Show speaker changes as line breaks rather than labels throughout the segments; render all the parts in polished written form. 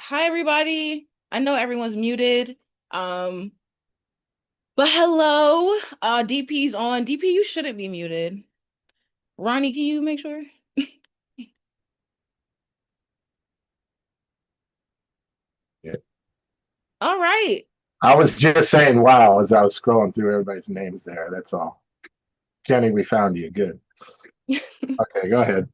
Hi, everybody. I know everyone's muted. Um, but hello. DP's on. DP, you shouldn't be muted. Ronnie, can you make sure?
Yeah.
All right.
I was just saying wow as I was scrolling through everybody's names there. That's all. Kenny, we found you. Good. Okay, go ahead.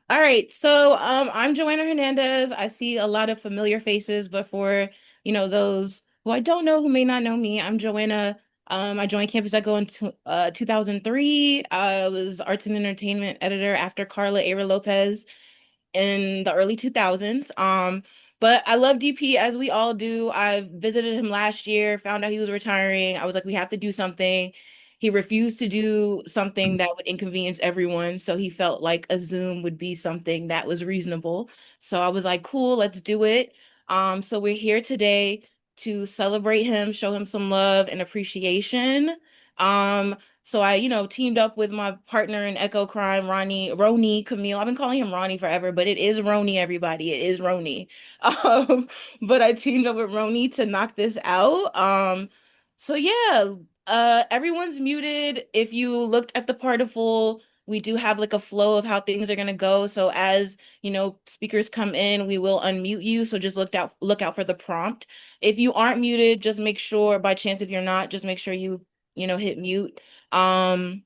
All right. So I'm Joanna Hernandez. I see a lot of familiar faces, but for those who I don't know who may not know me, I'm Joanna. I joined Campus Echo in 2003. I was arts and entertainment editor after Carla Era Lopez in the early 2000s. But I love DP as we all do. I visited him last year, found out he was retiring. I was like, we have to do something. He refused to do something that would inconvenience everyone. So he felt like a Zoom would be something that was reasonable. So I was like, cool, let's do it. So we're here today to celebrate him, show him some love and appreciation. So I, teamed up with my partner in Echo Crime, Roni Camille. I've been calling him Ronnie forever, but it is Roni, everybody. It is Roni. Um, but I teamed up with Roni to knock this out. So yeah, everyone's muted. If you looked at the particle, we do have like a flow of how things are gonna go. So as speakers come in, we will unmute you. So just look out for the prompt. If you aren't muted, just make sure, by chance if you're not, just make sure you hit mute. Um,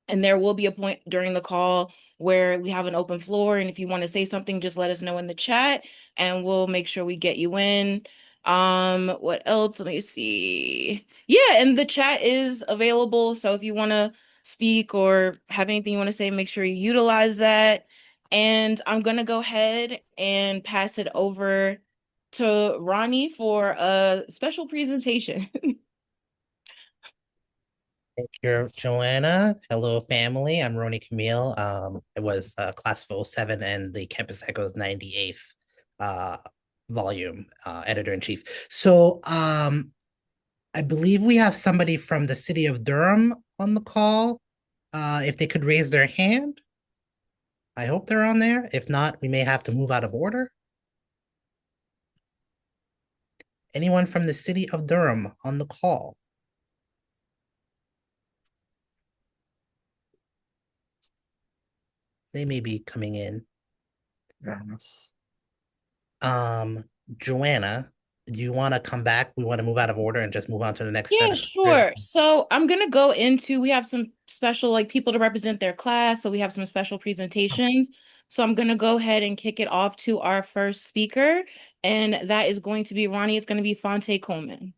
and there will be a point during the call where we have an open floor. And if you want to say something, just let us know in the chat and we'll make sure we get you in. What else? Let me see. Yeah, and the chat is available. So if you want to speak or have anything you want to say, make sure you utilize that. And I'm gonna go ahead and pass it over to Ronnie for a special presentation.
Thank you, Joanna. Hello, family. I'm Roni Camille. I was class of '07 and the Campus Echoes 98th uh, volume editor-in-chief. So I believe we have somebody from the city of Durham on the call. If they could raise their hand, I hope they're on there. If not, we may have to move out of order. Anyone from the city of Durham on the call? They may be coming in.
Yes.
Um, Joanna, do you want to come back? We want to move out of order and just move on to the next set
Yeah,
of speakers.
sure. So I'm gonna go into, we have some special like people to represent their class. So we have some special presentations. So I'm gonna go ahead and kick it off to our first speaker, and that is going to be Ronnie. It's gonna be Fonte Coleman.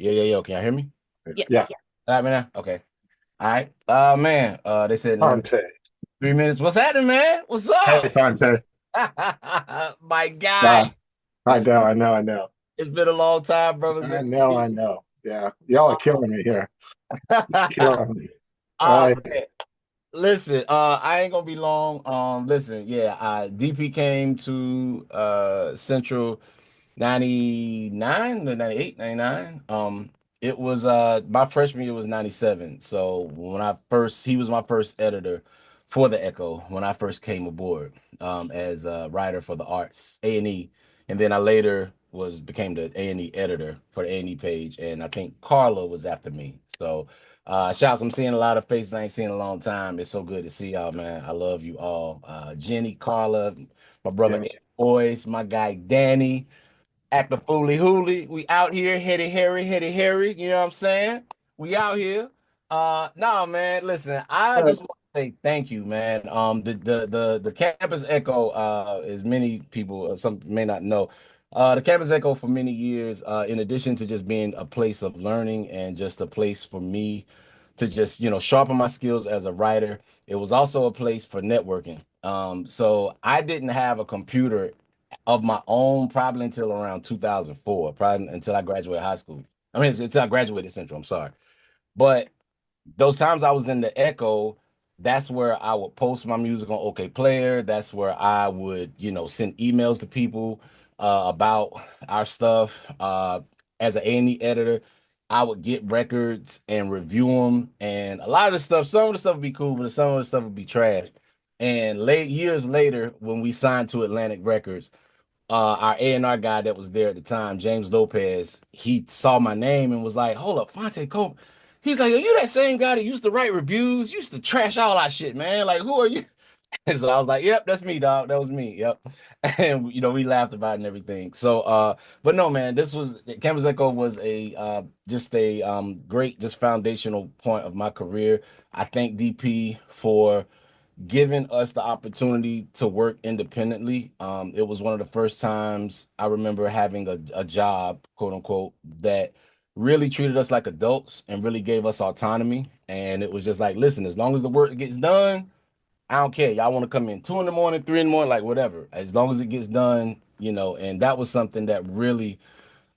Yeah. Can you hear me?
Yeah.
Yes.
All right, man. Okay. All right. Man. They said 90,
Fonte.
3 minutes. What's happening, man? What's
Hey,
up?
Fonte.
My guy.
Yeah. I know.
It's been a long time, brother. Good
I
to
know,
see
I know. Yeah. Y'all are
you.
killing me here. Killing me. All
Oh
right.
man. Listen, I ain't gonna be long. Listen, yeah, DP came to Central 99, no, 98, 99. It was my freshman year was 97. So when I first he was my first editor for the Echo when I first came aboard as a writer for the arts A&E. And then I later became the A&E editor for the A&E page. And I think Carla was after me. So shouts, I'm seeing a lot of faces I ain't seen in a long time. It's so good to see y'all, man. I love you all. Jenny, Carla, my brother
Yeah.
Ed Boyce, my guy Danny. Act the fooly hooly. We out here, heady Harry. You know what I'm saying? We out here. No, man. Listen, I
All right.
just want to say thank you, man. The Campus Echo, as many people, some may not know, the Campus Echo for many years, in addition to just being a place of learning and just a place for me to just sharpen my skills as a writer, it was also a place for networking. So I didn't have a computer of my own probably until around 2004, probably until I graduated high school. I mean, until I graduated Central, I'm sorry. But those times I was in the Echo, that's where I would post my music on OK Player. That's where I would, send emails to people about our stuff. As an A&E editor, I would get records and review them. And a lot of the stuff, some of the stuff would be cool, but some of the stuff would be trash. And years later, when we signed to Atlantic Records, our A&R guy that was there at the time, James Lopez, he saw my name and was like, "Hold up, Fonte Cole." He's like, "Are you that same guy that used to write reviews? Used to trash all our shit, man. Like, who are you?" And so I was like, "Yep, that's me, dog. That was me. Yep." And we laughed about it and everything. So but no, man, this was Campus Echo was a just a great, just foundational point of my career. I thank DP for giving us the opportunity to work independently. It was one of the first times I remember having a job, quote unquote, that really treated us like adults and really gave us autonomy. And it was just like, listen, as long as the work gets done, I don't care. Y'all want to come in 2 in the morning, 3 in the morning, like whatever. As long as it gets done, and that was something that really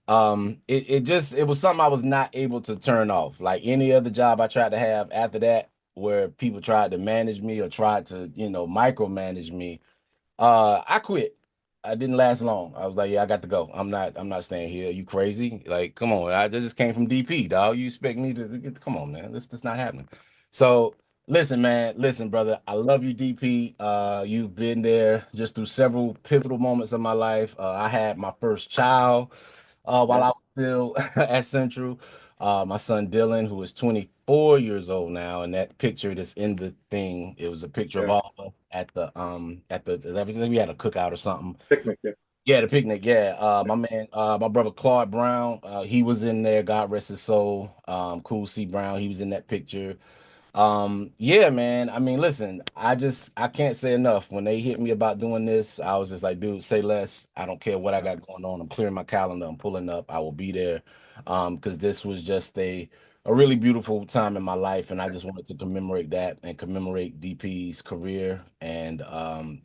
it was something I was not able to turn off. Like any other job I tried to have after that, where people tried to manage me or tried to, micromanage me, I quit. I didn't last long. I was like, yeah, I got to go. I'm not staying here. You crazy? Like, come on. I just came from DP, dog. You expect me to get, come on, man. This not happening. So listen, man. Listen, brother. I love you, DP. You've been there just through several pivotal moments of my life. I had my first child while
Yeah,
I was still at Central. My son Dylan, who is 24 years old now, and that picture that's in the thing, it was a picture of
yeah.
all of us at the we had a cookout or something.
Picnic. Yeah.
Yeah, the picnic. Yeah, my brother Claude Brown, he was in there. God rest his soul. Cool C Brown, he was in that picture. Yeah, man. I mean, listen, I can't say enough. When they hit me about doing this, I was just like, dude, say less. I don't care what I got going on. I'm clearing my calendar. I'm pulling up. I will be there. Because this was just a really beautiful time in my life, and I just wanted to commemorate that and commemorate DP's career. And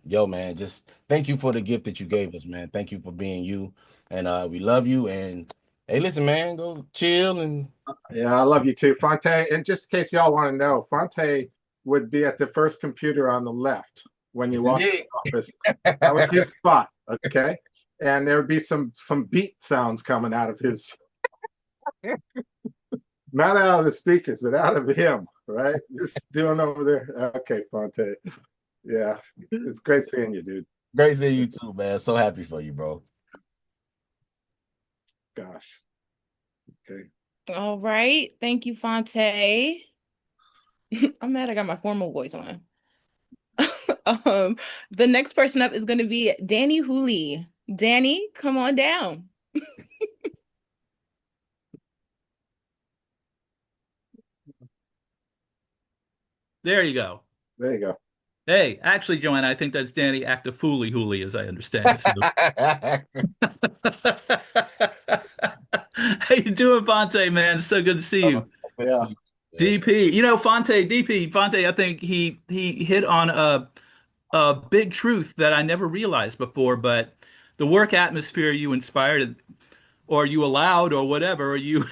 yo, man, just thank you for the gift that you gave us, man. Thank you for being you. And we love you. And hey, listen, man, go chill and
Yeah, I love you too, Fonte. And just in case y'all want to know, Fonte would be at the first computer on the left when you
yes,
walk in
indeed.
the office. That was his spot, okay? And there would be some beat sounds coming out of his, not out of the speakers, but out of him, right? Just doing over there. Okay, Fonte. Yeah, it's great seeing you, dude.
Great seeing you too, man. So happy for you, bro.
Gosh. Okay.
All right. Thank you, Fonte. I'm mad I got my formal voice on. Um, the next person up is going to be Danny Hooley. Danny, come on down.
There you go.
There you go.
Hey, actually, Joanna, I think that's Danny Actifuli Hooley, as I understand it. So. How you doing, Fonte, man? It's so good to see you.
Yeah.
DP, Fonte, I think he hit on a big truth that I never realized before, but the work atmosphere you inspired or you allowed or whatever, you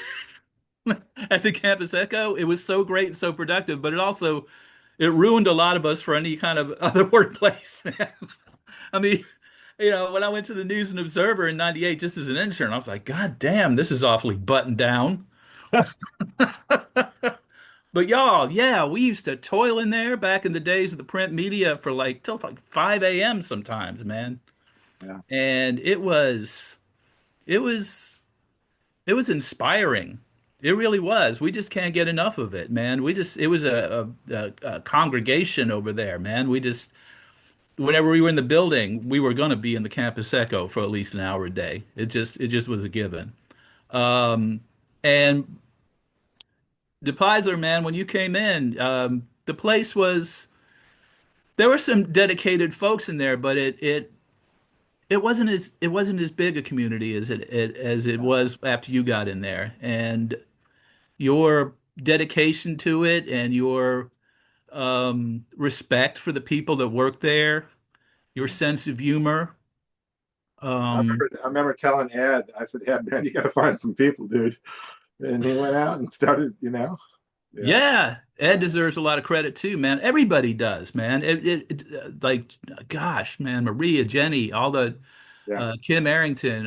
at the Campus Echo, it was so great and so productive, but it ruined a lot of us for any kind of other workplace, man. I mean, when I went to the News and Observer in '98 just as an intern, I was like, God damn, this is awfully buttoned down. But y'all, yeah, we used to toil in there back in the days of the print media for like till like 5 a.m. sometimes, man.
Yeah.
And it was it was inspiring. It really was. We just can't get enough of it, man. It was a congregation over there, man. Whenever we were in the building, we were going to be in the campus echo for at least an hour a day. It just was a given. Um, and DePyssler, man, when you came in, the place was there were some dedicated folks in there, but it wasn't as big a community as it was after you got in there. And your dedication to it and your respect for the people that work there, your sense of humor. Um,
I remember telling Ed, I said, Ed, man, you got to find some people, dude. And he went out and started, Yeah.
Yeah, Ed
Yeah.
deserves a lot of credit too, man. Everybody does, man. Like, gosh, man, Maria, Jenny, all the
Yeah.
Kim Arrington.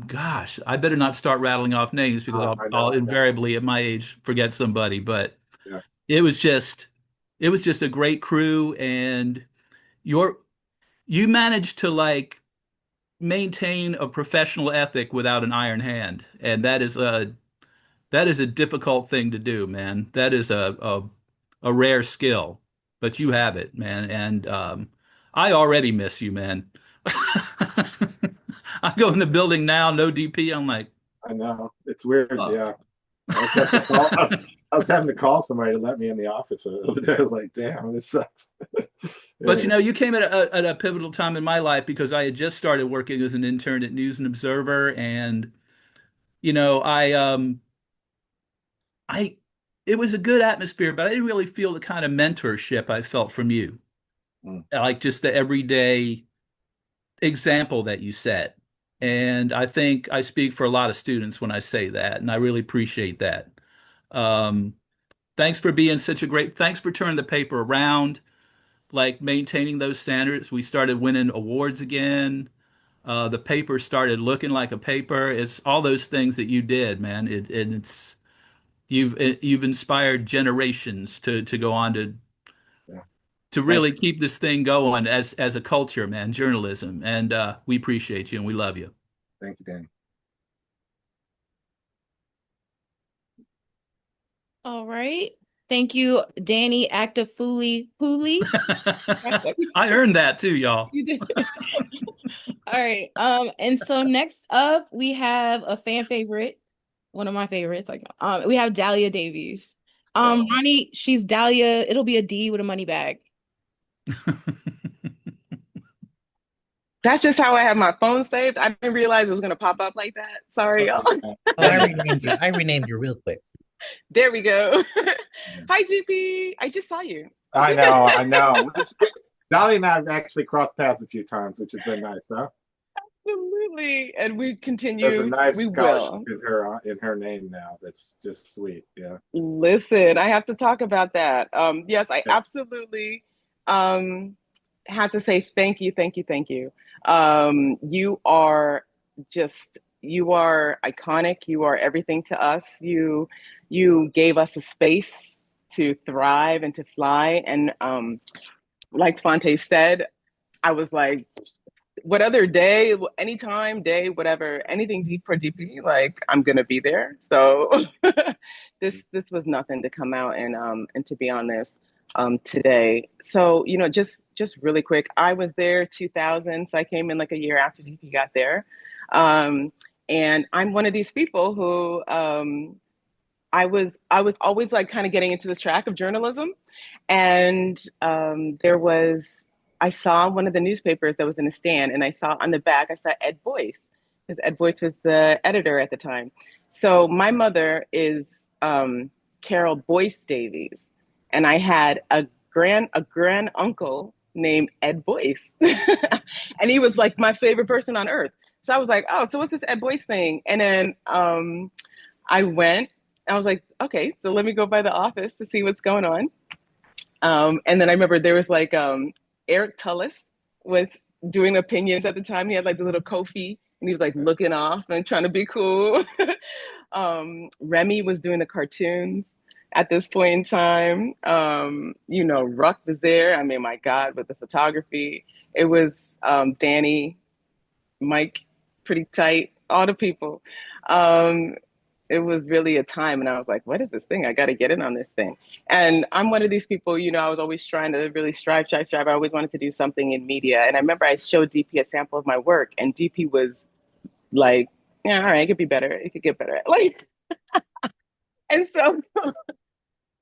Gosh, I better not start rattling off names because
Oh,
I'll
I know.
invariably at my age forget somebody. But
Yeah.
it was just it was just a great crew, and you're you managed to like maintain a professional ethic without an iron hand, and that is a difficult thing to do, man. That is a rare skill, but you have it, man. And I already miss you, man. I go in the building now, no DP. I'm like,
I know. It's weird.
fuck.
Yeah. I was having to call. I was having to call somebody to let me in the office the other day. I was like, "Damn, this sucks."
But
Yeah.
you came at a pivotal time in my life because I had just started working as an intern at News and Observer, and I it was a good atmosphere, but I didn't really feel the kind of mentorship I felt from you,
Mm.
like just the everyday example that you set. And I think I speak for a lot of students when I say that, and I really appreciate that. Um, thanks for being such a great, thanks for turning the paper around, like maintaining those standards. We started winning awards again. The paper started looking like a paper. It's all those things that you did, man. And it's you've inspired generations to go on
Yeah.
to
Thank
really
you.
keep this thing going as a culture, man, journalism. And we appreciate you and we love you.
Thank you, Danny.
All right. Thank you, Danny Active Fooly Pooley.
I earned that too, y'all.
You did. All right. And so next up we have a fan favorite, one of my favorites. Like, we have Dahlia Davies.
Oh,
Ronnie, she's Dahlia. It'll be a D with a money bag.
That's just how I have my phone saved. I didn't realize it was gonna pop up like that. Sorry,
oh,
y'all.
yeah.
Oh,
Yeah.
I renamed you real quick.
There we go.
Yeah.
Hi, GP. I just saw you.
I know. I know. Dolly and I have actually crossed paths a few times, which has been nice, huh?
Absolutely. And we
There's a
continue,
nice
we
scholarship
will.
in her name now. That's just sweet. Yeah.
Listen, I have to talk about that. Yes, I
Yeah.
absolutely um, have to say thank you, thank you, thank you. You are you are iconic. You are everything to us. You gave us a space to thrive and to fly. And like Fonte said, I was like, what other day, anytime, day, whatever, anything deep for DP, like I'm gonna be there. So this was nothing to come out and to be on this today. So just really quick, I was there 2000, so I came in like a year after DP got there, um, and I'm one of these people who I was always like kind of getting into this track of journalism, and there was I saw one of the newspapers that was in a stand, and I saw on the back I saw Ed Boyce, because Ed Boyce was the editor at the time. So my mother is Carol Boyce Davies, and I had a grand uncle named Ed Boyce, and he was like my favorite person on earth. So I was like, oh, so what's this Ed Boyce thing? And then I went. I was like, okay, so let me go by the office to see what's going on. And then I remember there was like Eric Tullis was doing opinions at the time. He had like the little Kofi, and he was like looking off and trying to be cool. Remy was doing the cartoons at this point in time. Ruck was there. I mean, my God, with the photography, it was Danny, Mike, pretty tight, all the people. Um, it was really a time, and I was like, what is this thing? I got to get in on this thing. And I'm one of these people, I was always trying to really strive. I always wanted to do something in media. And I remember I showed DP a sample of my work, and DP was like, yeah, all right, it could be better. It could get better. Like, and so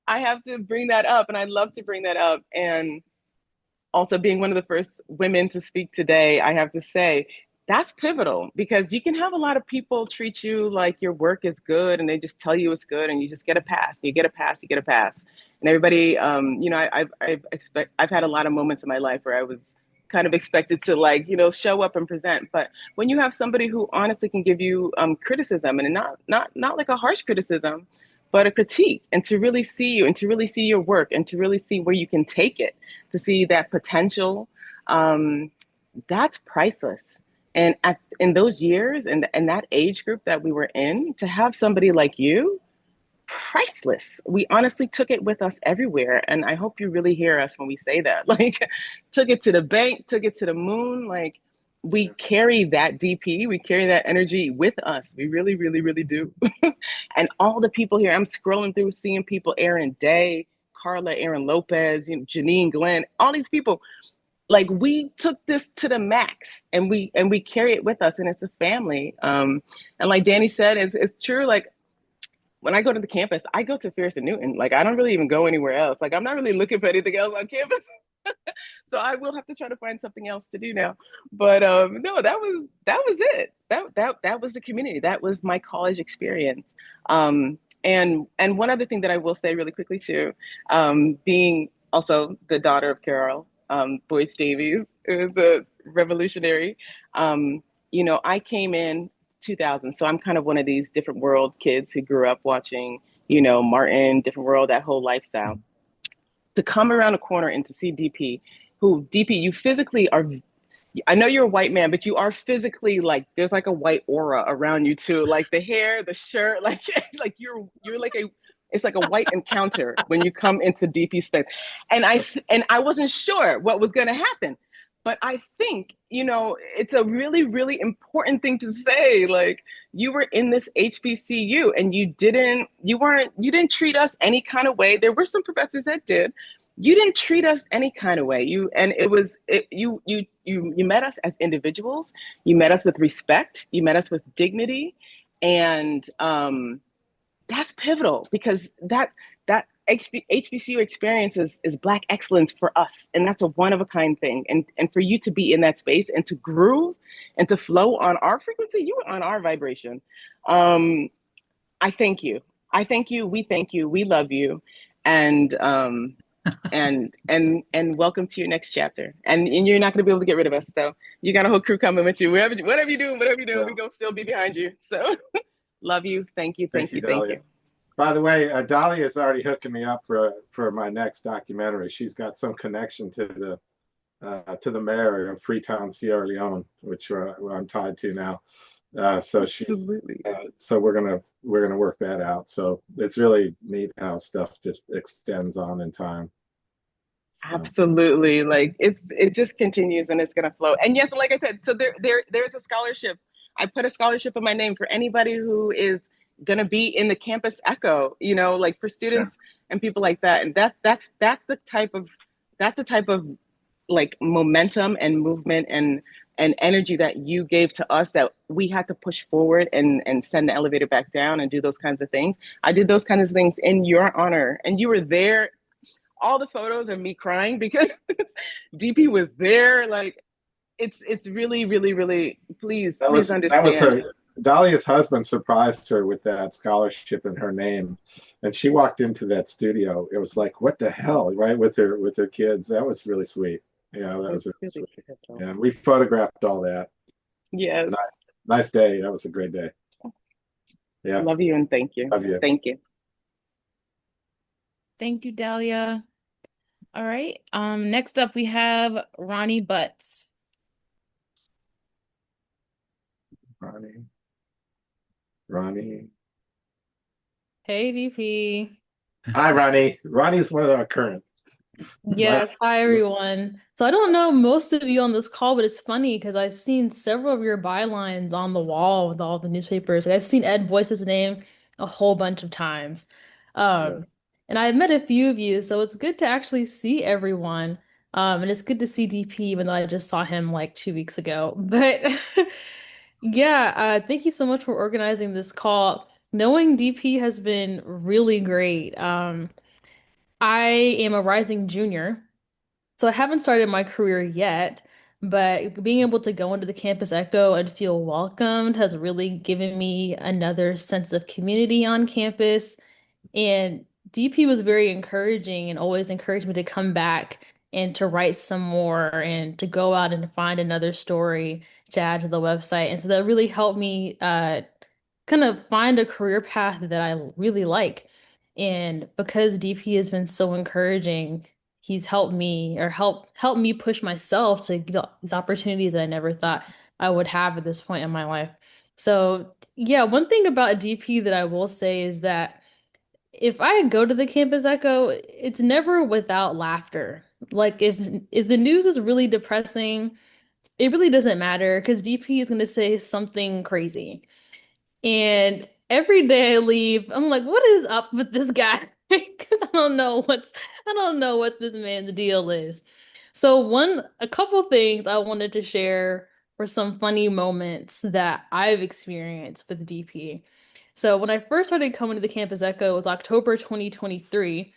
I have to bring that up, and I love to bring that up. And also being one of the first women to speak today, I have to say that's pivotal, because you can have a lot of people treat you like your work is good and they just tell you it's good and you just get a pass. You get a pass, you get a pass. And everybody, I've had a lot of moments in my life where I was kind of expected to like, show up and present. But when you have somebody who honestly can give you criticism, and not like a harsh criticism, but a critique, and to really see you and to really see your work and to really see where you can take it, to see that potential. Um, that's priceless. And in those years and that age group that we were in, to have somebody like you, priceless. We honestly took it with us everywhere. And I hope you really hear us when we say that. Like, took it to the bank, took it to the moon. Like, we carry that DP, we carry that energy with us. We really, really, really do. And all the people here, I'm scrolling through, seeing people, Aaron Day, Carla, Aaron Lopez, Janine Glenn, all these people. Like, we took this to the max, and we carry it with us, and it's a family. And like Danny said, it's true. Like, when I go to the campus, I go to Fierce and Newton. Like, I don't really even go anywhere else. Like, I'm not really looking for anything else on campus. So I will have to try to find something else to do now. But no, that was it. That was the community. That was my college experience. And one other thing that I will say really quickly too, being also the daughter of Carol Boyce Davies, who was a revolutionary. I came in 2000, so I'm kind of one of these different world kids who grew up watching, Martin, different world, that whole lifestyle. To come around a corner and to see DP, who DP, you physically are. I know you're a white man, but you are physically, like, there's like a white aura around you too, like the hair, the shirt, like like you're like a. It's like a white encounter when you come into DP space, and I wasn't sure what was going to happen, but I think it's a really, really important thing to say. Like, you were in this HBCU, and you didn't treat us any kind of way. There were some professors that did. You didn't treat us any kind of way. You met us as individuals. You met us with respect. You met us with dignity, and that's pivotal, because that HBCU experience is Black excellence for us, and that's a one of a kind thing. And for you to be in that space and to groove and to flow on our frequency, you were on our vibration. I thank you. I thank you. We thank you. We love you, and and welcome to your next chapter. And you're not going to be able to get rid of us. So you got a whole crew coming with you. Whatever you do,
Yeah.
we're gonna still be behind you. So love you. Thank you.
Thank
Thank
you,
you. Thank
Dahlia.
you.
By the way, Dahlia is already hooking me up for my next documentary. She's got some connection to the mayor of Freetown, Sierra Leone, which I'm tied to now. So she's
Absolutely.
so we're gonna work that out. So it's really neat how stuff just extends on in time. So
Absolutely. Like, it just continues, and it's gonna flow. And yes, like I said, so there's a scholarship. I put a scholarship in my name for anybody who is gonna be in the campus echo, like for
yeah,
students and people like that. And that's the type of like momentum and movement and energy that you gave to us, that we had to push forward and send the elevator back down and do those kinds of things. I did those kinds of things in your honor, and you were there. All the photos of me crying because DP was there. Like, it's really, really, really, please
that was
understand.
her. Dahlia's husband surprised her with that scholarship in her name, and she walked into that studio. It was like, what the hell, right? With her kids. That was really sweet. Yeah, that was
It's
really
really
sweet.
beautiful.
And we photographed all that.
Yes.
Nice day. That was a great day. Yeah,
Love you and thank you.
love you.
Thank you.
Thank you, Dahlia. All right. Next up we have Ronnie Butts.
Ronnie. Ronnie.
Hey, DP.
Hi, Ronnie. Ronnie's one of our current.
Yes, hi everyone. So I don't know most of you on this call, but it's funny because I've seen several of your bylines on the wall with all the newspapers. Like, I've seen Ed Boyce's name a whole bunch of times.
Yeah.
Um, and I've met a few of you, so it's good to actually see everyone. And it's good to see DP, even though I just saw him like 2 weeks ago. But yeah, thank you so much for organizing this call. Knowing DP has been really great. I am a rising junior, so I haven't started my career yet, but being able to go into the campus echo and feel welcomed has really given me another sense of community on campus. And DP was very encouraging and always encouraged me to come back and to write some more and to go out and find another story to add to the website. And so that really helped me kind of find a career path that I really like. And because DP has been so encouraging, he's helped me or helped me push myself to get these opportunities that I never thought I would have at this point in my life. So, yeah, one thing about DP that I will say is that if I go to the campus echo, it's never without laughter. Like if the news is really depressing, it really doesn't matter because DP is going to say something crazy. And every day I leave, I'm like, what is up with this guy? Because I don't know what this man's deal is. So a couple things I wanted to share were some funny moments that I've experienced with DP. So when I first started coming to the Campus Echo, it was October 2023.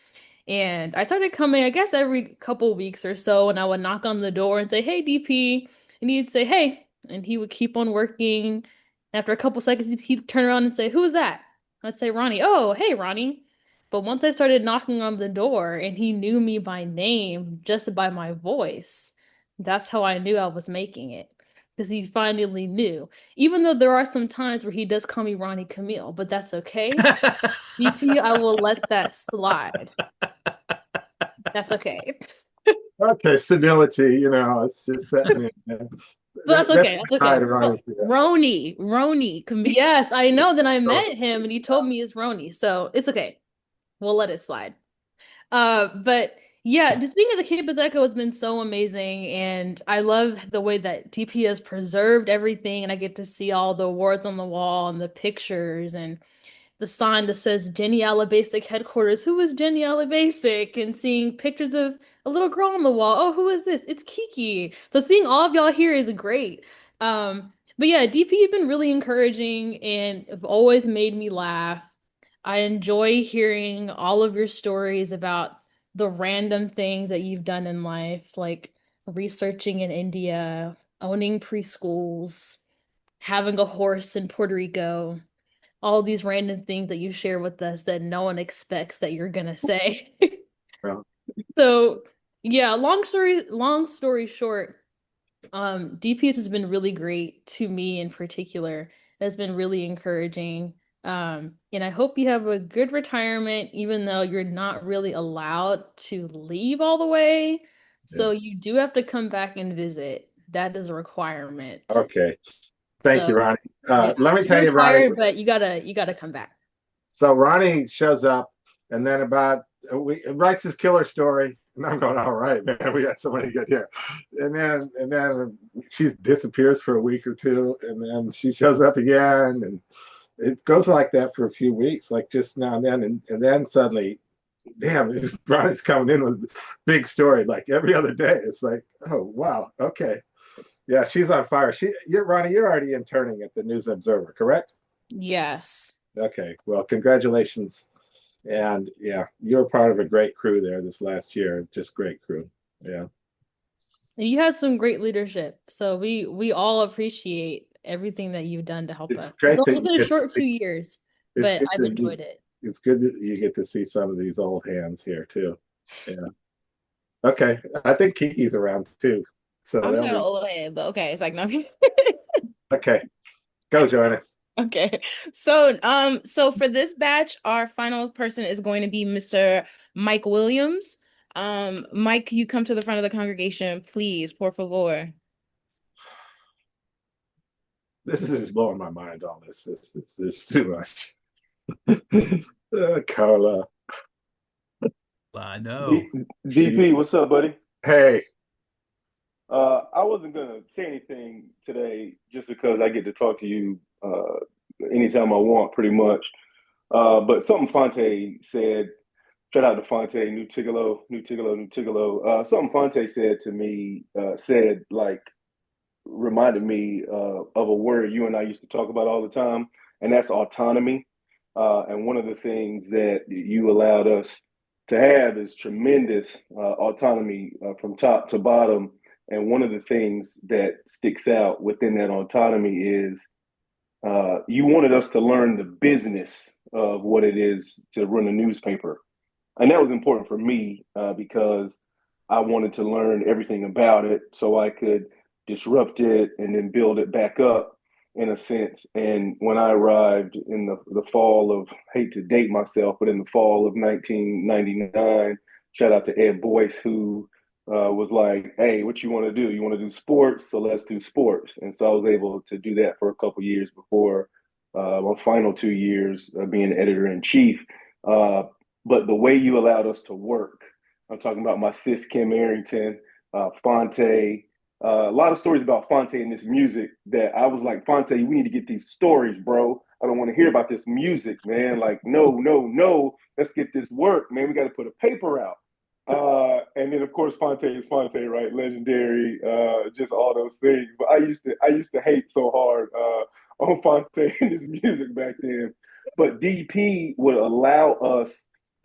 And I started coming, I guess, every couple weeks or so, and I would knock on the door and say, "Hey, DP." And he'd say, "Hey." And he would keep on working. After a couple seconds, he'd turn around and say, "Who is that?" I'd say, "Ronnie." "Oh, hey, Ronnie." But once I started knocking on the door and he knew me by name just by my voice, that's how I knew I was making it. Because he finally knew. Even though there are some times where he does call me Ronnie Camille, but that's okay. DP, I will let that slide. That's okay.
Okay, senility, it's just setting in.
So that's
That's
okay. That's
tied
okay.
to
Well,
Ronnie.
Roni,
yes, I know that I
So,
met him and he told me it's Roni, so it's okay. We'll let it slide. But yeah, just being at the Campus Echo has been so amazing, and I love the way that DP has preserved everything, and I get to see all the awards on the wall and the pictures and the sign that says Jenny Alabasic headquarters. Who is Jenny Alabasic? And seeing pictures of a little girl on the wall. Oh, who is this? It's Kiki. So seeing all of y'all here is great. But yeah, DP has been really encouraging and have always made me laugh. I enjoy hearing all of your stories about the random things that you've done in life, like researching in India, owning preschools, having a horse in Puerto Rico, all these random things that you share with us that no one expects that you're gonna say.
well,
So yeah, long story short, DPS has been really great to me in particular. It has been really encouraging. And I hope you have a good retirement, even though you're not really allowed to leave all the way.
yeah.
So you do have to come back and visit. That is a requirement.
Okay. Thank
So
you, Ronnie.
yeah,
Let me
you're
tell you, Ronnie.
retired, but you gotta come back.
So Ronnie shows up, and then about a week, writes his killer story, and I'm going, all right, man, we got somebody good here. And then she disappears for a week or two, and then she shows up again, and it goes like that for a few weeks, like just now and then, and then suddenly, damn, Ronnie's coming in with a big story like every other day. It's like, oh wow, okay, yeah, she's on fire. Ronnie, you're already interning at the News Observer, correct?
Yes.
Okay, well, congratulations. And yeah, you're part of a great crew there this last year. Just great crew. Yeah.
And you had some great leadership. So we all appreciate everything that you've done to help
It's
us. It's
great that
only
you
been a
get to
short
see
2 years,
it's
but
good
I've
that you
enjoyed it.
it's good that you get to see some of these old hands here too. Yeah. Okay. I think Kiki's around too. So
I'm
that'll
not an
be
old head, but okay. It's like no.
okay. Go, Joanna.
Okay. So for this batch, our final person is going to be Mr. Mike Williams. Mike, you come to the front of the congregation, please, por favor.
This is just blowing my mind, all this is too much. Carla.
I know.
D DP, what's up, buddy?
Hey,
I wasn't gonna say anything today just because I get to talk to you anytime I want, pretty much. But something Fonte said, shout out to Fonte, New Tigolo, New Tigolo, New Tigolo. Something Fonte said to me, said like reminded me of a word you and I used to talk about all the time, and that's autonomy. And one of the things that you allowed us to have is tremendous autonomy from top to bottom. And one of the things that sticks out within that autonomy is you wanted us to learn the business of what it is to run a newspaper. And that was important for me because I wanted to learn everything about it so I could disrupt it and then build it back up. in a sense. And when I arrived in the fall of, hate to date myself, but in the fall of 1999, shout out to Ed Boyce, who was like, hey, what you want to do? You want to do sports? So let's do sports. And so I was able to do that for a couple years before my final 2 years being editor in chief. But the way you allowed us to work, I'm talking about my sis, Kim Arrington, Fonte, a lot of stories about Fonte and this music that I was like, Fonte, we need to get these stories, bro. I don't want to hear about this music, man. Like, no, no, no. Let's get this work, man. We got to put a paper out. And then of course Fonte is Fonte, right? Legendary, just all those things. But I used to hate so hard on Fonte and his music back then. But DP would allow us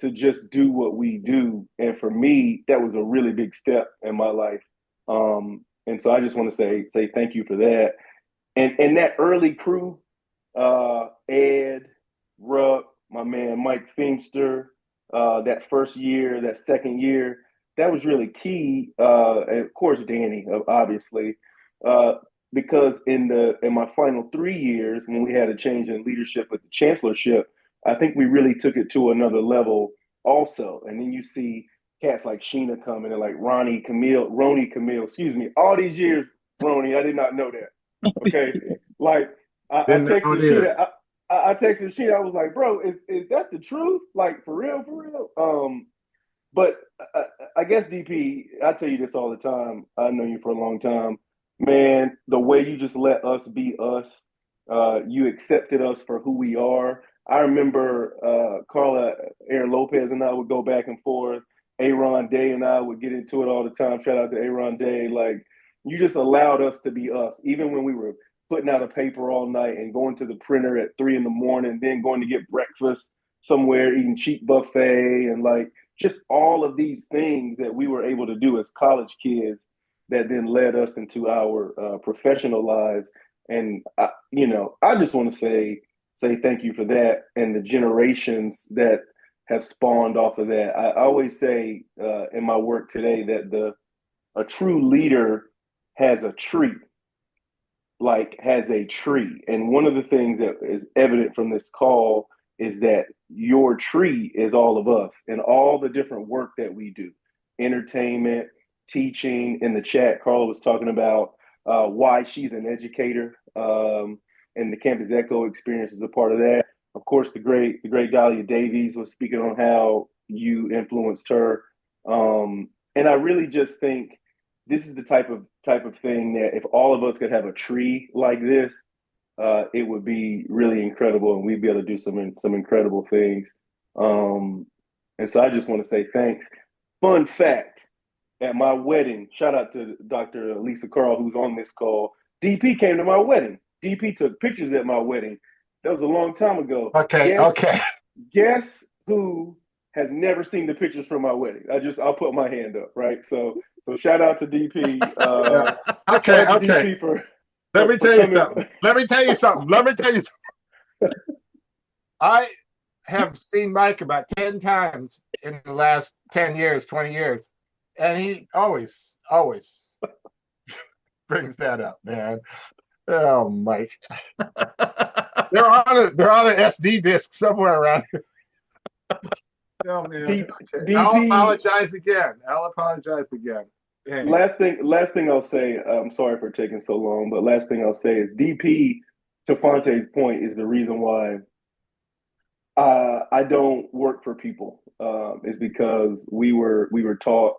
to just do what we do, and for me, that was a really big step in my life. And so I just want to say thank you for that. And that early crew, Ed, Ruck, my man Mike Feimster, that first year, that second year, that was really key. And of course, Danny, obviously, because in my final 3 years, when we had a change in leadership with the chancellorship, I think we really took it to another level also. And then you see cats like Sheena coming and like Roni Camille, excuse me. All these years, Roni, I did not know that. Okay. Like I texted Sheena. I texted Sheena, I was like, bro, is that the truth? Like for real, for real? But I guess DP, I tell you this all the time. I've known you for a long time. Man, the way you just let us be us, you accepted us for who we are. I remember Carla Aaron Lopez and I would go back and forth. Aaron Day and I would get into it all the time. Shout out to Aaron Day. Like, you just allowed us to be us, even when we were putting out a paper all night and going to the printer at 3 in the morning, then going to get breakfast somewhere, eating cheap buffet, and like just all of these things that we were able to do as college kids that then led us into our professional lives. And I just want to say thank you for that, and the generations that have spawned off of that. I always say in my work today that a true leader has a tree, has a tree. And one of the things that is evident from this call is that your tree is all of us and all the different work that we do, entertainment, teaching. In the chat, Carla was talking about why she's an educator, and the Campus Echo experience is a part of that. Of course, the great Dahlia Davies was speaking on how you influenced her. And I really just think this is the type of thing that if all of us could have a tree like this, it would be really incredible, and we'd be able to do some incredible things. And so I just want to say thanks. Fun fact: at my wedding, shout out to Dr. Lisa Carl, who's on this call. DP came to my wedding. DP took pictures at my wedding. That was a long time ago.
Okay.
Guess who has never seen the pictures from my wedding? I'll put my hand up, right? So shout out to DP.
Okay.
DP for
Let me tell you something. I have seen Mike about 10 times in the last 10 years, 20 years. And he always brings that up, man. Oh, Mike. They're on an SD disc somewhere around here. Oh, man. I'll apologize again. Anyway.
Last thing I'll say, I'm sorry for taking so long, but last thing I'll say is DP, to Fonte's point, is the reason why I don't work for people. Is because we were taught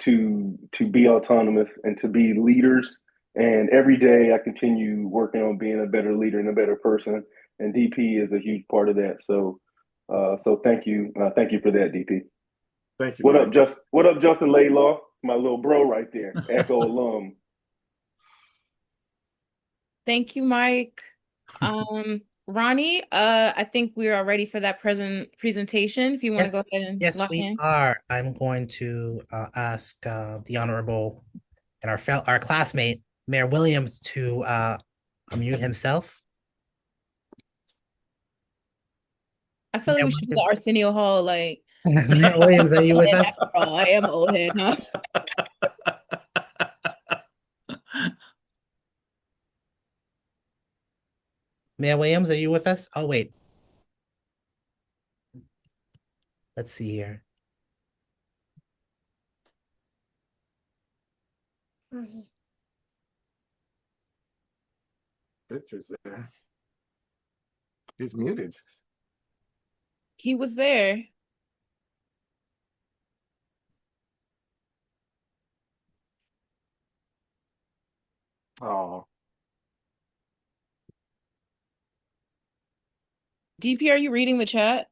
to be autonomous and to be leaders. And every day I continue working on being a better leader and a better person. And DP is a huge part of that. So thank you for that, DP.
Thank you.
What up, Justin Laidlaw? My little bro right there, Echo alum.
Thank you, Mike. Ronnie, I think we are ready for that presentation. If you want to go ahead and
yes,
lock
we
in.
are. I'm going to ask the honorable and our classmate Mayor Williams to unmute himself.
I feel like we should do the Arsenio Hall, like.
Mayor Williams, are you with us?
I am old head, huh?
Mayor Williams, are you with us? Oh, wait. Let's see here.
Pictures there. He's muted.
He was there.
Oh,
DP, are you reading the chat?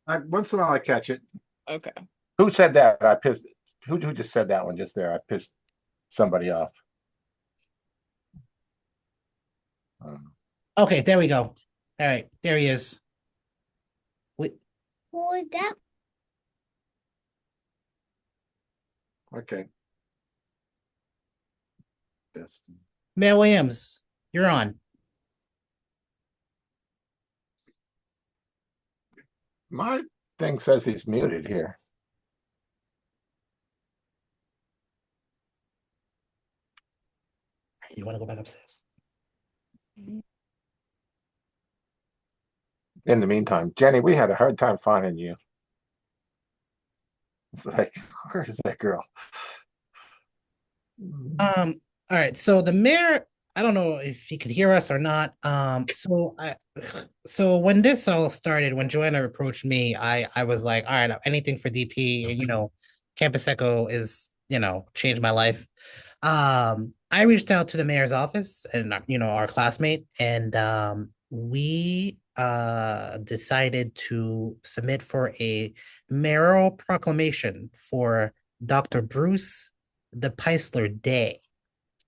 once in a while I catch it.
Okay.
Who said that? I pissed. Who just said that one just there? I pissed somebody off.
Okay, there we go. All right, there he is.
What was that?
Okay. Destin.
Mayor Williams, you're on.
My thing says he's muted here.
You want to go back upstairs?
In the meantime, Jenny, we had a hard time finding you. It's like, where is that girl?
All right. So the mayor, I don't know if he could hear us or not. So when this all started, when Joanna approached me, I was like, all right, anything for DP, Campus Echo is, changed my life. I reached out to the mayor's office and our classmate, and we decided to submit for a mayoral proclamation for Dr. Bruce DePyssler Day.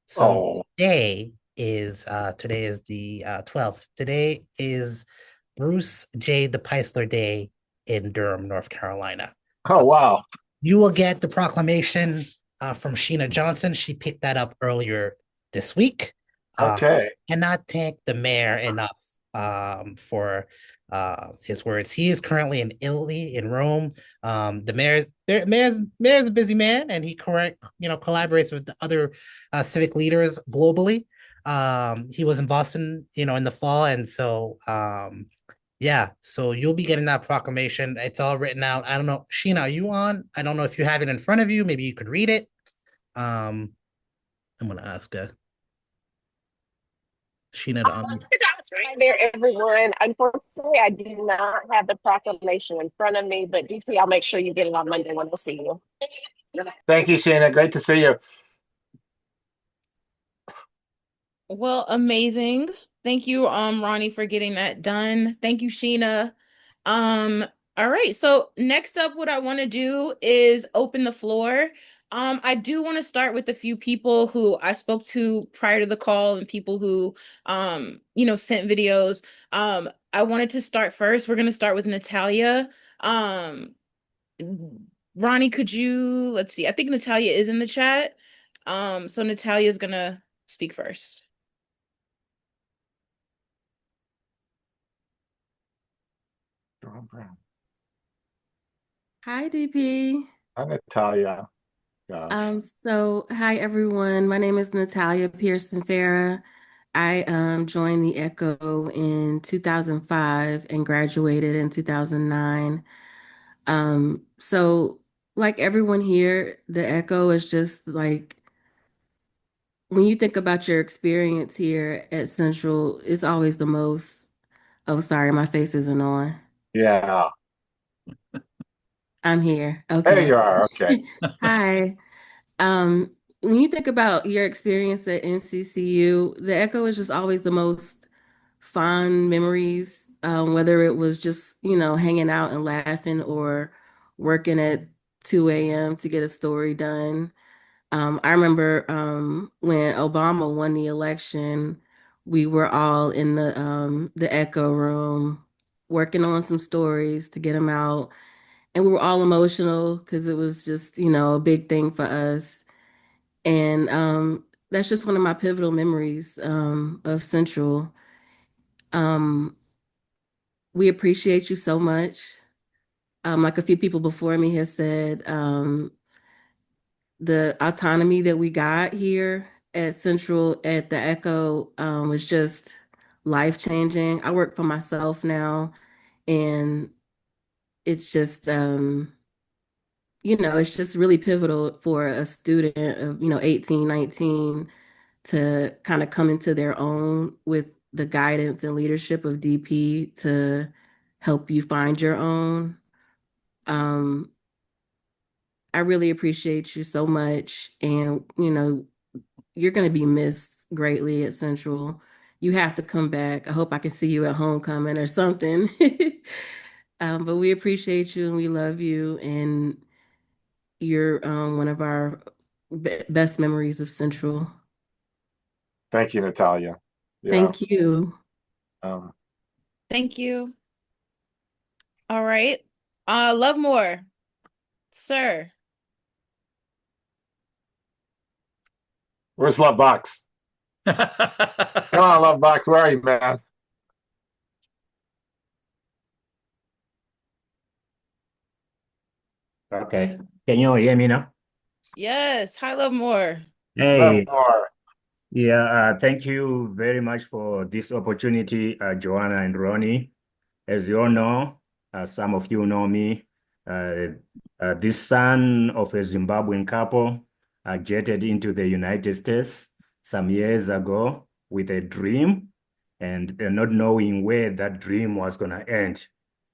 So
Oh,
today is the 12th. Today is Bruce J. DePyssler Day in Durham, North Carolina.
oh wow.
You will get the proclamation from Sheena Johnson. She picked that up earlier this week.
Okay.
Cannot thank the mayor enough for his words. He is currently in Italy, in Rome. Mayor's a busy man, and he collaborates with the other civic leaders globally. He was in Boston, in the fall, and so yeah, so you'll be getting that proclamation. It's all written out. I don't know, Sheena, are you on? I don't know if you have it in front of you. Maybe you could read it. I'm gonna ask Sheena to
Hi there, everyone. Unfortunately, I do not have the proclamation in front of me, but DP, I'll make sure you get it on Monday when I see you.
Thank you, Sheena. Great to see you.
Well, amazing. Thank you, Ronnie, for getting that done. Thank you, Sheena. Um, all right. So next up, what I want to do is open the floor. I do want to start with a few people who I spoke to prior to the call and people who, sent videos. I wanted to start first. We're going to start with Natalia. Um, Ronnie, let's see. I think Natalia is in the chat. So Natalia is gonna speak first.
Hi, DP.
Hi, Natalia. Gosh.
Hi everyone. My name is Natalia Pearson Farah. I joined the Echo in 2005 and graduated in 2009. So like everyone here, the Echo is just like when you think about your experience here at Central, it's always the most. Oh, sorry, my face isn't on.
Yeah.
I'm here.
There
Okay.
you are. Okay.
Hi. Um, when you think about your experience at NCCU, the Echo is just always the most fond memories, whether it was just, hanging out and laughing or working at 2 a.m. to get a story done. I remember when Obama won the election, we were all in the Echo room working on some stories to get them out. And we were all emotional because it was just, a big thing for us. And that's just one of my pivotal memories of Central. Um, we appreciate you so much. Like a few people before me has said, the autonomy that we got here at Central at the Echo was just life-changing. I work for myself now, and it's just it's just really pivotal for a student of, 18, 19 to kind of come into their own with the guidance and leadership of DP to help you find your own. Um, I really appreciate you so much. And, you're going to be missed greatly at Central. You have to come back. I hope I can see you at homecoming or something. But we appreciate you and we love you. And you're one of our best memories of Central.
Thank you, Natalia. Yeah.
Thank you.
Um,
Thank you. All right. Love more, sir.
where's Love Box? Come on, Love Box. Where are you, man?
Okay. Can you hear me now?
Yes. Hi, love more.
Love
Hey,
more.
yeah, thank you very much for this opportunity, Joanna and Ronnie. As you all know, some of you know me, uh, this son of a Zimbabwean couple jetted into the United States some years ago with a dream and not knowing where that dream was going to end.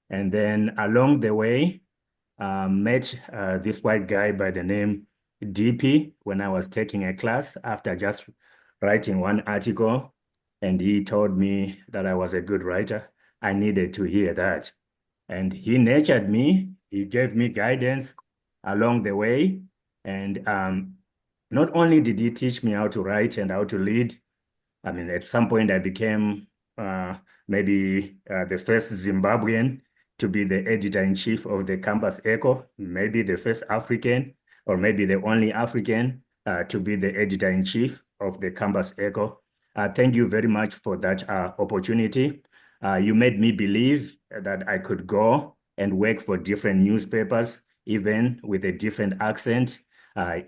And then along the way, met this white guy by the name DP when I was taking a class after just writing one article. And he told me that I was a good writer. I needed to hear that. And he nurtured me. He gave me guidance along the way. And not only did he teach me how to write and how to lead, I mean, at some point I became maybe the first Zimbabwean to be the editor-in-chief of the Campus Echo, maybe the first African, or maybe the only African to be the editor-in-chief of the Campus Echo. Thank you very much for that opportunity. You made me believe that I could go and work for different newspapers, even with a different accent,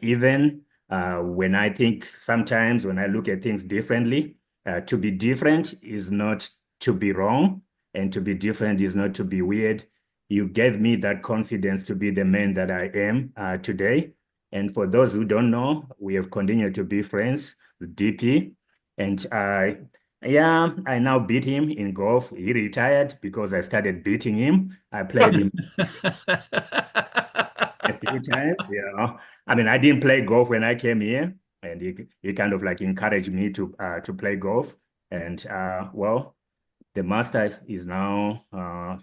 even when I think sometimes when I look at things differently, to be different is not to be wrong, and to be different is not to be weird. You gave me that confidence to be the man that I am today. And for those who don't know, we have continued to be friends with DP. And yeah, I now beat him in golf. He retired because I started beating him. I played him a few times, I mean, I didn't play golf when I came here, and he kind of like encouraged me to play golf. And well, the master is now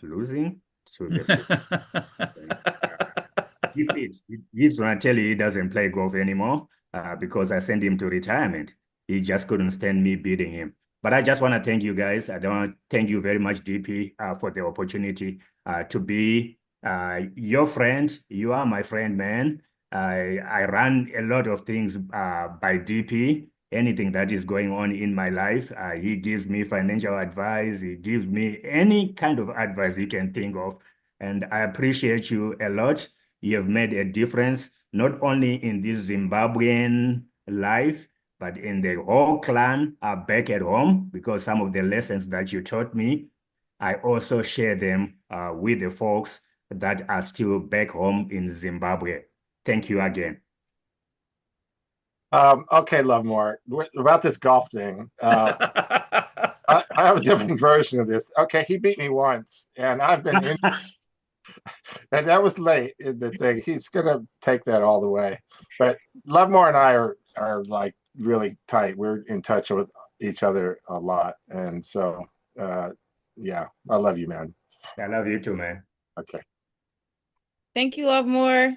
losing to the he's gonna tell you he doesn't play golf anymore because I sent him to retirement. He just couldn't stand me beating him. But I just want to thank you guys. I want to thank you very much, DP, for the opportunity to be your friend. You are my friend, man. I run a lot of things by DP. Anything that is going on in my life, he gives me financial advice. He gives me any kind of advice he can think of. And I appreciate you a lot. You have made a difference, not only in this Zimbabwean life, but in the whole clan back at home, because some of the lessons that you taught me, I also share them with the folks that are still back home in Zimbabwe. Thank you again.
Okay, Love more. About this golf thing. I have a different version of this. Okay, he beat me once, and I've been in, and that was late in the thing. He's gonna take that all the way. But Lovemore and I are like really tight. We're in touch with each other a lot, and so yeah, I love you, man.
I love you too, man.
Okay.
Thank you, love more.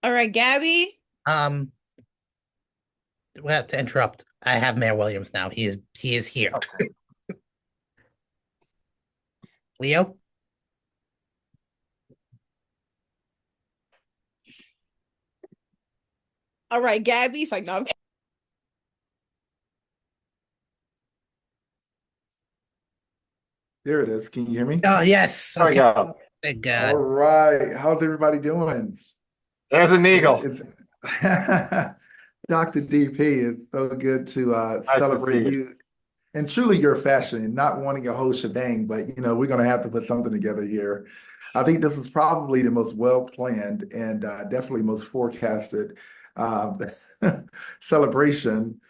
All right, Gabby.
We have to interrupt. I have Mayor Williams now. He is here.
Okay.
Leo?
All right, Gabby's like, no.
There it is. Can you hear me?
Oh, yes.
There we go.
Thank
All
God.
right. How's everybody doing?
There's an eagle.
It's Dr. DP. It's so good to
Nice to
celebrate
see you.
you. And truly your fashion, not wanting a whole shebang, but we're going to have to put something together here. I think this is probably the most well planned and definitely most forecasted uh, celebration.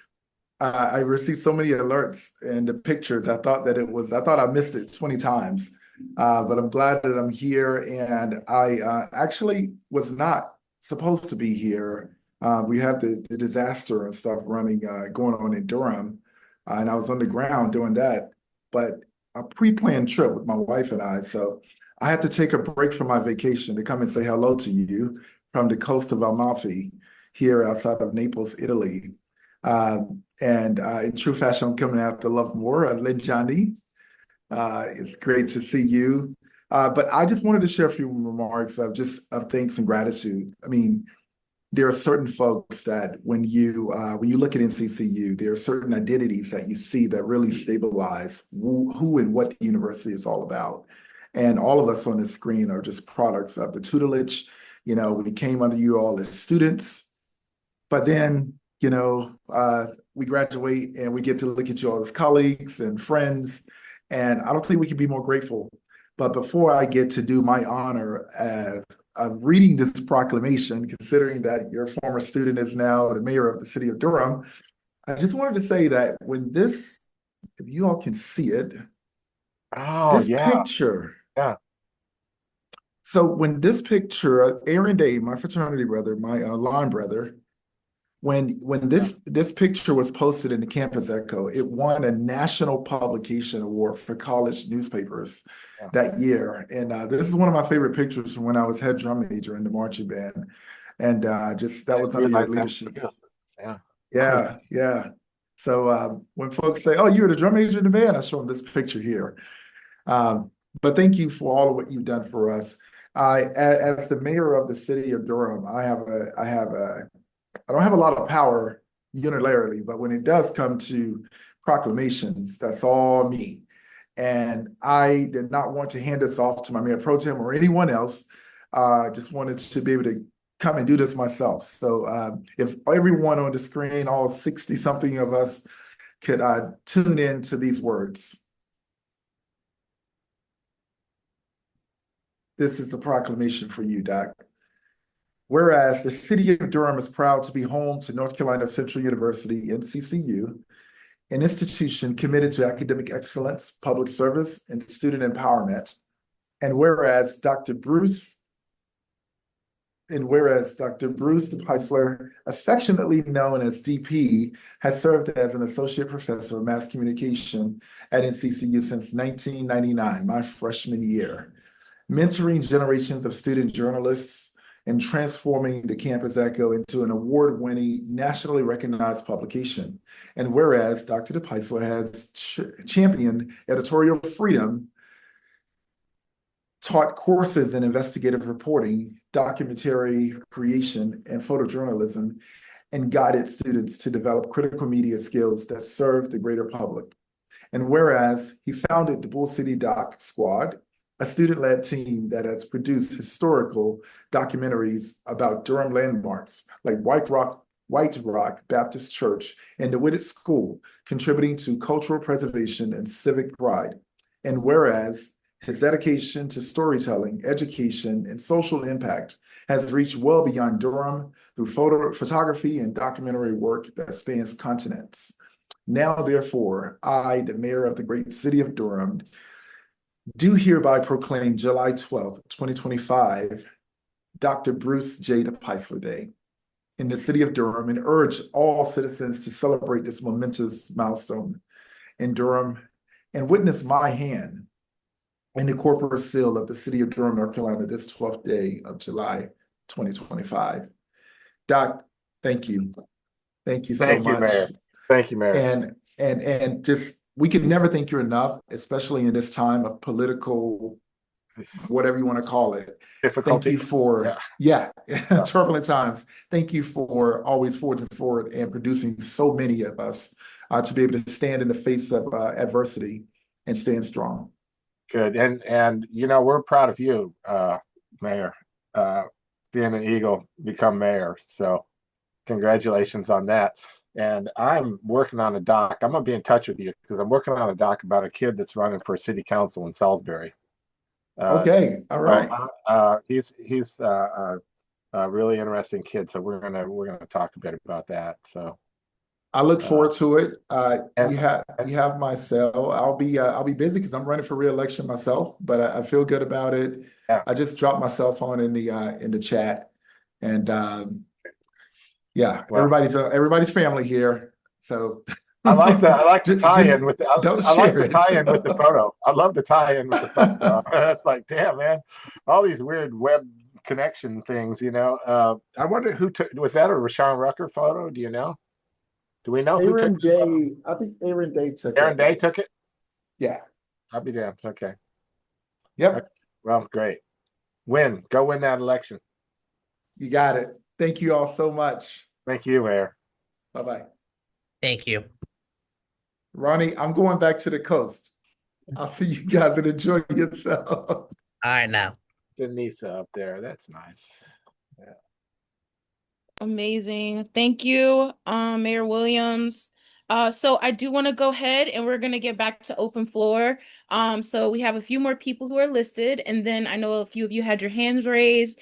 I received so many alerts and the pictures. I thought I missed it 20 times. But I'm glad that I'm here. And I actually was not supposed to be here. We have the disaster and stuff going on in Durham. And I was on the ground doing that, but a pre-planned trip with my wife and I. So I had to take a break from my vacation to come and say hello to you from the coast of Amalfi here outside of Naples, Italy. And in true fashion, I'm coming out to love more, Linjani. It's great to see you. But I just wanted to share a few remarks of thanks and gratitude. I mean, there are certain folks that when you look at NCCU, there are certain identities that you see that really stabilize who and what the university is all about. And all of us on the screen are just products of the tutelage. We came under you all as students, but then, we graduate and we get to look at you all as colleagues and friends. And I don't think we can be more grateful. But before I get to do my honor of reading this proclamation, considering that your former student is now the mayor of the city of Durham, I just wanted to say that if you all can see it,
Oh,
this
yeah.
picture.
Yeah.
So when this picture, Aaron Day, my fraternity brother, my line brother, when this picture was posted in the Campus Echo, it won a national publication award for college newspapers
Yeah.
that year. And this is one of my favorite pictures from when I was head drum major in the marching band. And just that was under your
Realize that.
leadership.
Yeah.
Yeah, yeah. So when folks say, "Oh, you were the drum major in the band," I show them this picture here. But thank you for all of what you've done for us. As the mayor of the city of Durham, I don't have a lot of power unilaterally, but when it does come to proclamations, that's all me. And I did not want to hand this off to my mayor pro tem or anyone else. Just wanted to be able to come and do this myself. So if everyone on the screen, all 60 something of us, could tune in to these words. This is a proclamation for you, Doc. Whereas the city of Durham is proud to be home to North Carolina Central University, NCCU, an institution committed to academic excellence, public service, and student empowerment. And whereas Dr. Bruce DePyssler, affectionately known as DP, has served as an associate professor of mass communication at NCCU since 1999, my freshman year, mentoring generations of student journalists and transforming the Campus Echo into an award-winning, nationally recognized publication. And whereas Dr. DePyssler has championed editorial freedom, taught courses in investigative reporting, documentary creation, and photojournalism, and guided students to develop critical media skills that serve the greater public. And whereas he founded the Bull City Doc Squad, a student-led team that has produced historical documentaries about Durham landmarks like White Rock Baptist Church and the Whitted School, contributing to cultural preservation and civic pride. And whereas his dedication to storytelling, education, and social impact has reached well beyond Durham through photography and documentary work that spans continents. Now, therefore, I, the mayor of the great city of Durham, do hereby proclaim July 12th, 2025, Dr. Bruce J. DePyssler Day in the city of Durham and urge all citizens to celebrate this momentous milestone in Durham and witness my hand in the corporate seal of the city of Durham, North Carolina, this 12th day of July, 2025. Doc, thank you. Thank you so much.
Mayor. Thank you, Mayor.
And just we can never thank you enough, especially in this time of political, whatever you want to call it.
Difficulty.
Thank you for turbulent times. Thank you for always forging forward and producing so many of us to be able to stand in the face of adversity and stand strong.
Good. And we're proud of you, Mayor, seeing an Eagle become mayor. So congratulations on that. And I'm working on a doc. I'm gonna be in touch with you because I'm working on a doc about a kid that's running for city council in Salisbury. So
Okay, all right.
he's a really interesting kid. So we're gonna talk a bit about that. So
I look
uh,
forward to it.
and,
You have my cell. I'll be busy because I'm running for re-election myself, but I feel good about it.
yeah,
I just dropped my cell phone in the chat, and yeah,
well,
everybody's family here. So
I like the
just
tie-in with
don't
I like
share
the
it.
tie-in with the photo. I love the tie-in with the photo. It's like, damn, man, all these weird web connection things. I wonder who took was that a Rashawn Rucker photo? Do you know? Do we know who took
Aaron
this photo?
Day, I think Aaron Day took
Aaron
it.
Day took it.
Yeah.
I'll be damned. Okay. Okay.
Yep.
Well, great. Go win that election.
You got it. Thank you all so much.
Thank you, Mayor.
Bye-bye.
Thank you.
Ronnie, I'm going back to the coast. I'll see you guys and enjoy yourself.
All right now.
Denisa up there. That's nice. Yeah.
Amazing. Thank you, Mayor Williams. So I do want to go ahead and we're going to get back to open floor. So we have a few more people who are listed, and then I know a few of you had your hands raised.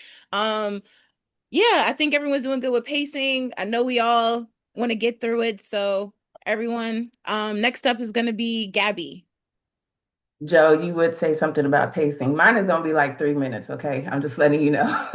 Yeah, I think everyone's doing good with pacing. I know we all want to get through it. So everyone, next up is going to be Gabby.
Joe, you would say something about pacing. Mine is going to be like 3 minutes, okay? I'm just letting you know.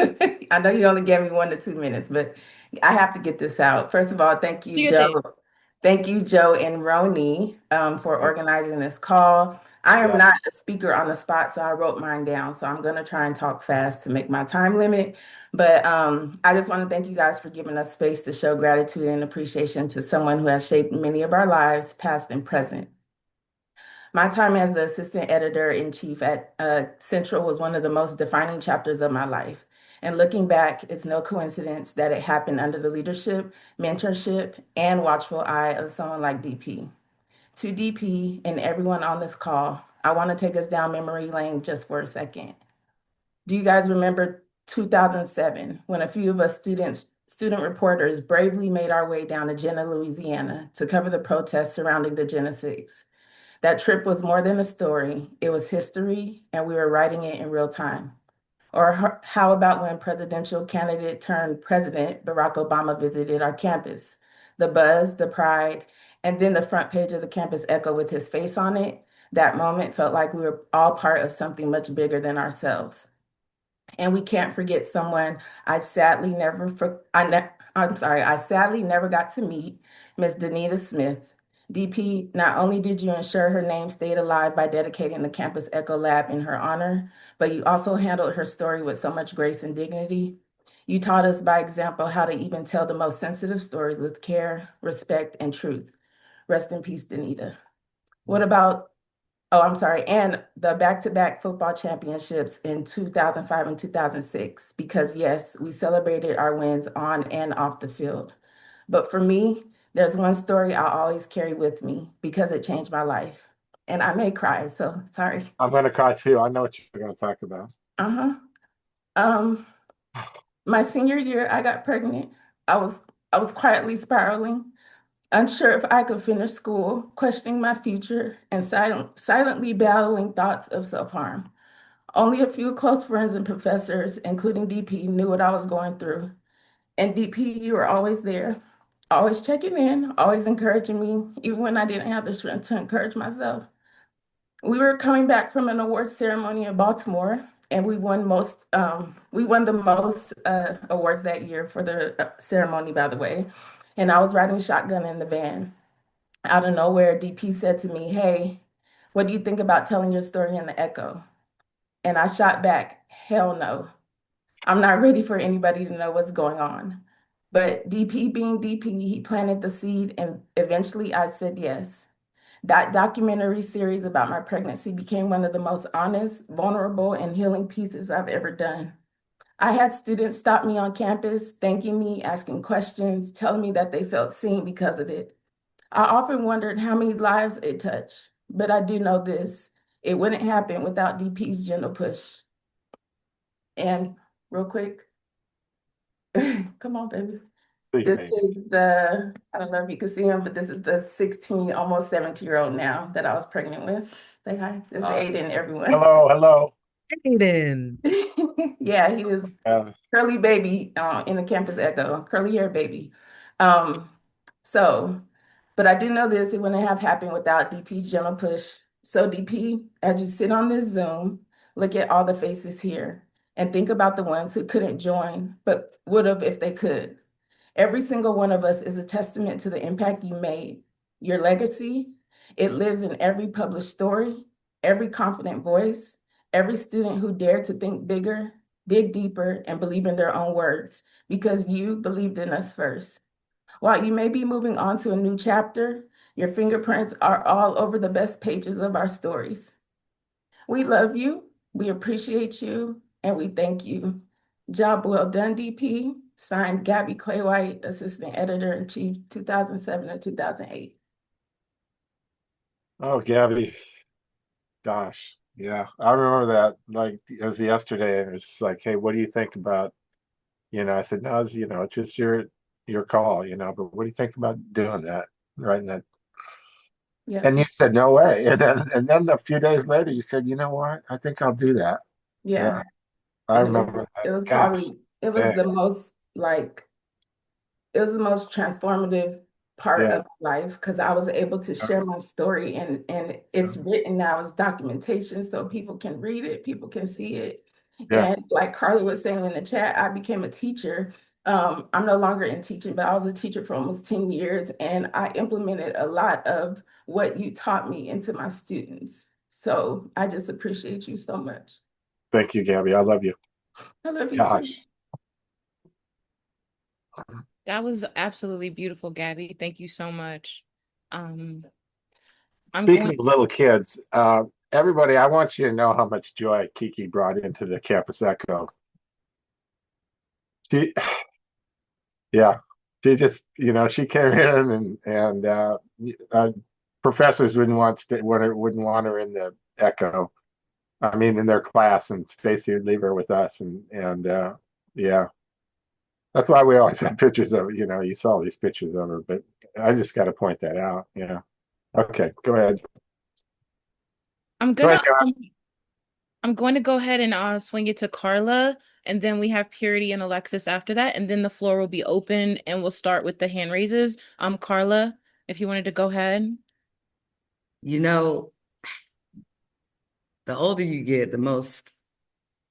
I know you only gave me 1 to 2 minutes, but I have to get this out. First of all, thank
Do
you,
your thing.
Joe. Thank you, Joe and Roni, for organizing this call. I am
Yeah.
not a speaker on the spot, so I wrote mine down. So I'm going to try and talk fast to make my time limit. But I just want to thank you guys for giving us space to show gratitude and appreciation to someone who has shaped many of our lives, past and present. My time as the assistant editor-in-chief at Central was one of the most defining chapters of my life. And looking back, it's no coincidence that it happened under the leadership, mentorship, and watchful eye of someone like DP. To DP and everyone on this call, I want to take us down memory lane just for a second. Do you guys remember 2007 when a few of us student reporters bravely made our way down to Jena, Louisiana to cover the protests surrounding the Jena 6? That trip was more than a story, it was history, and we were writing it in real time. Or how about when presidential candidate turned president Barack Obama visited our campus? The buzz, the pride, and then the front page of the Campus Echo with his face on it. That moment felt like we were all part of something much bigger than ourselves. And we can't forget someone I sadly never I sadly never got to meet, Miss Danita Smith. DP, not only did you ensure her name stayed alive by dedicating the Campus Echo Lab in her honor, but you also handled her story with so much grace and dignity. You taught us by example how to even tell the most sensitive stories with care, respect, and truth. Rest in peace, Danita. What about Oh, I'm sorry. And the back-to-back football championships in 2005 and 2006, because yes, we celebrated our wins on and off the field. But for me, there's one story I'll always carry with me because it changed my life. And I may cry, so sorry.
I'm gonna cry too. I know what you're gonna talk about.
Uh-huh. Um, my senior year, I got pregnant. I was I was quietly spiraling, unsure if I could finish school, questioning my future, and silently battling thoughts of self-harm. Only a few close friends and professors, including DP, knew what I was going through. And DP, you were always there, always checking in, always encouraging me, even when I didn't have the strength to encourage myself. We were coming back from an awards ceremony in Baltimore, and we won the most awards that year for the ceremony, by the way. And I was riding shotgun in the van. Out of nowhere, DP said to me, "Hey, what do you think about telling your story in the Echo?" And I shot back, "Hell no. I'm not ready for anybody to know what's going on." But DP being DP, he planted the seed, and eventually I said yes. That documentary series about my pregnancy became one of the most honest, vulnerable, and healing pieces I've ever done. I had students stop me on campus, thanking me, asking questions, telling me that they felt seen because of it. I often wondered how many lives it touched, but I do know this: it wouldn't happen without DP's gentle push. And real quick, come on, baby.
Big
This
baby.
is the, I don't know if you can see him, but this is the 16, almost 17-year-old now that I was pregnant with. Say hi. This is Aiden, everyone.
Hello.
Aiden.
Yeah, he was curly baby in the campus echo, curly hair baby. Um, so, but I do know this, it wouldn't have happened without DP's gentle push. So DP, as you sit on this Zoom, look at all the faces here and think about the ones who couldn't join, but would have if they could. Every single one of us is a testament to the impact you made. Your legacy, it lives in every published story, every confident voice, every student who dared to think bigger, dig deeper, and believe in their own words, because you believed in us first. While you may be moving on to a new chapter, your fingerprints are all over the best pages of our stories. We love you, we appreciate you, and we thank you. Job well done, DP. Signed, Gabby Clay White, Assistant Editor-in-Chief, 2007 to 2008.
Oh, Gabby. Gosh. Yeah. I remember that like it was yesterday, and it was like, hey, what do you think about, I said, no, it's just your call, but what do you think about doing that? Writing that.
Yeah.
And you said, no way. And then a few days later you said, you know what? I think I'll do that.
Yeah.
I
And
remember
it
that.
was
Gosh.
probably, it was
dang.
the most it was the most transformative part
Yeah.
of my life because I was able to share my story and it's written now as documentation so people can read it, people can see it.
Yeah.
And like Carly was saying in the chat, I became a teacher. I'm no longer in teaching, but I was a teacher for almost 10 years and I implemented a lot of what you taught me into my students. So I just appreciate you so much.
Thank you, Gabby. I love you.
I love you too.
Gosh.
That was absolutely beautiful, Gabby. Thank you so much. I'm
Speaking
going.
of little kids, everybody, I want you to know how much joy Kiki brought into the Campus Echo. She, yeah, she just, she came in and professors wouldn't want her in the Echo. I mean, in their class, and Stacy would leave her with us, and yeah, that's why we always have pictures of her. You saw these pictures of her, but I just got to point that out. Yeah. Okay, go ahead.
I'm
Go ahead,
gonna.
John.
I'm going to go ahead and swing it to Carla, and then we have Purity and Alexis after that, and then the floor will be open, and we'll start with the hand raises. Carla, if you wanted to go ahead.
The older you get, the most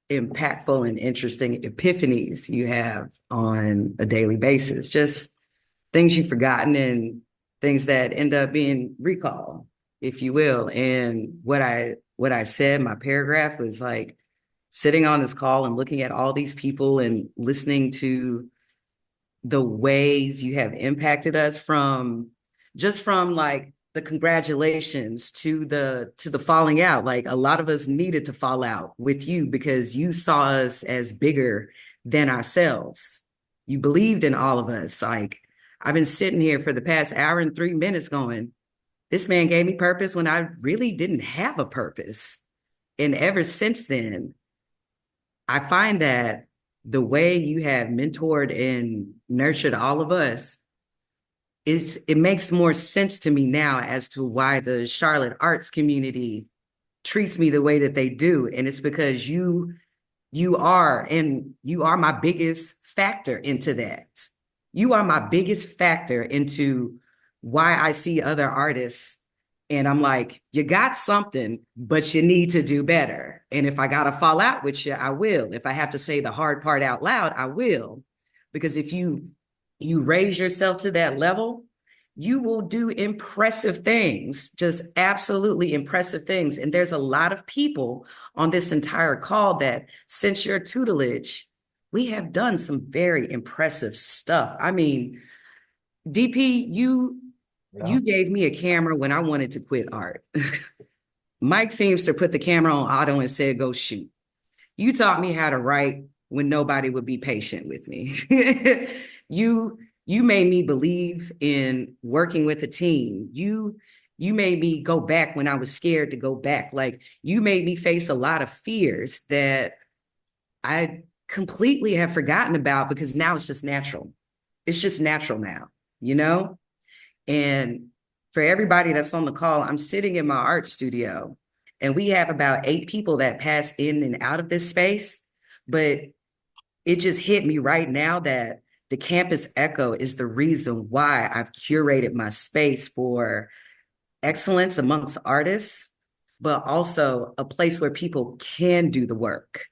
impactful and interesting epiphanies you have on a daily basis. Just things you've forgotten and things that end up being recall, if you will. And what I said, my paragraph was like sitting on this call and looking at all these people and listening to the ways you have impacted us from like the congratulations to the falling out. Like a lot of us needed to fall out with you because you saw us as bigger than ourselves. You believed in all of us. Like I've been sitting here for the past hour and 3 minutes going, this man gave me purpose when I really didn't have a purpose. And ever since then, I find that the way you have mentored and nurtured all of us it makes more sense to me now as to why the Charlotte arts community treats me the way that they do. And it's because you are my biggest factor into that. You are my biggest factor into why I see other artists and I'm like, you got something, but you need to do better. And if I got to fall out with you, I will. If I have to say the hard part out loud, I will. Because if you raise yourself to that level, you will do impressive things, just absolutely impressive things. And there's a lot of people on this entire call that since your tutelage, we have done some very impressive stuff. I mean, DP, you gave me a camera when I wanted to quit art. Mike Feemster put the camera on auto and said, go shoot. You taught me how to write when nobody would be patient with me. You made me believe in working with a team. You made me go back when I was scared to go back. Like you made me face a lot of fears that I completely have forgotten about because now it's just natural. It's just natural now, you know? And for everybody that's on the call, I'm sitting in my art studio and we have about 8 people that pass in and out of this space. But it just hit me right now that the campus echo is the reason why I've curated my space for excellence amongst artists, but also a place where people can do the work.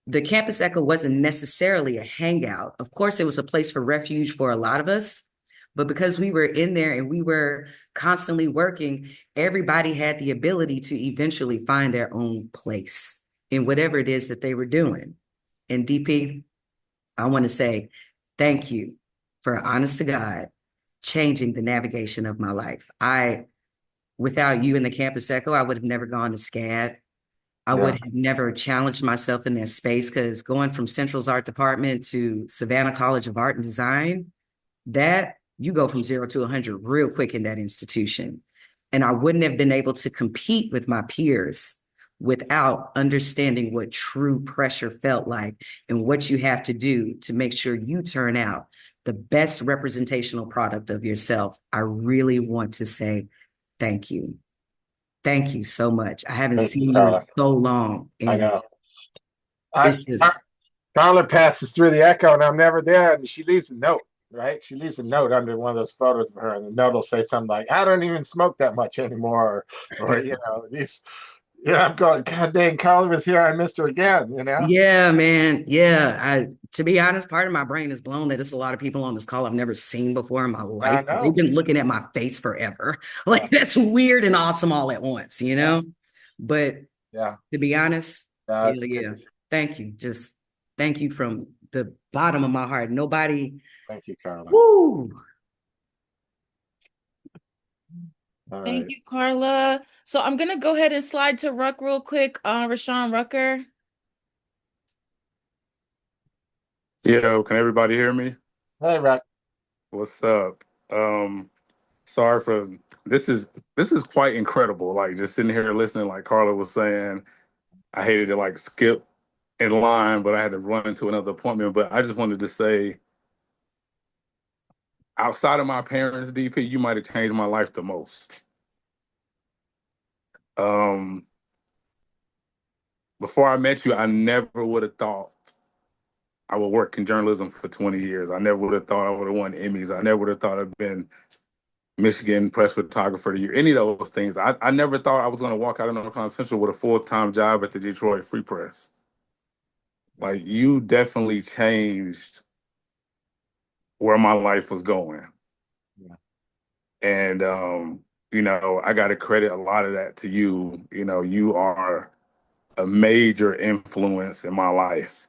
The campus echo wasn't necessarily a hangout. Of course, it was a place for refuge for a lot of us, but because we were in there and we were constantly working, everybody had the ability to eventually find their own place in whatever it is that they were doing. And DP, I want to say thank you for, honest to God, changing the navigation of my life. Without you in the campus echo, I would have never gone to SCAD. I would
Yeah.
have never challenged myself in that space, because going from Central's art department to Savannah College of Art and Design, that you go from 0 to 100 real quick in that institution. And I wouldn't have been able to compete with my peers without understanding what true pressure felt like and what you have to do to make sure you turn out the best representational product of yourself. I really want to say thank you. Thank you so much. I haven't
Thank you,
seen you in
Carla.
so long,
I
and
know.
it's just,
Carla passes through the echo and I'm never there, and she leaves a note, right? She leaves a note under one of those photos of her, and the note will say something like, I don't even smoke that much anymore, or these, I'm going, God dang, Carla was here, I missed her again,
yeah, man. Yeah. To be honest, part of my brain is blown that it's a lot of people on this call I've never seen before in my
I
life. They've
know.
been looking at my face forever. Like, that's weird and awesome all at once, you
Yeah.
know? But
Yeah.
to be honest, yeah,
It's good
yeah.
to see.
Thank you. Just thank you from the bottom of my heart. Nobody,
Thank you, Carla.
woo.
All
Thank
right.
you, Carla. So I'm gonna go ahead and slide to Ruck real quick. Rashawn Rucker.
Yo, can everybody hear me?
Hey, Rock.
What's up? Um, sorry for this is quite incredible. Like, just sitting here listening, like Carla was saying, I hated to like skip in line, but I had to run into another appointment. But I just wanted to say, outside of my parents, DP, you might have changed my life the most. Um, Before I met you, I never would have thought I would work in journalism for 20 years. I never would have thought I would have won Emmys. I never would have thought I'd been Michigan Press Photographer of the Year, any of those things. I never thought I was going to walk out of North Carolina Central with a full-time job at the Detroit Free Press. Like, you definitely changed where my life was going.
Yeah.
And, I got to credit a lot of that to you. You are a major influence in my life.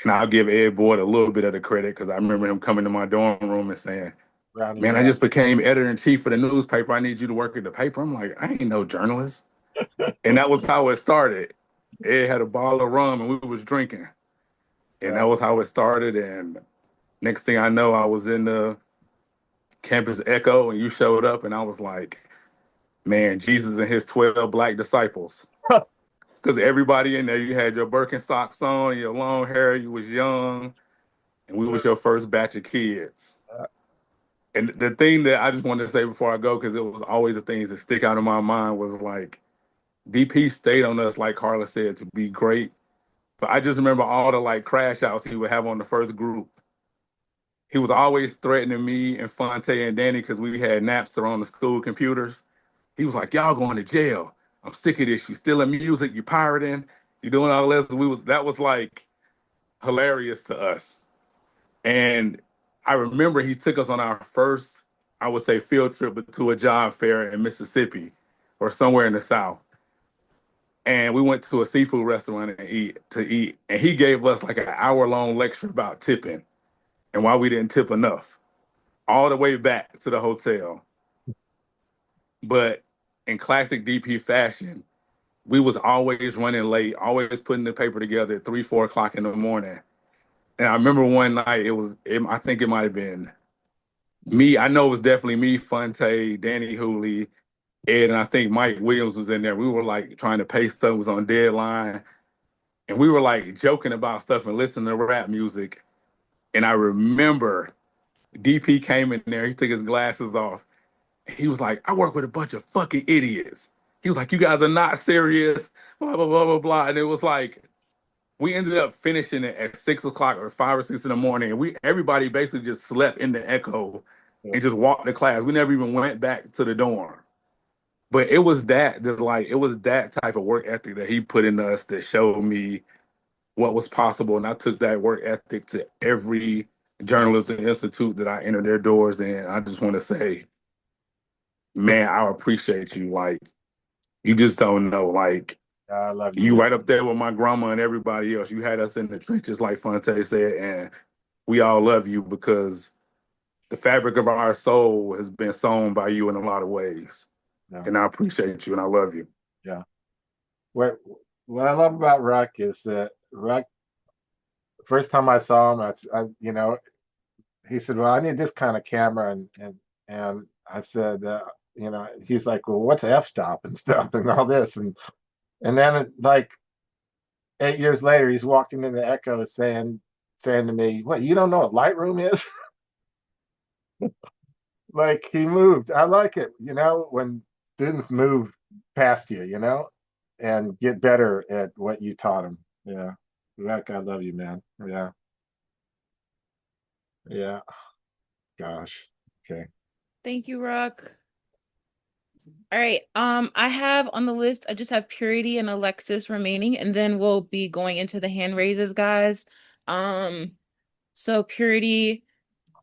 And I'll give Ed Boyd a little bit of the credit, because I remember him coming to my dorm room and saying,
Brownie
man, I
Bell.
just became editor-in-chief of the newspaper. I need you to work at the paper. I'm like, I ain't no journalist. And that was how it started. Ed had a bottle of rum and we was drinking. And that
Right.
was how it started. And next thing I know, I was in the campus echo and you showed up and I was like, man, Jesus and his 12 black disciples. Because everybody in there, you had your Birkenstocks on, your long hair, you was young, and we was your first batch of kids. And the thing that I just wanted to say before I go, because it was always the things that stick out in my mind, was like, DP stayed on us, like Carla said, to be great. But I just remember all the like crash outs he would have on the first group. He was always threatening me and Fonte and Danny because we had Napster on the school computers. He was like, y'all going to jail. I'm sick of this. You stealing music, you pirating, you doing all this. That was like hilarious to us. And I remember he took us on our first, I would say, field trip to a job fair in Mississippi or somewhere in the South. And we went to a seafood restaurant and eat. And he gave us like an hour-long lecture about tipping and why we didn't tip enough, all the way back to the hotel. But in classic DP fashion, we was always running late, always putting the paper together at 3, 4 o'clock in the morning. And I remember one night, I think it might have been me. I know it was definitely me, Fonte, Danny Hooley, Ed, and I think Mike Williams was in there. We were like trying to pay stuff, was on deadline. And we were like joking about stuff and listening to rap music. And I remember DP came in there. He took his glasses off. He was like, I work with a bunch of fucking idiots. He was like, you guys are not serious, blah, blah, blah, blah, blah. And it was like, we ended up finishing it at 6 o'clock or 5 or 6 in the morning. And everybody basically just slept in the Echo and just walked to class. We never even went back to the dorm. But it was that type of work ethic that he put in us that showed me what was possible. And I took that work ethic to every journalism institute that I entered their doors in. I just want to say, man, I appreciate you. Like, you just don't know. Like,
I love you,
you
man.
right up there with my grandma and everybody else. You had us in the trenches, like Fonte said, and we all love you because the fabric of our soul has been sewn by you in a lot of ways.
Yeah.
And I appreciate you and I love you.
Yeah. What I love about Ruck is that Ruck, first time I saw him, he said, "Well, I need this kind of camera," and I said, he's like, "Well, what's f-stop and stuff and all this," and then like 8 years later, he's walking in the Echo saying to me, "What, you don't know what Lightroom is?" Like, he moved. I like it, when students move past you, and get better at what you taught them. Yeah. Ruck, I love you, man. Yeah. Yeah. Gosh. Okay.
Thank you, Rock. All right. I have on the list, I just have Purity and Alexis remaining, and then we'll be going into the hand raises, guys. So Purity,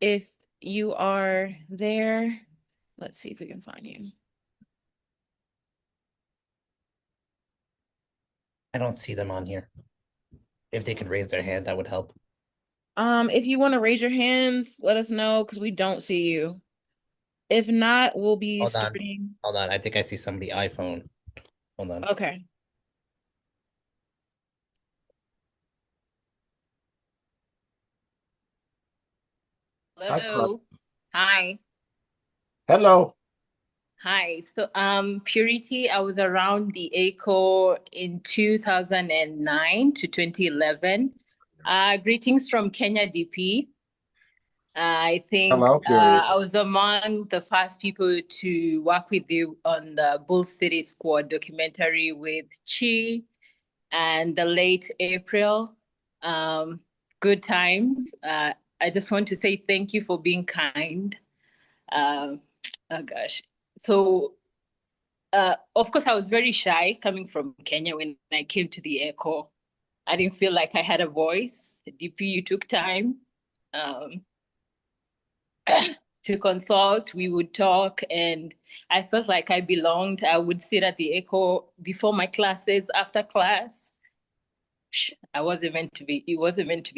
if you are there, let's see if we can find you.
I don't see them on here. If they could raise their hand, that would help.
If you want to raise your hands, let us know because we don't see you. If not, we'll be starting.
Hold on. I think I see somebody iPhone. Hold on.
Okay.
Hello. Hi.
Hello.
Hi. So, Purity, I was around the ACO in 2009 to 2011. Greetings from Kenya, DP. I think
Hello, Purity.
I was among the first people to work with you on the Bull City Squad documentary with Chi and the late April. Good times. I just want to say thank you for being kind. Oh gosh. So, of course, I was very shy coming from Kenya when I came to the Echo. I didn't feel like I had a voice. DP, you took time to consult. We would talk, and I felt like I belonged. I would sit at the Echo before my classes, after class. It wasn't meant to be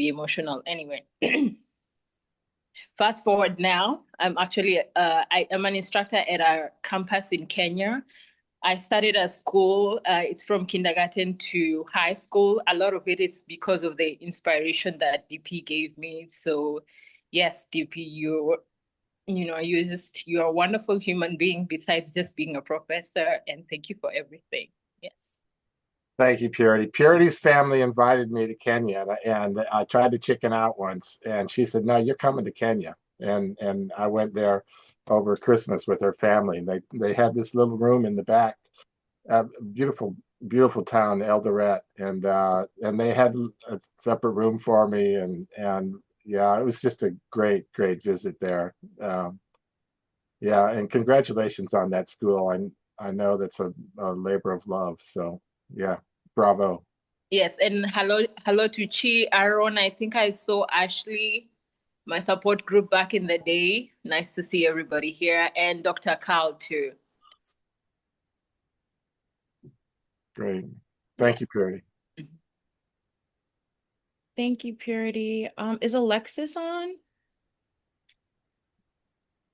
emotional anyway. Fast forward now, I'm actually I am an instructor at our campus in Kenya. I started a school. It's from kindergarten to high school. A lot of it is because of the inspiration that DP gave me. So, yes, DP, you're a wonderful human being besides just being a professor. And thank you for everything. Yes.
Thank you, Purity. Purity's family invited me to Kenya, and I tried to chicken out once, and she said, "No, you're coming to Kenya." And I went there over Christmas with her family. They had this little room in the back, beautiful, beautiful town, Eldoret, and they had a separate room for me, and yeah, it was just a great, great visit there. Yeah, and congratulations on that school. I know that's a labor of love. So yeah, bravo.
Yes, and hello to Chi, Aaron. I think I saw Ashley, my support group back in the day. Nice to see everybody here, and Dr. Carl too.
Great. Thank you, Purity.
Thank you, Purity. Is Alexis on?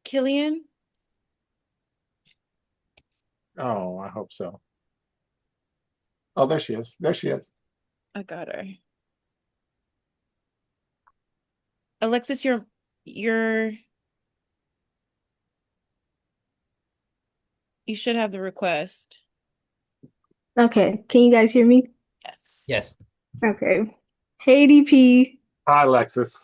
Killian?
Oh, I hope so. Oh, there she is. There she is.
I got her. Alexis, you should have the request.
Okay, can you guys hear me?
Yes.
Yes.
Okay. Hey, DP.
Hi, Alexis.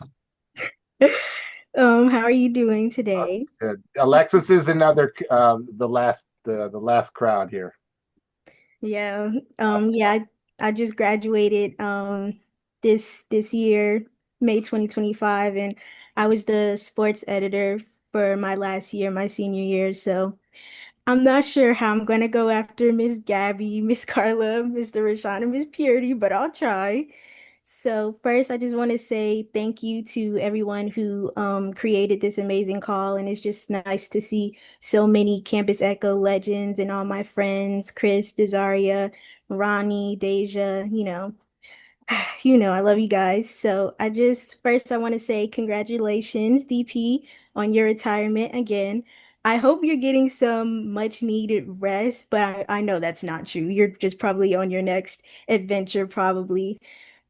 How are you doing today?
Good. Alexis is another the last crowd here.
Yeah. Yeah, I just graduated this year, May 2025, and I was the sports editor for my last year, my senior year. So I'm not sure how I'm gonna go after Miss Gabby, Miss Carla, Mr. Rashawn, and Miss Purity, but I'll try. So first, I just want to say thank you to everyone who created this amazing call, and it's just nice to see so many Campus Echo legends and all my friends, Chris, Desaria, Ronnie, Deja, I love you guys. So I just first I want to say congratulations, DP, on your retirement again. I hope you're getting some much needed rest, but I know that's not true. You're just probably on your next adventure, probably.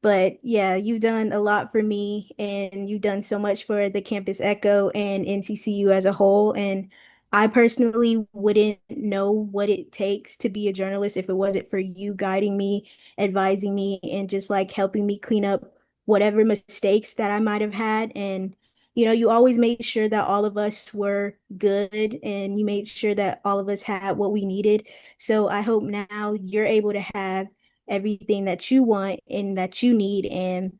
But yeah, you've done a lot for me and you've done so much for the Campus Echo and NCCU as a whole. And I personally wouldn't know what it takes to be a journalist if it wasn't for you guiding me, advising me, and just like helping me clean up whatever mistakes that I might have had. And you always made sure that all of us were good and you made sure that all of us had what we needed. So I hope now you're able to have everything that you want and that you need. And,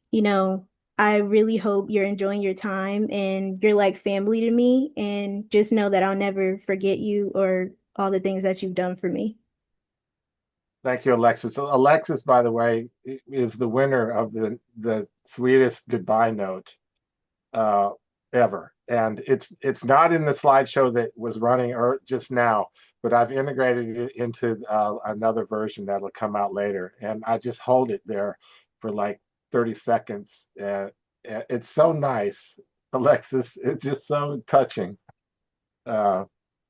you know, I really hope you're enjoying your time and you're like family to me. And just know that I'll never forget you or all the things that you've done for me.
Thank you, Alexis. Alexis, by the way, is the winner of the sweetest goodbye note uh, ever. And it's not in the slideshow that was running or just now, but I've integrated it into another version that'll come out later. And I just hold it there for like 30 seconds. It's so nice, Alexis. It's just so touching. Uh,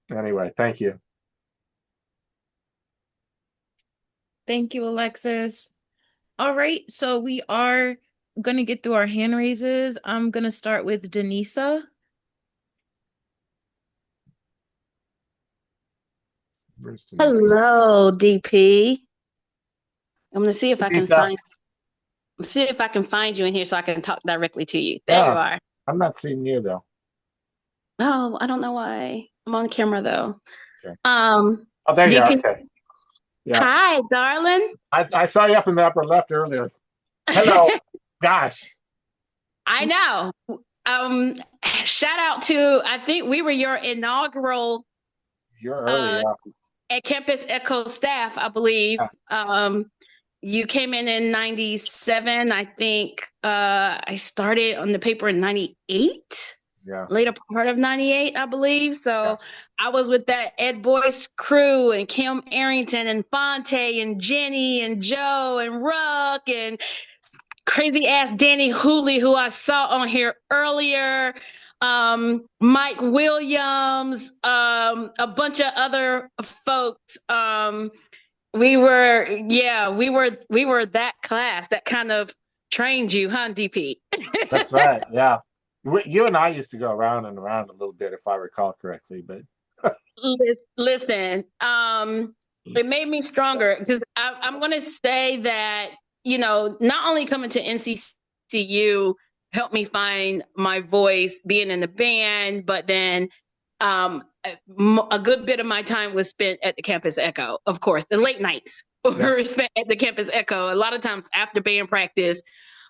anyway, thank you.
Thank you, Alexis. All right, so we are going to get through our hand raises. I'm going to start with Denisa.
Hello, DP. I'm gonna see if I can
Denisa.
find you in here so I can talk directly to you. There you
Yeah,
are.
I'm not seeing you though.
Oh, I don't know why. I'm on camera though.
Okay.
Um,
Oh, there you are.
DP.
Okay. Yeah.
Hi, darling.
I saw you up in the upper left earlier. Hello. Gosh.
I know. Shout out to, I think we were your inaugural
You're early. Yeah.
at Campus Echo staff, I believe. You came in 97. I think I started on the paper in 98.
Yeah.
Later part of 98, I believe. So I was with that Ed Boyce crew and Kim Arrington and Fonte and Jenny and Joe and Ruck and crazy ass Danny Hooley, who I saw on here earlier. Mike Williams, a bunch of other folks. We were that class that kind of trained you, huh, DP?
That's right. Yeah. You and I used to go around and around a little bit, if I recall correctly. But
Listen, it made me stronger because I'm going to say that, not only coming to NCCU helped me find my voice being in the band, but then a good bit of my time was spent at the Campus Echo, of course. The late nights were spent at the Campus Echo, a lot of times after band practice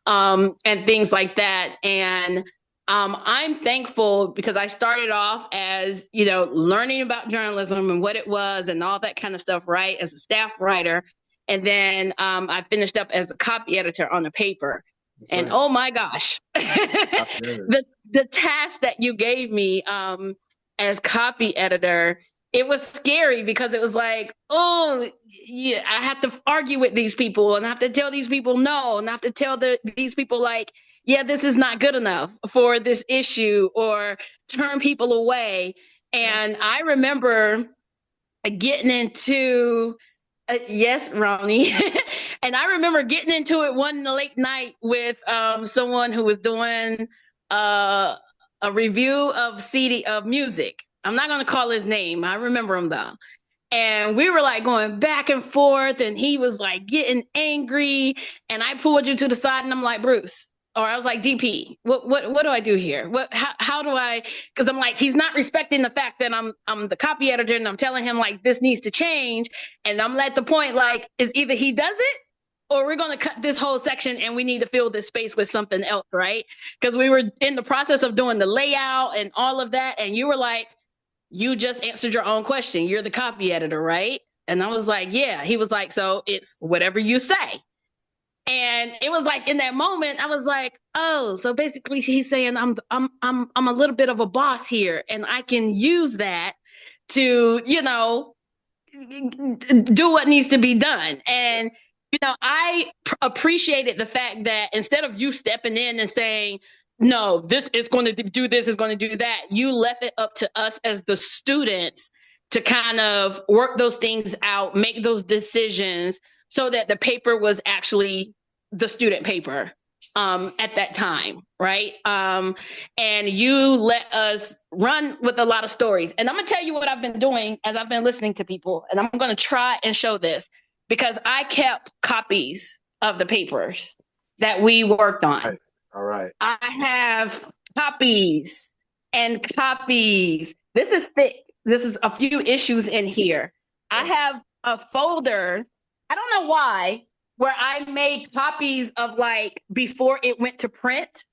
and things like that. And I'm thankful because I started off as, learning about journalism and what it was and all that kind of stuff, right, as a staff writer. And then I finished up as a copy editor on the paper. That's and right. Oh my gosh, the task that you gave me as copy editor, it was scary because it was like, oh, yeah, I have to argue with these people and I have to tell these people no, and I have to tell these people like, yeah, this is not good enough for this issue, or turn people away. And I remember getting into, yes, Ronnie. And I remember getting into it one late night with someone who was doing a review of music. I'm not going to call his name. I remember him though. And we were like going back and forth and he was like getting angry. And I pulled you to the side and I'm like, Bruce, or I was like, DP, what do I do here? How do I, because I'm like, he's not respecting the fact that I'm the copy editor and I'm telling him like this needs to change. And I'm at the point like, is either he does it or we're going to cut this whole section and we need to fill this space with something else, right? Because we were in the process of doing the layout and all of that. And you were like, you just answered your own question. You're the copy editor, right? And I was like, yeah. He was like, so it's whatever you say. And it was like in that moment, I was like, oh, so basically he's saying I'm a little bit of a boss here, and I can use that to, do what needs to be done. And I appreciated the fact that instead of you stepping in and saying, no, this is going to do this, is going to do that, you left it up to us as the students to kind of work those things out, make those decisions so that the paper was actually the student paper at that time, right? And you let us run with a lot of stories. And I'm going to tell you what I've been doing as I've been listening to people, and I'm going to try and show this because I kept copies of the papers that we worked on.
All right.
I have copies and copies. This is thick. This is a few issues in here. I have a folder, I don't know why, where I made copies of like before it went to print.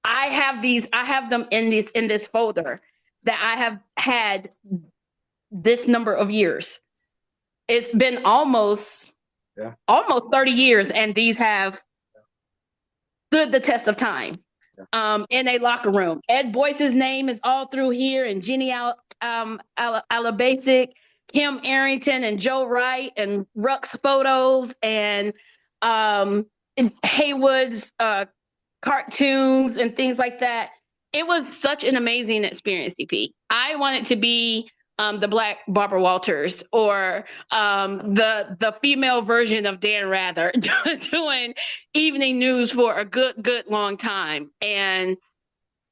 I have them in this folder that I have had this number of years. It's been almost 30 years, and these have stood the test of time. In a locker room. Ed Boyce's name is all through here, and Jenny Alabasic, Kim Arrington, and Joe Wright, and Ruck's photos, and Haywood's cartoons and things like that. It was such an amazing experience, DP. I wanted to be the Black Barbara Walters, or the female version of Dan Rather doing evening news for a good long time. And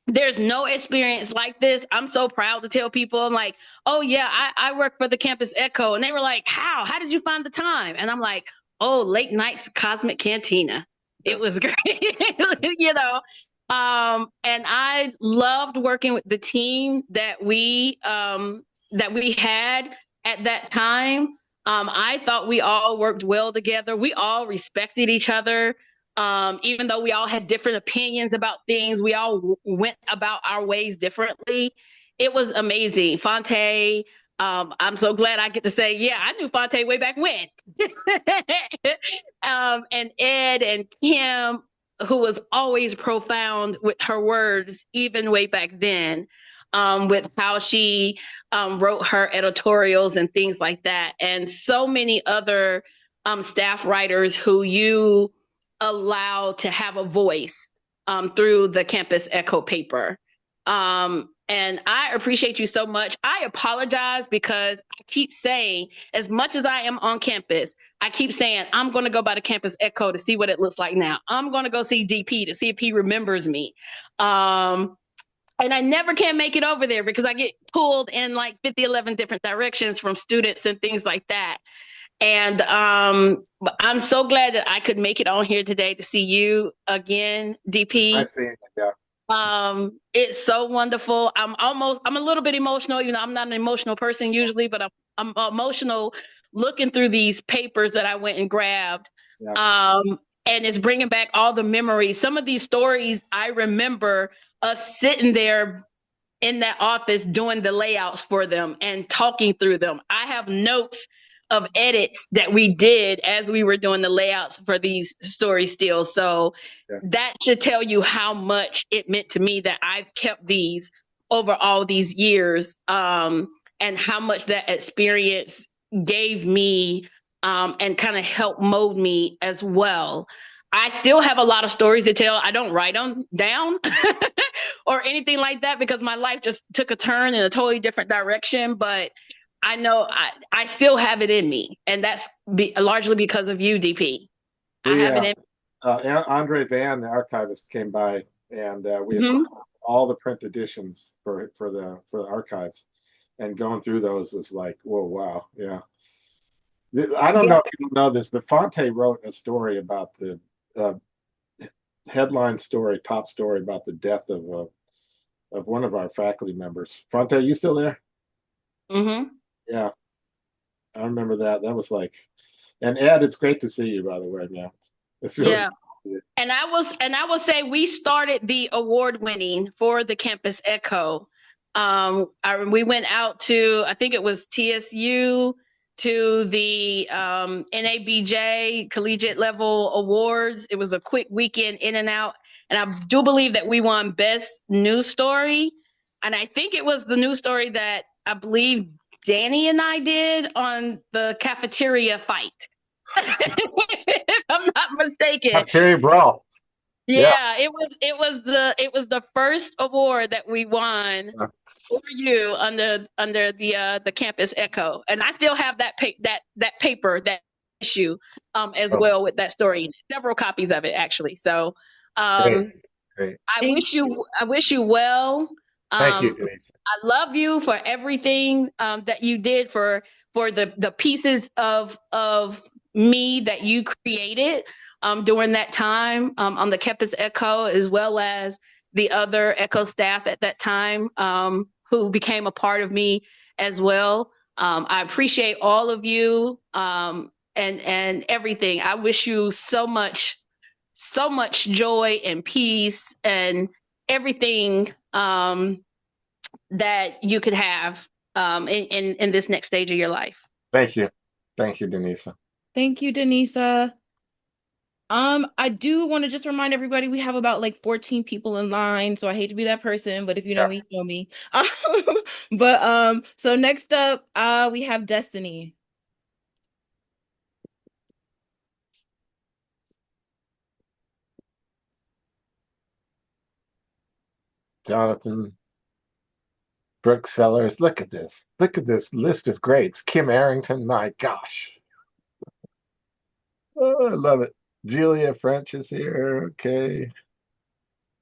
there's no experience like this. I'm so proud to tell people, I'm like, oh yeah, I work for the Campus Echo. And they were like, how did you find the time? And I'm like, oh, late nights Cosmic Cantina. It was great. And I loved working with the team that we had at that time. I thought we all worked well together. We all respected each other. Even though we all had different opinions about things, we all went about our ways differently. It was amazing. Fonte, I'm so glad I get to say, yeah, I knew Fonte way back when. And Ed and Kim, who was always profound with her words, even way back then, with how she wrote her editorials and things like that. And so many other staff writers who you allowed to have a voice through the Campus Echo paper. And I appreciate you so much. I apologize because I keep saying, as much as I am on campus, I keep saying, I'm going to go by the Campus Echo to see what it looks like now. I'm going to go see DP to see if he remembers me. And I never can make it over there because I get pulled in like 11 different directions from students and things like that. And but I'm so glad that I could make it on here today to see you again, DP.
I see. Yeah.
It's so wonderful. I'm a little bit emotional, even though I'm not an emotional person usually, but I'm emotional looking through these papers that I went and grabbed. Yeah. And it's bringing back all the memories. Some of these stories, I remember us sitting there in that office doing the layouts for them and talking through them. I have notes of edits that we did as we were doing the layouts for these stories still. So that should tell you how much it meant to me that I've kept these over all these years, and how much that experience gave me and kind of helped mold me as well. I still have a lot of stories to tell. I don't write them down or anything like that because my life just took a turn in a totally different direction. But I know I still have it in me, and that's largely because of you, DP. I have it in me.
Andre Van, the archivist, came by, and we assigned all the print editions for the archives, and going through those was like, whoa, wow, yeah. I don't know if you know this, but Fonte wrote a story about headline story, top story about the death of one of our faculty members. Fronte, you still there?
Mm-hmm.
Yeah, I remember that. That was like, and Ed, it's great to see you, by the way, man. It's really
Yeah. And I will say we started the award winning for the Campus Echo. We went out to, I think it was TSU, to the NABJ collegiate level awards. It was a quick weekend in and out. And I do believe that we won best news story. And I think it was the news story that I believe Danny and I did on the cafeteria fight. If I'm not mistaken.
Terry Brawl.
Yeah, it was the first award that we won for you under the Campus Echo, and I still have that paper, that issue as well, with that story, several copies of it actually. So
Great.
I wish you well.
Thank you, Denise.
I love you for everything that you did for the pieces of me that you created during that time on the Campus Echo, as well as the other Echo staff at that time who became a part of me as well. I appreciate all of you and everything. I wish you so much joy and peace and everything that you could have in this next stage of your life.
Thank you, Denisa.
Thank you, Denisa. I do want to just remind everybody we have about like 14 people in line, so I hate to be that person, but if you know me, you know me. So next up, we have Destiny.
Jonathan, Brooke Sellers. Look at this. Look at this list of greats. Kim Arrington, my gosh. Oh, I love it. Julia French is here. Okay.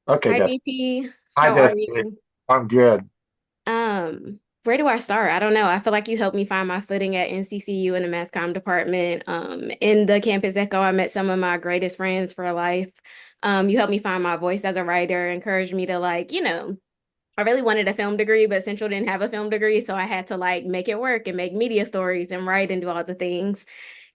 Okay,
Hi,
Destiny.
DP.
Hi,
How are
Destiny.
you?
I'm good.
Where do I start? I don't know. I feel like you helped me find my footing at NCCU in the mass comm department. In the Campus Echo, I met some of my greatest friends for life. You helped me find my voice as a writer, encouraged me to I really wanted a film degree, but Central didn't have a film degree, so I had to make it work and make media stories and write and do all the things.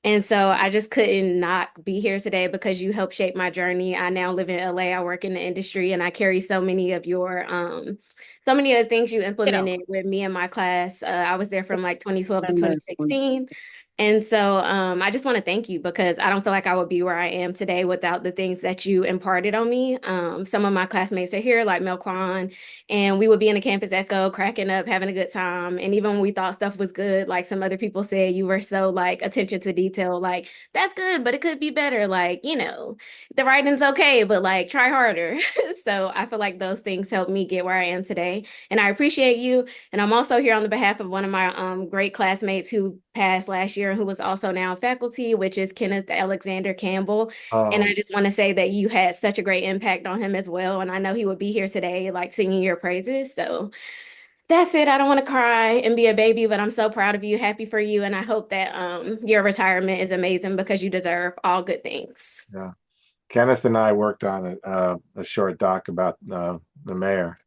And so I just couldn't not be here today because you helped shape my journey. I now live in LA. I work in the industry and I carry so many of so many of the things you implemented with me and my class. I was there from 2012 to 2016. And so I just want to thank you because I don't feel like I would be where I am today without the things that you imparted on me. Some of my classmates are here, like Mel Kwan, and we would be in the Campus Echo, cracking up, having a good time. And even when we thought stuff was good, like some other people said, you were so attention to detail, that's good, but it could be better. The writing's okay, but try harder. So I feel like those things helped me get where I am today. And I appreciate you. And I'm also here on the behalf of one of my great classmates who passed last year and who was also now faculty, which is Kenneth Alexander Campbell. And I just want to say that you had such a great impact on him as well. And I know he would be here today, singing your praises. So that's it. I don't want to cry and be a baby, but I'm so proud of you, happy for you. And I hope that your retirement is amazing because you deserve all good things.
Yeah. Kenneth and I worked on a short doc about the mayor.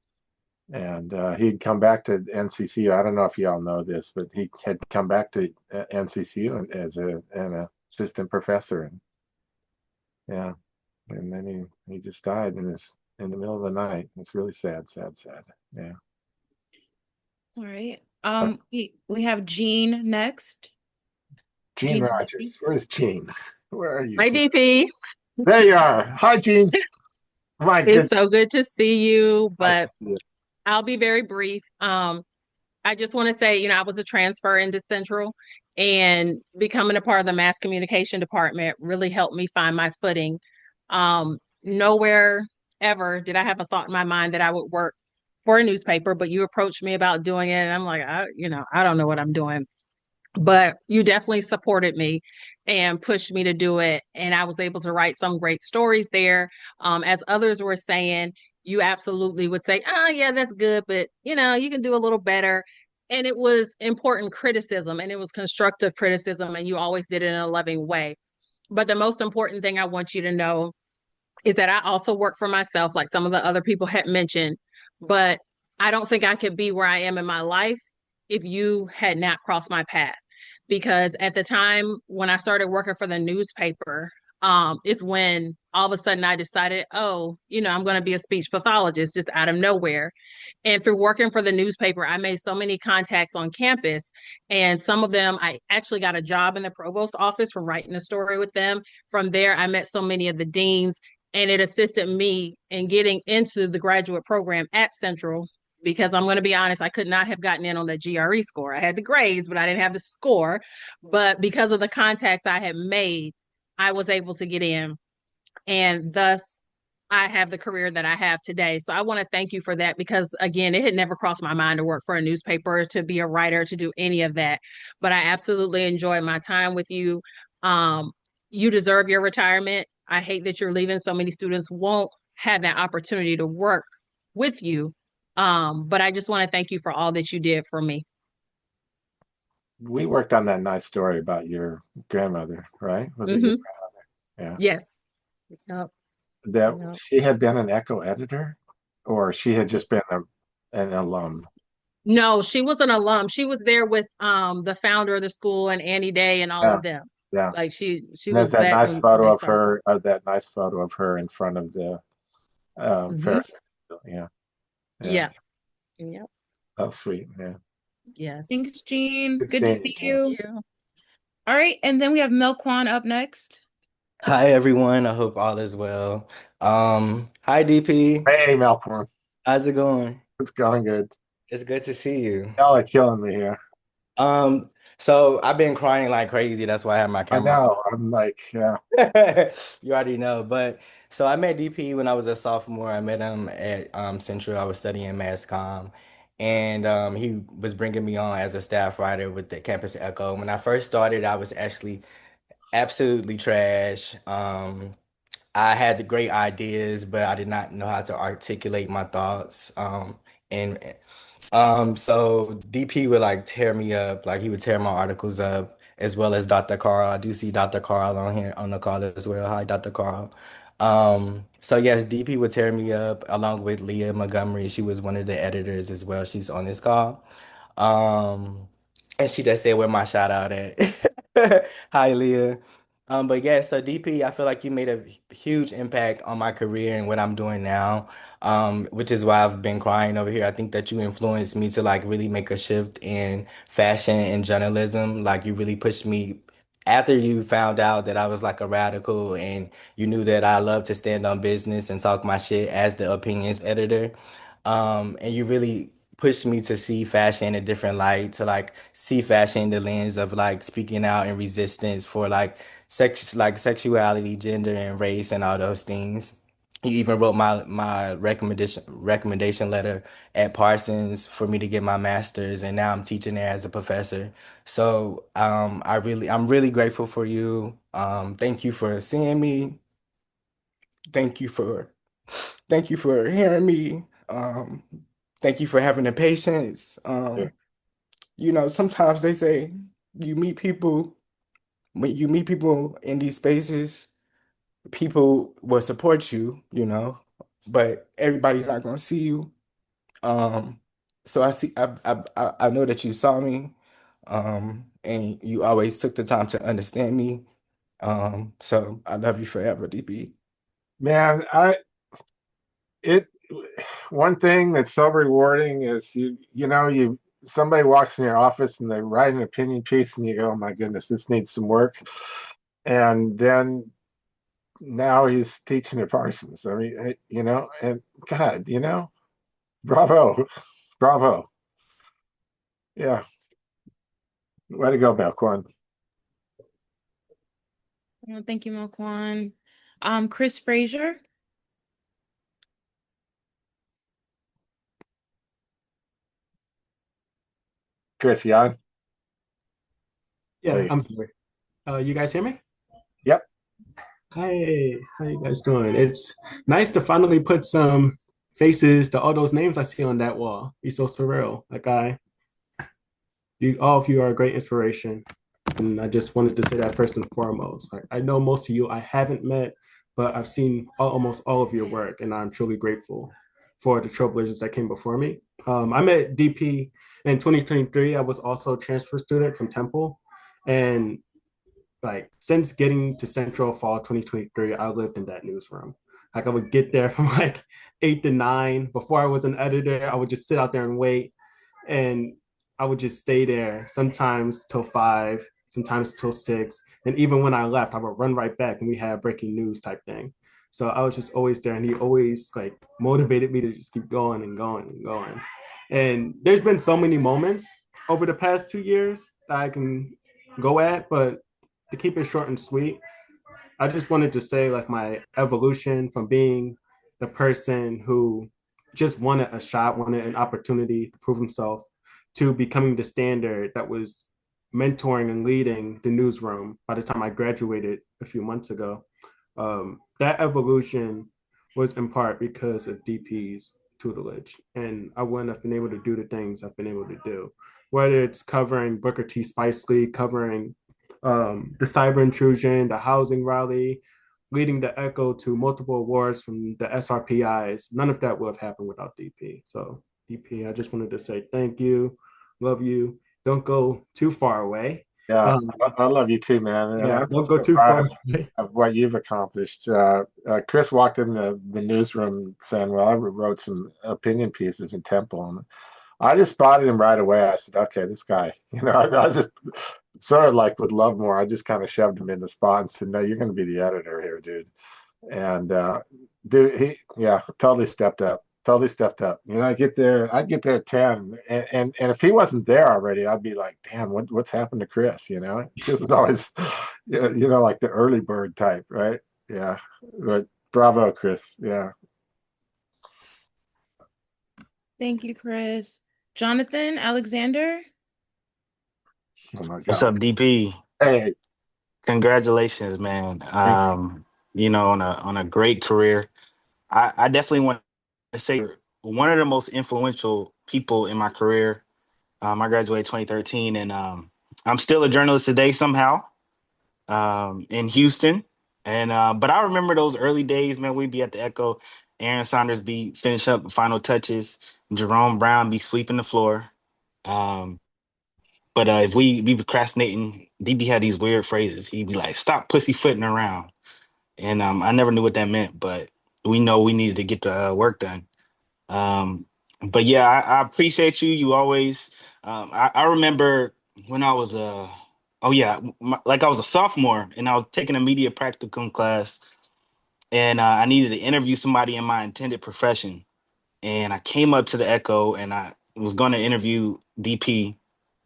And he'd come back to NCCU. I don't know if y'all know this, but he had come back to NCCU as an assistant professor. And yeah, and then he just died in the middle of the night. It's really sad. Yeah.
All right. We have Jean next.
Jean Rogers. Where's Jean? Where are you?
Hi, DP.
There you are. Hi, Jean. My goodness.
It's so good to see you, but I'll be very brief. I just want to say, I was a transfer into Central, and becoming a part of the mass communication department really helped me find my footing. Nowhere ever did I have a thought in my mind that I would work for a newspaper, but you approached me about doing it, and I'm like, I don't know what I'm doing. But you definitely supported me and pushed me to do it. And I was able to write some great stories there. As others were saying, you absolutely would say, oh, yeah, that's good, but you can do a little better. And it was important criticism, and it was constructive criticism, and you always did it in a loving way. But the most important thing I want you to know is that I also work for myself, like some of the other people had mentioned, but I don't think I could be where I am in my life if you had not crossed my path. Because at the time when I started working for the newspaper, is when all of a sudden I decided, oh, I'm going to be a speech pathologist just out of nowhere. And through working for the newspaper, I made so many contacts on campus. And some of them, I actually got a job in the provost office from writing a story with them. From there, I met so many of the deans, and it assisted me in getting into the graduate program at Central. Because I'm going to be honest, I could not have gotten in on the GRE score. I had the grades, but I didn't have the score. But because of the contacts I had made, I was able to get in. And thus, I have the career that I have today. So I want to thank you for that because, again, it had never crossed my mind to work for a newspaper, to be a writer, to do any of that. But I absolutely enjoyed my time with you. Um, you deserve your retirement. I hate that you're leaving. So many students won't have that opportunity to work with you. But I just want to thank you for all that you did for me.
We worked on that nice story about your grandmother, right? Was it your grandmother? Yeah.
Yes. Yep.
That
Yep.
she had been an Echo editor, or she had just been an alum.
No, she was an alum. She was there with the founder of the school and Annie Day and all
Yeah,
of them.
yeah.
Like she
And
was
there's that
back
nice
when
photo
they
of
started.
her, in front of the
Hmm.
Ferris. Yeah, yeah.
Yeah. Yep.
That's sweet. Yeah.
Yes.
Thanks, Jean.
Good
Good to
seeing
see
you.
you. All right, and then we have Mel Kwan up next.
Hi everyone. I hope all is well. Hi DP.
Hey, Malcolm.
How's it going?
It's going good.
It's good to see you.
Y'all are killing me here.
Um, so I've been crying like crazy. That's why I have my
I
camera
know. I'm like, yeah.
You already know. But so I met DP when I was a sophomore. I met him at Central. I was studying mass comm. And he was bringing me on as a staff writer with the Campus Echo. When I first started, I was actually absolutely trash. I had the great ideas, but I did not know how to articulate my thoughts. And so DP would like tear me up, like he would tear my articles up, as well as Dr. Carl. I do see Dr. Carl on here on the call as well. Hi, Dr. Carl. So yes, DP would tear me up along with Leah Montgomery. She was one of the editors as well. She's on this call. Um, and she just said where my shout out at. Hi, Leah. But yeah, so DP, I feel like you made a huge impact on my career and what I'm doing now, which is why I've been crying over here. I think that you influenced me to like really make a shift in fashion and journalism. Like you really pushed me after you found out that I was like a radical and you knew that I love to stand on business and talk my shit as the opinions editor. And you really pushed me to see fashion in a different light, to like see fashion in the lens of like speaking out in resistance for like sexuality, gender, and race, and all those things. You even wrote my recommendation letter at Parsons for me to get my master's, and now I'm teaching there as a professor. So I'm really grateful for you. Thank you for seeing me. Thank you for thank you for hearing me. Thank you for having the patience. Sometimes they say you meet people when you meet people in these spaces, people will support you, but everybody's not gonna see you. Um, so I know that you saw me, and you always took the time to understand me. So I love you forever, DP.
Man, it one thing that's so rewarding is somebody walks in your office and they write an opinion piece and you go, oh my goodness, this needs some work. And then now he's teaching at Parsons. I mean, and God, bravo, bravo. Yeah. Way to go, Malcorn.
Thank you, Mel Kwan. Chris Frazier.
Chris, you on?
Yeah, I'm here. You guys hear me?
Yep.
Hi, how you guys doing? It's nice to finally put some faces to all those names I see on that wall. Be so surreal. All of you are a great inspiration. And I just wanted to say that first and foremost. I know most of you I haven't met, but I've seen almost all of your work, and I'm truly grateful for the trailblazers that came before me. I met DP in 2023. I was also a transfer student from Temple, and like since getting to Central fall 2023, I lived in that newsroom. Like I would get there from like 8 to 9. Before I was an editor, I would just sit out there and wait, and I would just stay there sometimes till 5, sometimes till 6. And even when I left, I would run right back and we had breaking news type thing. So I was just always there, and he always like motivated me to just keep going and going and going. And there's been so many moments over the past 2 years that I can go at, but to keep it short and sweet, I just wanted to say like my evolution from being the person who just wanted a shot, wanted an opportunity to prove himself, to becoming the standard that was mentoring and leading the newsroom by the time I graduated a few months ago. That evolution was in part because of DP's tutelage, and I wouldn't have been able to do the things I've been able to do. Whether it's covering Booker T. Spice League, covering the cyber intrusion, the housing rally, leading the Echo to multiple awards from the SRPIs. None of that would have happened without DP. So, DP, I just wanted to say thank you, love you. Don't go too far away.
Yeah, I love you too, man. And
Yeah,
I'm
don't go
so
too
proud
far away.
of what you've accomplished. Chris walked in the newsroom saying, "Well, I wrote some opinion pieces in Temple," and I just spotted him right away. I said, "Okay, this guy," I just sort of like with Lovemore, I just kind of shoved him in the spot and said, "No, you're going to be the editor here, dude." And dude, yeah, totally stepped up. Totally stepped up. I'd get there at 10, and if he wasn't there already, I'd be like, damn, what's happened to Chris? Chris is always, like the early bird type, right? Yeah, but bravo, Chris. Yeah.
Thank you, Chris. Jonathan Alexander.
Oh my
What's
God.
up, DP?
Hey,
Congratulations, man.
thank you.
On a great career. I definitely want to say you're one of the most influential people in my career. I graduated 2013, and I'm still a journalist today somehow in Houston. And but I remember those early days, man. We'd be at the Echo. Aaron Saunders be finish up the final touches. Jerome Brown be sweeping the floor. Um, But if we be procrastinating, DB had these weird phrases. He'd be like, "Stop pussyfooting around," and I never knew what that meant, but we know we needed to get the work done. Um, but yeah, I appreciate you. You always. I remember when I was oh yeah, like I was a sophomore and I was taking a media practicum class, and I needed to interview somebody in my intended profession, and I came up to the Echo and I was going to interview DP,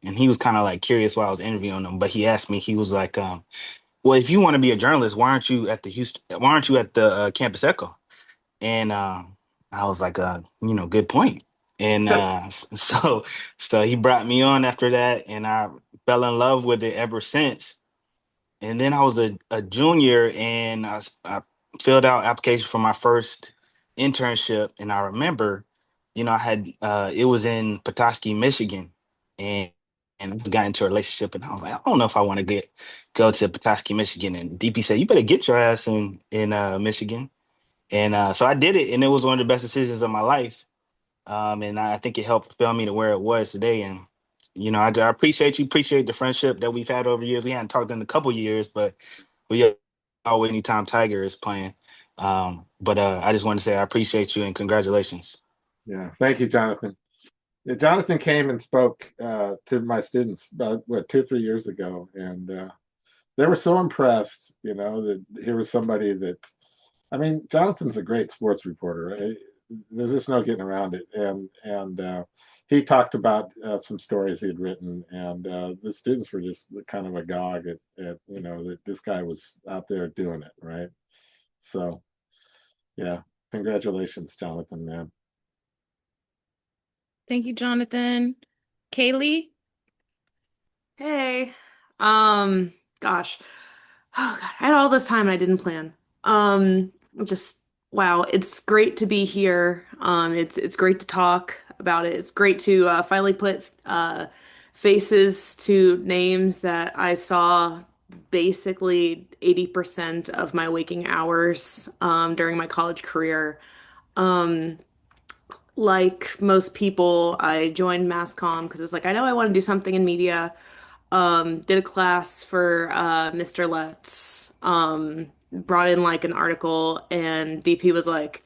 and he was kind of like curious why I was interviewing him, but he asked me, he was like, "Well, if you want to be a journalist, why aren't you at the Houston? Why aren't you at the Campus Echo?" And I was like, good point. And so he brought me on after that, and I fell in love with it ever since. And then I was a junior, and I filled out application for my first internship. And I remember, I had it was in Petoskey, Michigan, and I got into a relationship, and I was like, I don't know if I want to go to Petoskey, Michigan. And DP said, you better get your ass in Michigan. And so I did it, and it was one of the best decisions of my life. And I think it helped propel me to where it was today. And I appreciate the friendship that we've had over years. We hadn't talked in a couple years, but we always anytime Tiger is playing. But I just want to say I appreciate you and congratulations.
Yeah, thank you, Jonathan. Yeah, Jonathan came and spoke to my students about 2 or 3 years ago, and they were so impressed, that here was somebody that, I mean, Jonathan's a great sports reporter, right? There's just no getting around it. And he talked about some stories he had written, and the students were just kind of agog at that this guy was out there doing it, right? So yeah, congratulations, Jonathan, man.
Thank you, Jonathan. Kaylee.
Hey. Gosh. Oh God, I had all this time and I didn't plan. Just wow, it's great to be here. It's great to talk about it. It's great to finally put faces to names that I saw basically 80% of my waking hours during my college career. Um, like most people, I joined Mass Comm because it's like, I know I want to do something in media. Did a class for Mr. Letts, brought in like an article, and DP was like,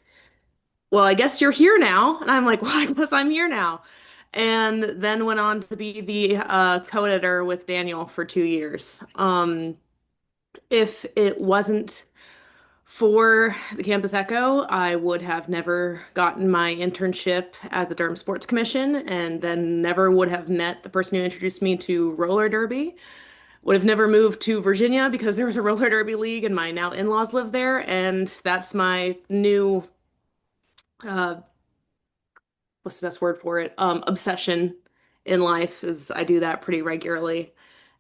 well, I guess you're here now. And I'm like, well, I guess I'm here now. And then went on to be the co-editor with Daniel for 2 years. If it wasn't for the Campus Echo, I would have never gotten my internship at the Durham Sports Commission, and then never would have met the person who introduced me to roller derby. Would have never moved to Virginia because there was a roller derby league and my now in-laws live there, and that's my new uh what's the best word for it? Obsession in life is I do that pretty regularly,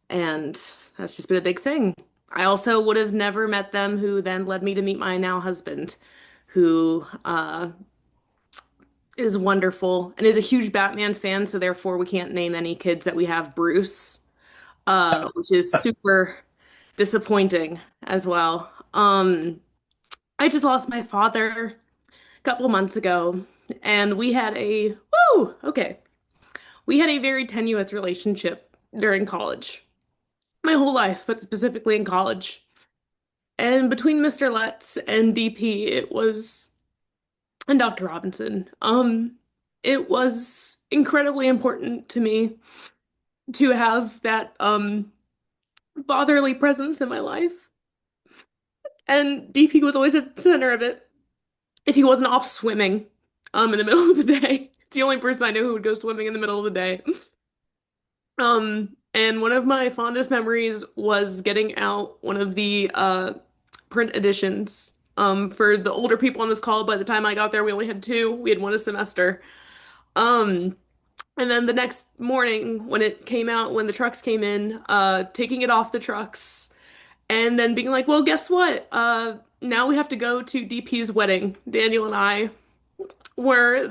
and that's just been a big thing. I also would have never met them, who then led me to meet my now husband, who is wonderful and is a huge Batman fan, so therefore we can't name any kids that we have Bruce, which is super disappointing as well. I just lost my father a couple months ago, and we had a woo, okay. We had a very tenuous relationship during college. My whole life, but specifically in college. And between Mr. Letts and DP, it was and Dr. Robinson, it was incredibly important to me to have that fatherly presence in my life. And DP was always at the center of it. If he wasn't off swimming in the middle of the day. It's the only person I know who would go swimming in the middle of the day. And one of my fondest memories was getting out one of the print editions. For the older people on this call, by the time I got there, we only had two. We had one a semester. Um, and then the next morning, when it came out, when the trucks came in, taking it off the trucks, and then being like, well, guess what? Now we have to go to DP's wedding. Daniel and I were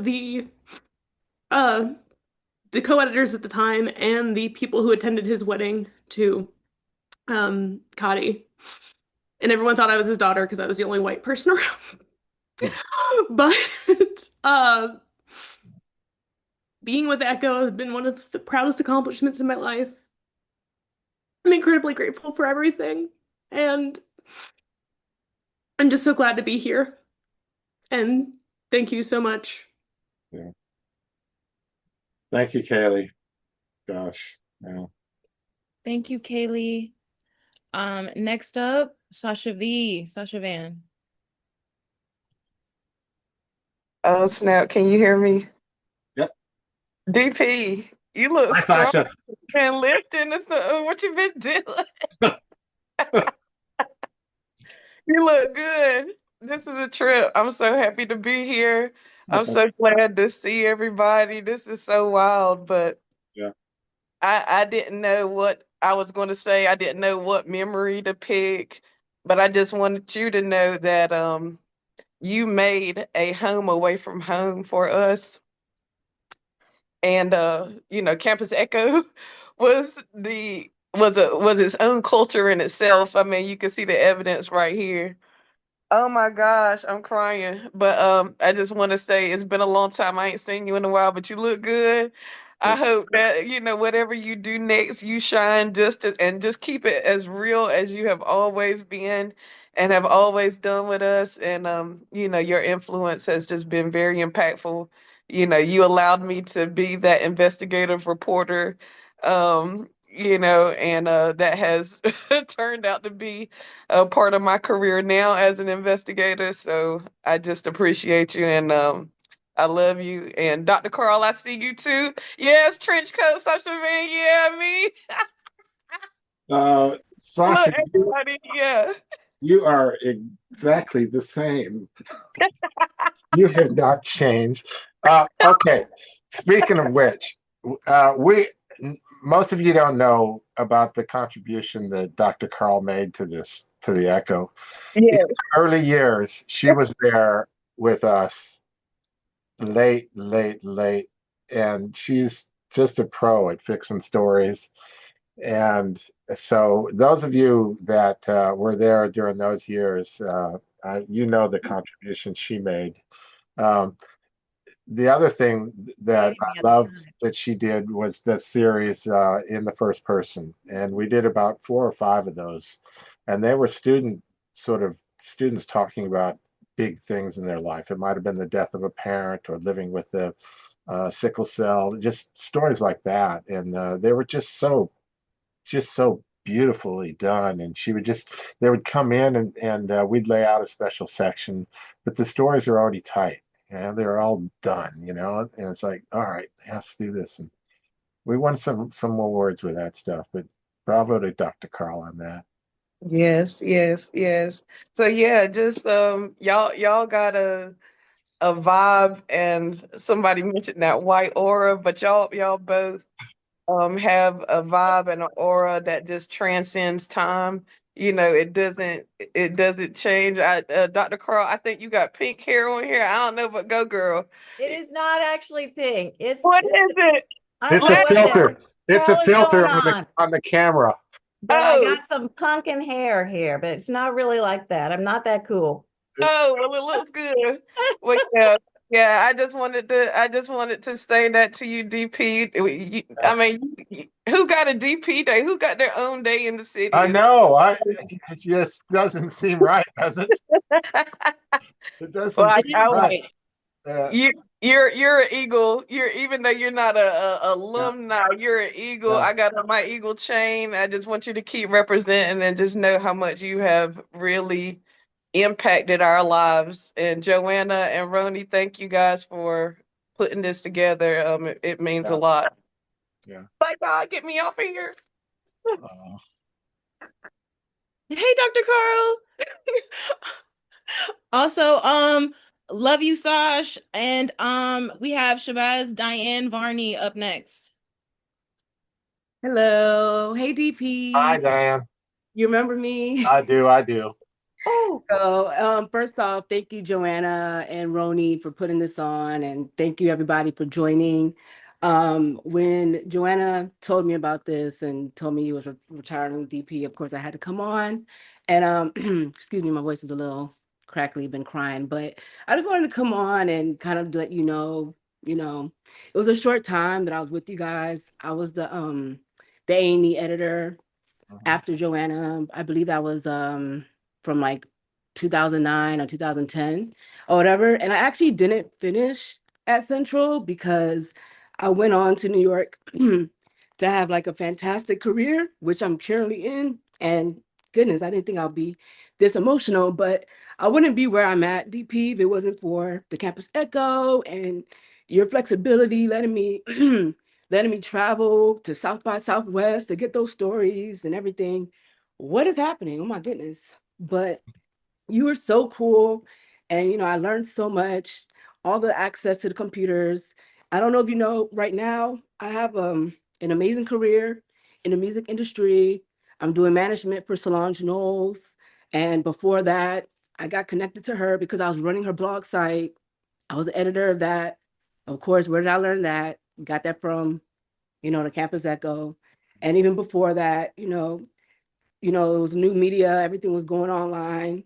uh the co-editors at the time and the people who attended his wedding to Cotty. And everyone thought I was his daughter because I was the only white person around. But being with Echo has been one of the proudest accomplishments in my life. I'm incredibly grateful for everything. And I'm just so glad to be here. And thank you so much.
Yeah. Thank you, Kaylee. Gosh. Yeah.
Thank you, Kaylee. Next up, Sasha Van.
Oh, snap. Can you hear me?
Yep.
DP, you look
Hi,
strong
Sasha.
and lifting and stuff. What you been doing? You look good. This is a trip. I'm so happy to be here. I'm so glad to see everybody. This is so wild, but
Yeah.
I didn't know what I was going to say. I didn't know what memory to pick, but I just wanted you to know that you made a home away from home for us. And Campus Echo was its own culture in itself. I mean, you can see the evidence right here. Oh my gosh, I'm crying. But I just want to say it's been a long time. I ain't seen you in a while, but you look good. I hope that whatever you do next, you shine and just keep it as real as you have always been and have always done with us. And your influence has just been very impactful. You allowed me to be that investigative reporter. And that has turned out to be a part of my career now as an investigator. So I just appreciate you, and I love you. And Dr. Carl, I see you too. Yes, trench coat, Sasha Van. Yeah, me.
Sasha,
Look, everybody. Yeah.
you are exactly the same. You have not changed. Okay. Speaking of which, most of you don't know about the contribution that Dr. Carl made to the Echo. In
Yeah.
the early years, she was there with us late, and she's just a pro at fixing stories. And so those of you that were there during those years, you know the contribution she made. Um, the other thing that
Dating me
I
at the
loved
time.
that she did was the series in the first person, and we did about 4 or 5 of those, and they were students talking about big things in their life. It might have been the death of a parent or living with the sickle cell, just stories like that, and they were just so beautifully done. And they would come in and we'd lay out a special section, but the stories are already tight. They're all done, and it's like, all right, let's do this. And we won some awards with that stuff, but bravo to Dr. Carl on that.
Yes, yes, yes. So yeah, just y'all got a vibe, and somebody mentioned that white aura, but y'all both have a vibe and an aura that just transcends time. It doesn't change. Dr. Carl, I think you got pink hair on here. I don't know, but go girl.
It is not actually pink.
What is it?
I don't
It's a
know what the
filter. It's a
hell is
filter
going
on the
on.
on the camera.
But I
Oh,
got some pumpkin hair here, but it's not really like that. I'm not that cool.
oh, well, it looks good. Well, yeah, yeah. I just wanted to say that to you, DP. I mean, who got a DP day? Who got their own day in the city?
I know. It just doesn't seem right, does it? It
Well,
doesn't seem right. Uh,
you you're an eagle. You're even though you're not a
yeah,
alumni, you're an eagle.
yeah.
I got on my eagle chain. I just want you to keep representing and just know how much you have really impacted our lives. And Joanna and Roni, thank you guys for putting this together. It means a
Yeah.
lot.
Yeah.
Bye bye, get me off of here.
Uh,
Hey, Dr. Carl. Also, love you, Sash. And we have Shabazz Diane Varney up next.
Hello. Hey,
Hi,
DP.
Diane.
You remember me?
I do. I do.
Oh, so first off, thank you, Joanna and Roni, for putting this on, and thank you everybody for joining. When Joanna told me about this and told me you was retiring DP, of course I had to come on. And excuse me, my voice is a little crackly, been crying, but I just wanted to come on and kind of let it was a short time that I was with you guys. I was the A&E editor after Joanna. I believe that was from like 2009 or 2010 or whatever. And I actually didn't finish at Central because I went on to New York to have like a fantastic career, which I'm currently in. And goodness, I didn't think I'll be this emotional, but I wouldn't be where I'm at, DP, if it wasn't for the Campus Echo and your flexibility, letting me travel to South by Southwest to get those stories and everything. What is happening? Oh my goodness. But you were so cool. And I learned so much, all the access to the computers. I don't know if you know, right now, I have an amazing career in the music industry. I'm doing management for Solange Knowles. And before that, I got connected to her because I was running her blog site. I was the editor of that. Of course, where did I learn that? Got that from the Campus Echo. And even before that, it was new media, everything was going online.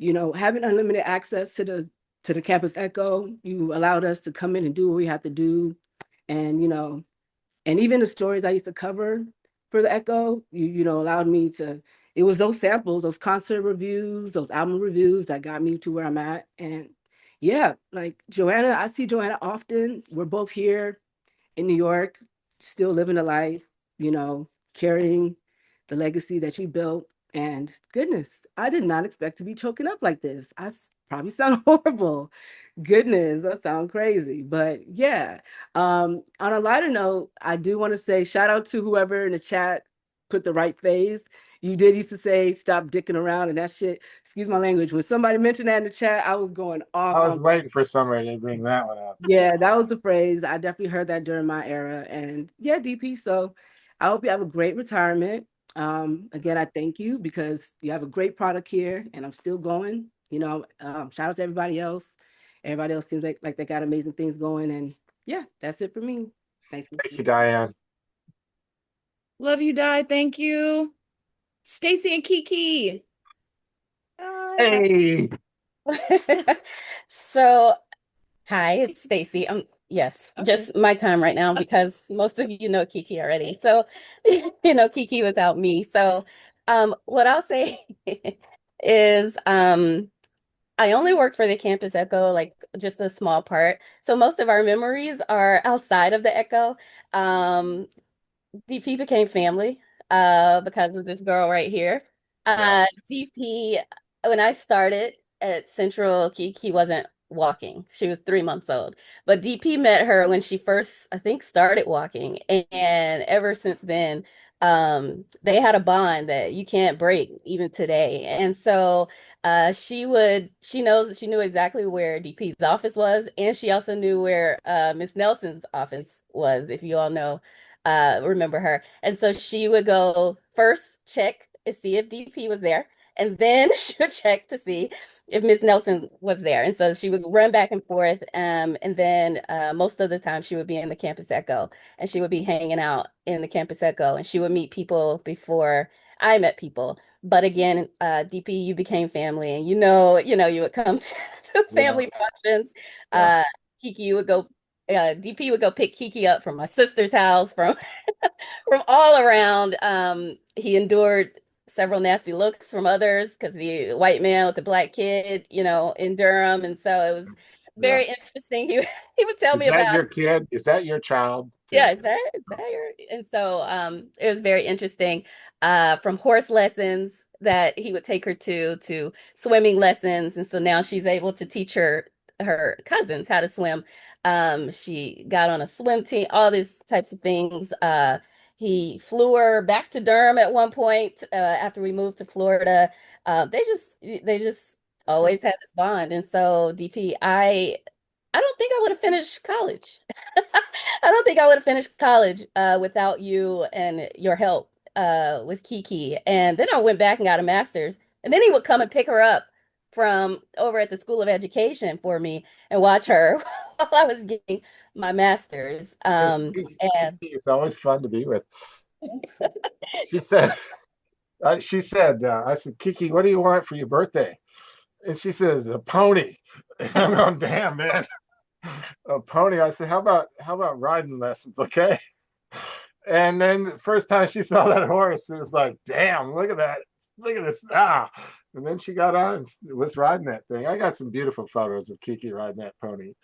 Having unlimited access to the Campus Echo, you allowed us to come in and do what we have to do. And and even the stories I used to cover for the Echo, allowed me to, it was those samples, those concert reviews, those album reviews that got me to where I'm at. And yeah, like Joanna, I see Joanna often. We're both here in New York, still living a life, carrying the legacy that you built. And goodness, I did not expect to be choking up like this. Probably sound horrible. Goodness, that sounds crazy. But yeah, on a lighter note, I do want to say shout out to whoever in the chat put the right phase. You did used to say stop dicking around and that shit. Excuse my language. When somebody mentioned that in the chat, I was going off
I was
on.
waiting for somebody to bring that one up.
Yeah, that was the phrase. I definitely heard that during my era. And yeah, DP. So I hope you have a great retirement. Again, I thank you because you have a great product here and I'm still going. Shout out to everybody else. Everybody else seems like they got amazing things going. And yeah, that's it for me. Thanks.
Thank you, Diane.
Love you, Di. Thank you. Stacy and Kiki.
Hey.
So, hi, it's Stacy. Yes, just my time right now because most of you know Kiki already. So, Kiki without me. So, what I'll say is, I only work for the Campus Echo, like just a small part. So most of our memories are outside of the Echo. Um, DP became family because of this girl right here. DP, when I started at Central, Kiki wasn't walking. She was 3 months old. But DP met her when she first, I think, started walking. And ever since then, they had a bond that you can't break even today. And so she knew exactly where DP's office was, and she also knew where Miss Nelson's office was, if you all know remember her. And so she would go first check to see if DP was there, and then she would check to see if Miss Nelson was there. And so she would run back and forth. And then most of the time she would be in the Campus Echo, and she would be hanging out in the Campus Echo, and she would meet people before I met people. But again, DP, you became family, and you would come to family functions.
Yeah.
Kiki, you would go DP would go pick Kiki up from my sister's house, from from all around. He endured several nasty looks from others because the white man with the black kid, in Durham, and so it was
Yeah.
very interesting. He would tell
Is
me
that
about
your kid? Is that your child too?
yeah, is that your and so it was very interesting. From horse lessons that he would take her to swimming lessons. And so now she's able to teach her cousins how to swim. She got on a swim team, all these types of things. He flew her back to Durham at one point after we moved to Florida. They just
Yeah.
always had this bond. And so DP, I don't think I would have finished college. I don't think I would have finished college without you and your help with Kiki. And then I went back and got a master's. And then he would come and pick her up from over at the School of Education for me and watch her while I was getting my master's. And
Kiki is always fun to be with. She said, I said, Kiki, what do you want for your birthday? And she says, a pony. And I'm going, damn, man, a pony. I said, how about riding lessons, okay? And then the first time she saw that horse, it was like, damn, look at that. Look at this. Ah. And then she got on and was riding that thing. I got some beautiful photos of Kiki riding that pony.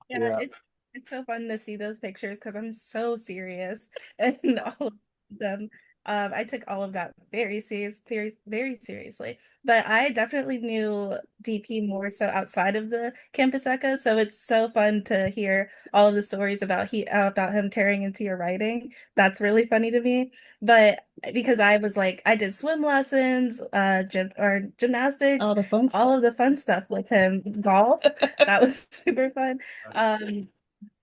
Yeah,
Yeah.
it's so fun to see those pictures because I'm so serious and all of them. I took all of that very seriously. But I definitely knew DP more so outside of the campus echo. So it's so fun to hear all of the stories about him tearing into your writing. That's really funny to me. But because I was like, I did swim lessons, gymnastics, all of the fun stuff with him, golf. That was super fun.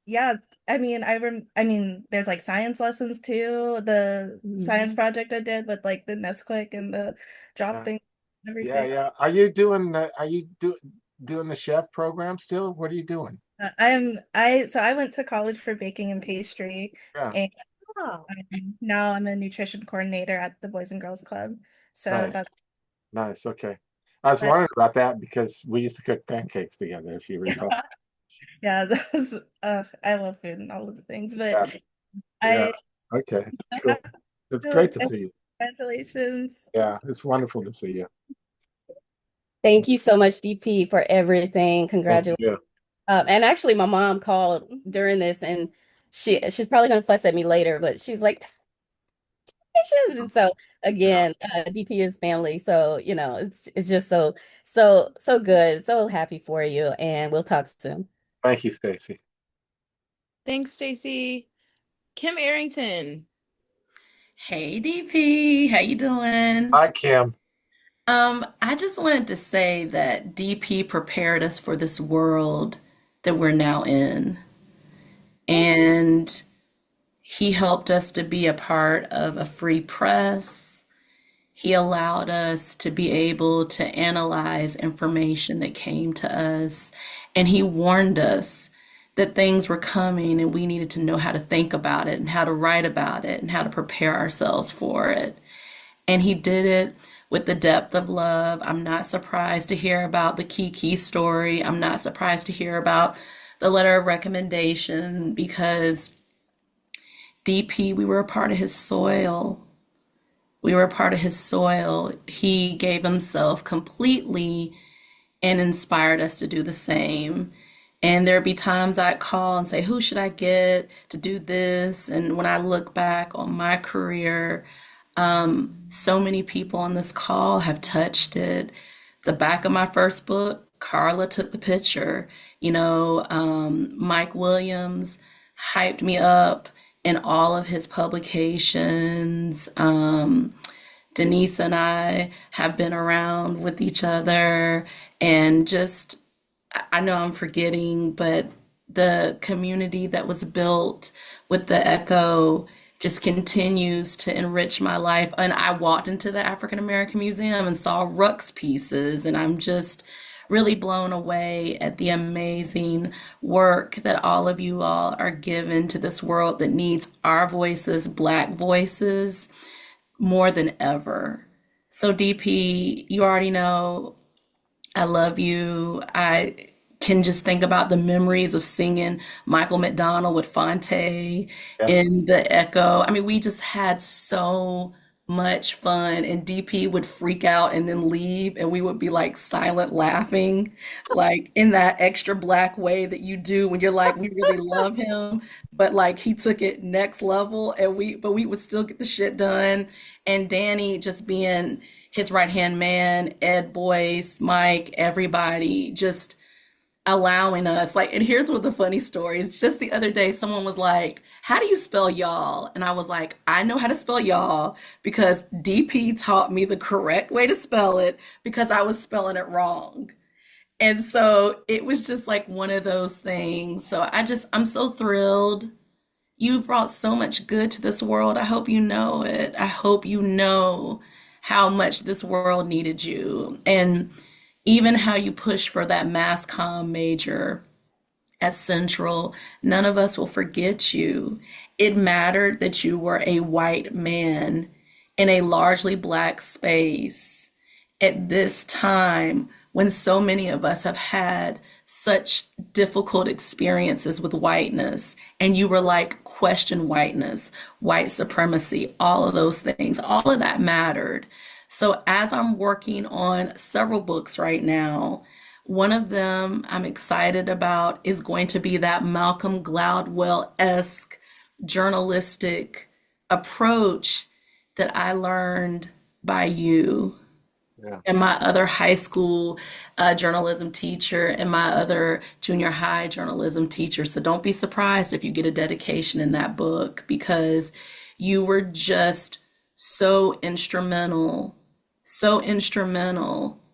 Yeah, there's like science lessons too. The science project I did with like the Nesquik and the
Yeah.
dropping
Yeah,
everything.
yeah. Are you doing the chef program still? What are you doing?
I went to college for baking and pastry,
Yeah.
and now I'm a nutrition coordinator at the Boys and Girls Club. So
Nice.
that's
Nice. Okay. I was
but
wondering about that because we used to cook pancakes together, if you recall.
yeah, those I love food and all of the things, but
Yeah. Yeah.
I
Okay.
so
Cool.
happy
It's
to
great to see you.
congratulations.
Yeah, it's wonderful to see you.
thank you so much, DP, for everything.
Thank
Congratulations.
you.
And actually, my mom called during this, and she's probably gonna fuss at me later, but she's like, "Congratulations." And so
Yeah.
again, DP is family, so it's just so good, so happy for you, and we'll talk soon.
Thank you, Stacy.
Thanks, Stacy. Kim Arrington.
Hey DP, how you doing?
Hi, Kim.
I just wanted to say that DP prepared us for this world that we're now in. And he helped us to be a part of a free press. He allowed us to be able to analyze information that came to us. And he warned us that things were coming and we needed to know how to think about it and how to write about it and how to prepare ourselves for it. And he did it with the depth of love. I'm not surprised to hear about the Kiki story. I'm not surprised to hear about the letter of recommendation because DP, we were a part of his soil. We were a part of his soil. He gave himself completely and inspired us to do the same. And there'd be times I'd call and say, who should I get to do this? And when I look back on my career, so many people on this call have touched it. The back of my first book, Carla took the picture. Mike Williams hyped me up in all of his publications. Denise and I have been around with each other and just, I know I'm forgetting, but the community that was built with the Echo just continues to enrich my life. And I walked into the African American Museum and saw Rux pieces, and I'm just really blown away at the amazing work that all of you all are given to this world that needs our voices, Black voices, more than ever. So DP, you already know I love you. I can just think about the memories of singing Michael McDonald with Fonte in the Echo. I mean, we just had so much fun, and DP would freak out and then leave, and we would be like silent laughing, like in that extra Black way that you do when you're like, we really love him, but like he took it next level, and but we would still get the shit done. And Danny just being his right hand man, Ed Boyce, Mike, everybody just allowing us like, and here's one of the funny stories. Just the other day, someone was like, how do you spell y'all? And I was like, I know how to spell y'all because DP taught me the correct way to spell it because I was spelling it wrong. And so it was just like one of those things. So I'm so thrilled. You've brought so much good to this world. I hope you know it. I hope you know how much this world needed you. And even how you push for that mass comm major at Central, none of us will forget you. It mattered that you were a white man in a largely Black space at this time when so many of us have had such difficult experiences with whiteness. And you were like, question whiteness, white supremacy, all of those things, all of that mattered. So as I'm working on several books right now, one of them I'm excited about is going to be that Malcolm Gladwell-esque journalistic approach that I learned by you and my other high school journalism teacher and my other junior high journalism teacher. So don't be surprised if you get a dedication in that book because you were just so instrumental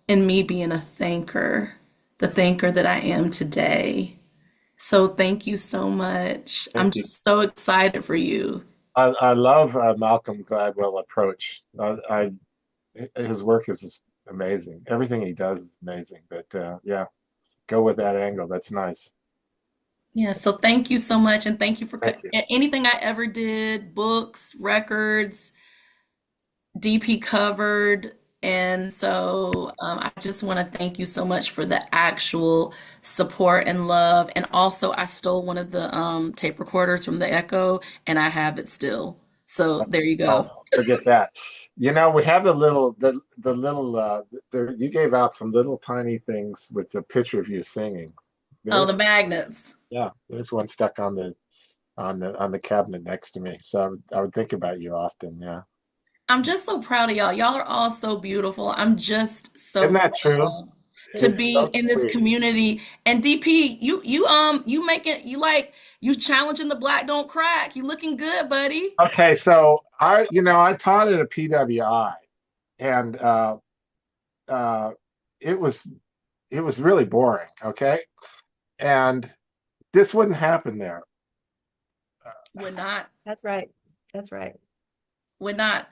in me being a thinker, the thinker that I am today. So thank you so much. I'm just so excited for you.
I love Malcolm Gladwell approach. His work is just amazing. Everything he does is amazing. But yeah, go with that angle. That's nice.
Yeah, so thank you so much. And thank you for
Thank you.
anything I ever did, books, records, DP covered. And so I just want to thank you so much for the actual support and love. And also, I stole one of the tape recorders from the Echo, and I have it still. So there you go.
Oh, forget that. We have there, you gave out some little tiny things with a picture of you singing.
The magnets.
Yeah, there's one stuck on the cabinet next to me. So I would think about you often. Yeah.
I'm just so proud of y'all. Y'all are all so beautiful. I'm just so
Isn't that true?
proud to
It's
be
so
in this
sweet.
community. And DP, you challenging the Black Don't Crack. You looking good, buddy.
Okay, so I taught at a PWI, and it was really boring. Okay, and this wouldn't happen there.
Would not.
That's right. That's right.
Would not.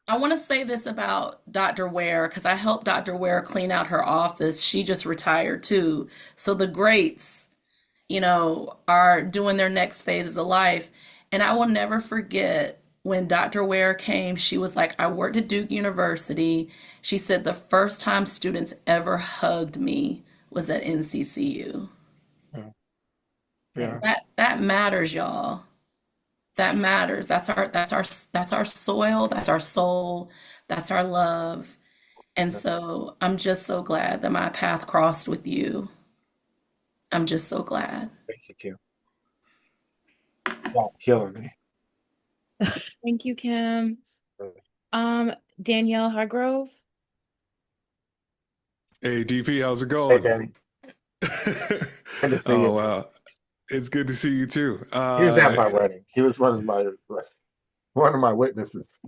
I want to say this about Dr. Ware because I helped Dr. Ware clean out her office. She just retired too. So the greats are doing their next phases of life. And I will never forget when Dr. Ware came, she was like, I worked at Duke University. She said the first time students ever hugged me was at NCCU.
Yeah.
That matters, y'all. That matters. That's our soil, that's our soul, that's our love. And so I'm just so glad that my path crossed with you. I'm just so glad.
Thank you, Kim. Y'all killing me.
Thank you, Kim. Danielle Hargrove.
Hey, DP, how's it
Hey,
going?
Danny. Good to see
Oh,
you.
wow. It's good to see you too.
He was at my wedding. He was one of my witnesses.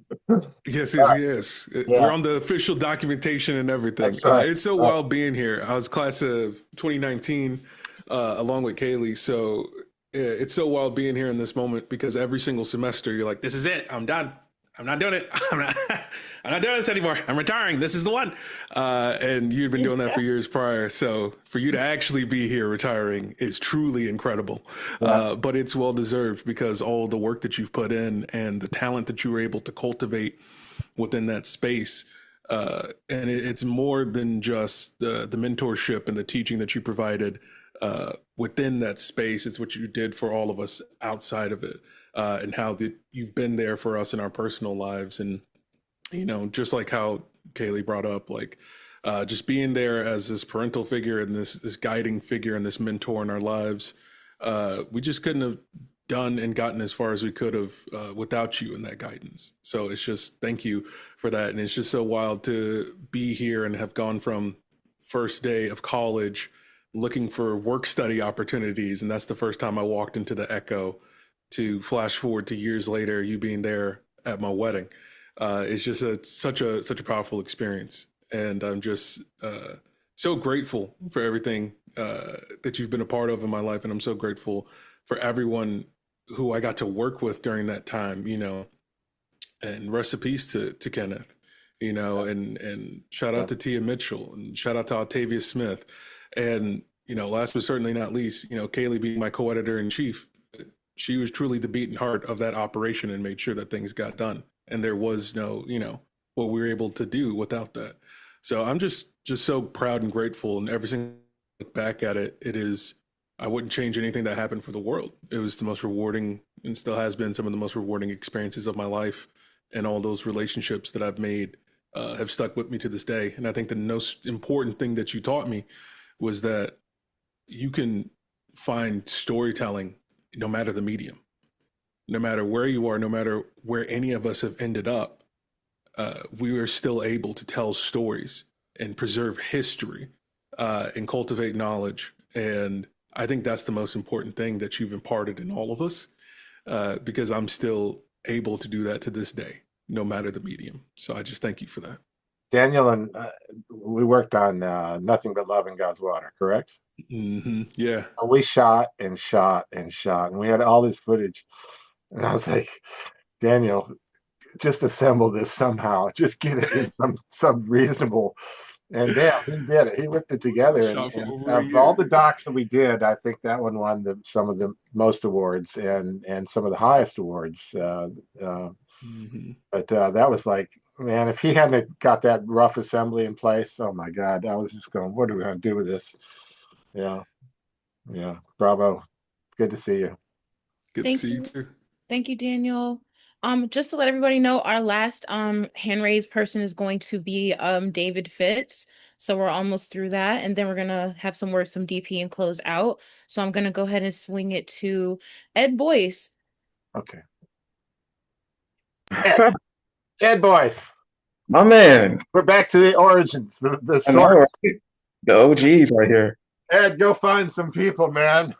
Yes, yes, yes. We're
Yeah,
on the official documentation and everything.
that's right.
It's so wild being here. I was class of 2019, along with Kaylee. So it's so wild being here in this moment because every single semester you're like, this is it. I'm done. I'm not doing it. I'm not doing this anymore. I'm retiring. This is the one. And you'd been doing that for years prior. So for you to actually be here retiring is truly incredible. But it's well deserved because all the work that you've put in and the talent that you were able to cultivate within that space. And it's more than just the mentorship and the teaching that you provided within that space. It's what you did for all of us outside of it, and how you've been there for us in our personal lives. And, just like how Kaylee brought up, like just being there as this parental figure and this guiding figure and this mentor in our lives. We just couldn't have done and gotten as far as we could have without you and that guidance. So it's just thank you for that. And it's just so wild to be here and have gone from first day of college looking for work study opportunities. And that's the first time I walked into the Echo, to flash forward to years later, you being there at my wedding. It's just such a powerful experience. And I'm just so grateful for everything that you've been a part of in my life. And I'm so grateful for everyone who I got to work with during that time, and rest in peace to Kenneth, and shout out to Tia Mitchell and shout out to Octavia Smith. And, last but certainly not least, Kaylee being my co-editor in chief, she was truly the beating heart of that operation and made sure that things got done. And there was no, what we were able to do without that. So I'm just so proud and grateful. And every single look back at it, I wouldn't change anything that happened for the world. It was the most rewarding and still has been some of the most rewarding experiences of my life. And all those relationships that I've made have stuck with me to this day. And I think the most important thing that you taught me was that you can find storytelling no matter the medium, no matter where you are, no matter where any of us have ended up. We are still able to tell stories and preserve history and cultivate knowledge. And I think that's the most important thing that you've imparted in all of us, because I'm still able to do that to this day, no matter the medium. So I just thank you for that.
Daniel and we worked on Nothing But Love in God's Water, correct?
Mm-hmm. Yeah.
We shot and shot and shot, and we had all this footage. And I was like, Daniel, just assemble this somehow. Just get it in some reasonable. And damn, he did it. He whipped it together. And,
Shot for
and
over a
of all
year.
the docs that we did, I think that one won some of the most awards and some of the highest awards.
Mm-hmm.
But that was like, man, if he hadn't got that rough assembly in place, oh my God, I was just going, what are we going to do with this? Yeah, yeah. Bravo. Good to see you.
Good to
Thank
see you
you.
too.
Thank you, Daniel. Just to let everybody know, our last hand raised person is going to be David Fitz. So we're almost through that, and then we're gonna have some words from DP and close out. So I'm gonna go ahead and swing it to Ed Boyce.
Okay. Ed Boyce.
My man.
We're back to the origins, the
I know,
source.
right? The OGs right here.
Ed, go find some people, man.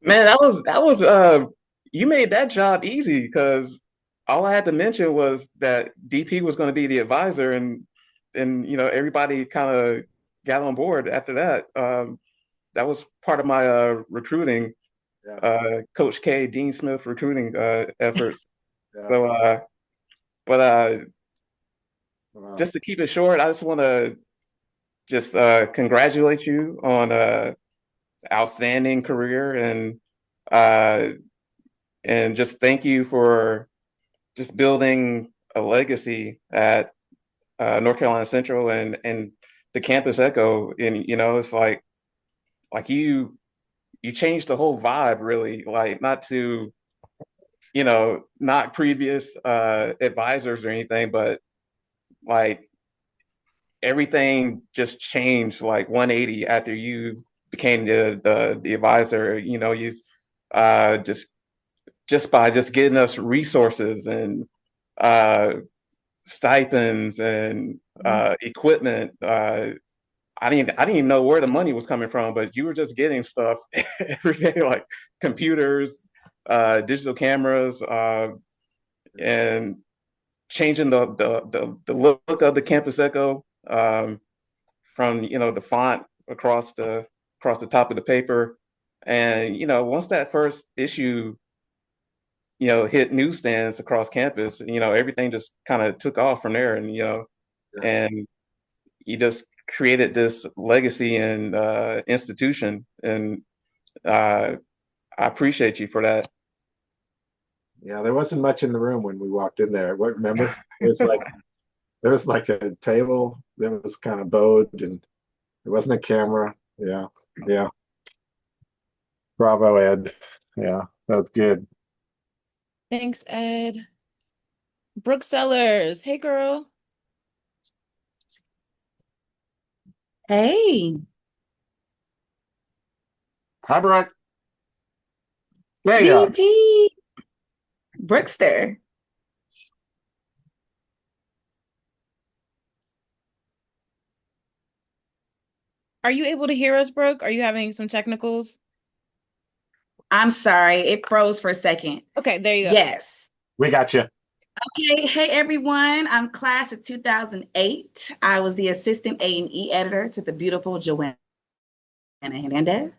Man, that was you made that job easy because all I had to mention was that DP was going to be the advisor and everybody kind of got on board after that. That was part of my recruiting, Coach K, Dean Smith recruiting efforts.
Yeah.
So but
Wow.
just to keep it short, I just want to just congratulate you on outstanding career, uh, and just thank you for just building a legacy at North Carolina Central and the campus echo. And it's like you changed the whole vibe, really. Like, not to not previous advisors or anything, but like everything just changed like 180 after you became the advisor. You just by just getting us resources and uh, stipends and equipment. I didn't even know where the money was coming from, but you were just getting stuff every day, like computers, digital cameras, and changing the look of the campus echo, from the font across the top of the paper. And once that first issue hit newsstands across campus, everything just kind of took off from there. And and you just created this legacy and institution, and I appreciate you for that.
Yeah, there wasn't much in the room when we walked in there. What, remember? There was like a table that was kind of bowed, and there wasn't a camera. Yeah, yeah. Bravo, Ed. Yeah, that was good.
Thanks, Ed. Brooke Sellers. Hey, girl.
Hey.
Hi, Brooke. There you are.
DP. Brookster.
Are you able to hear us, Brooke? Are you having some technicals?
I'm sorry, it froze for a second.
Okay, there you go.
Yes.
We got you.
Okay, hey everyone. I'm class of 2008. I was the assistant A&E editor to the beautiful Joanna Hernandez.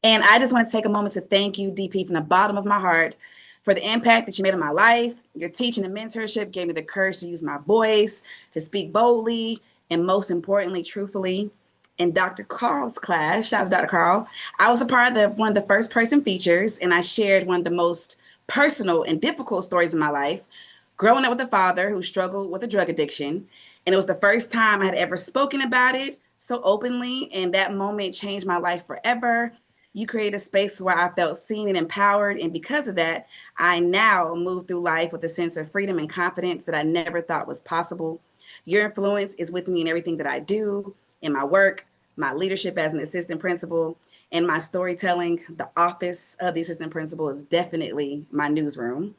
And I just want to take a moment to thank you, DP, from the bottom of my heart for the impact that you made on my life. Your teaching and mentorship gave me the courage to use my voice, to speak boldly, and most importantly, truthfully. In Dr. Carl's class, shout out to Dr. Carl, I was a part of one of the first person features, and I shared one of the most personal and difficult stories of my life, growing up with a father who struggled with a drug addiction. And it was the first time I had ever spoken about it so openly, and that moment changed my life forever. You created a space where I felt seen and empowered. And because of that, I now move through life with a sense of freedom and confidence that I never thought was possible. Your influence is with me in everything that I do, in my work, my leadership as an assistant principal, and my storytelling. The office of the assistant principal is definitely my newsroom.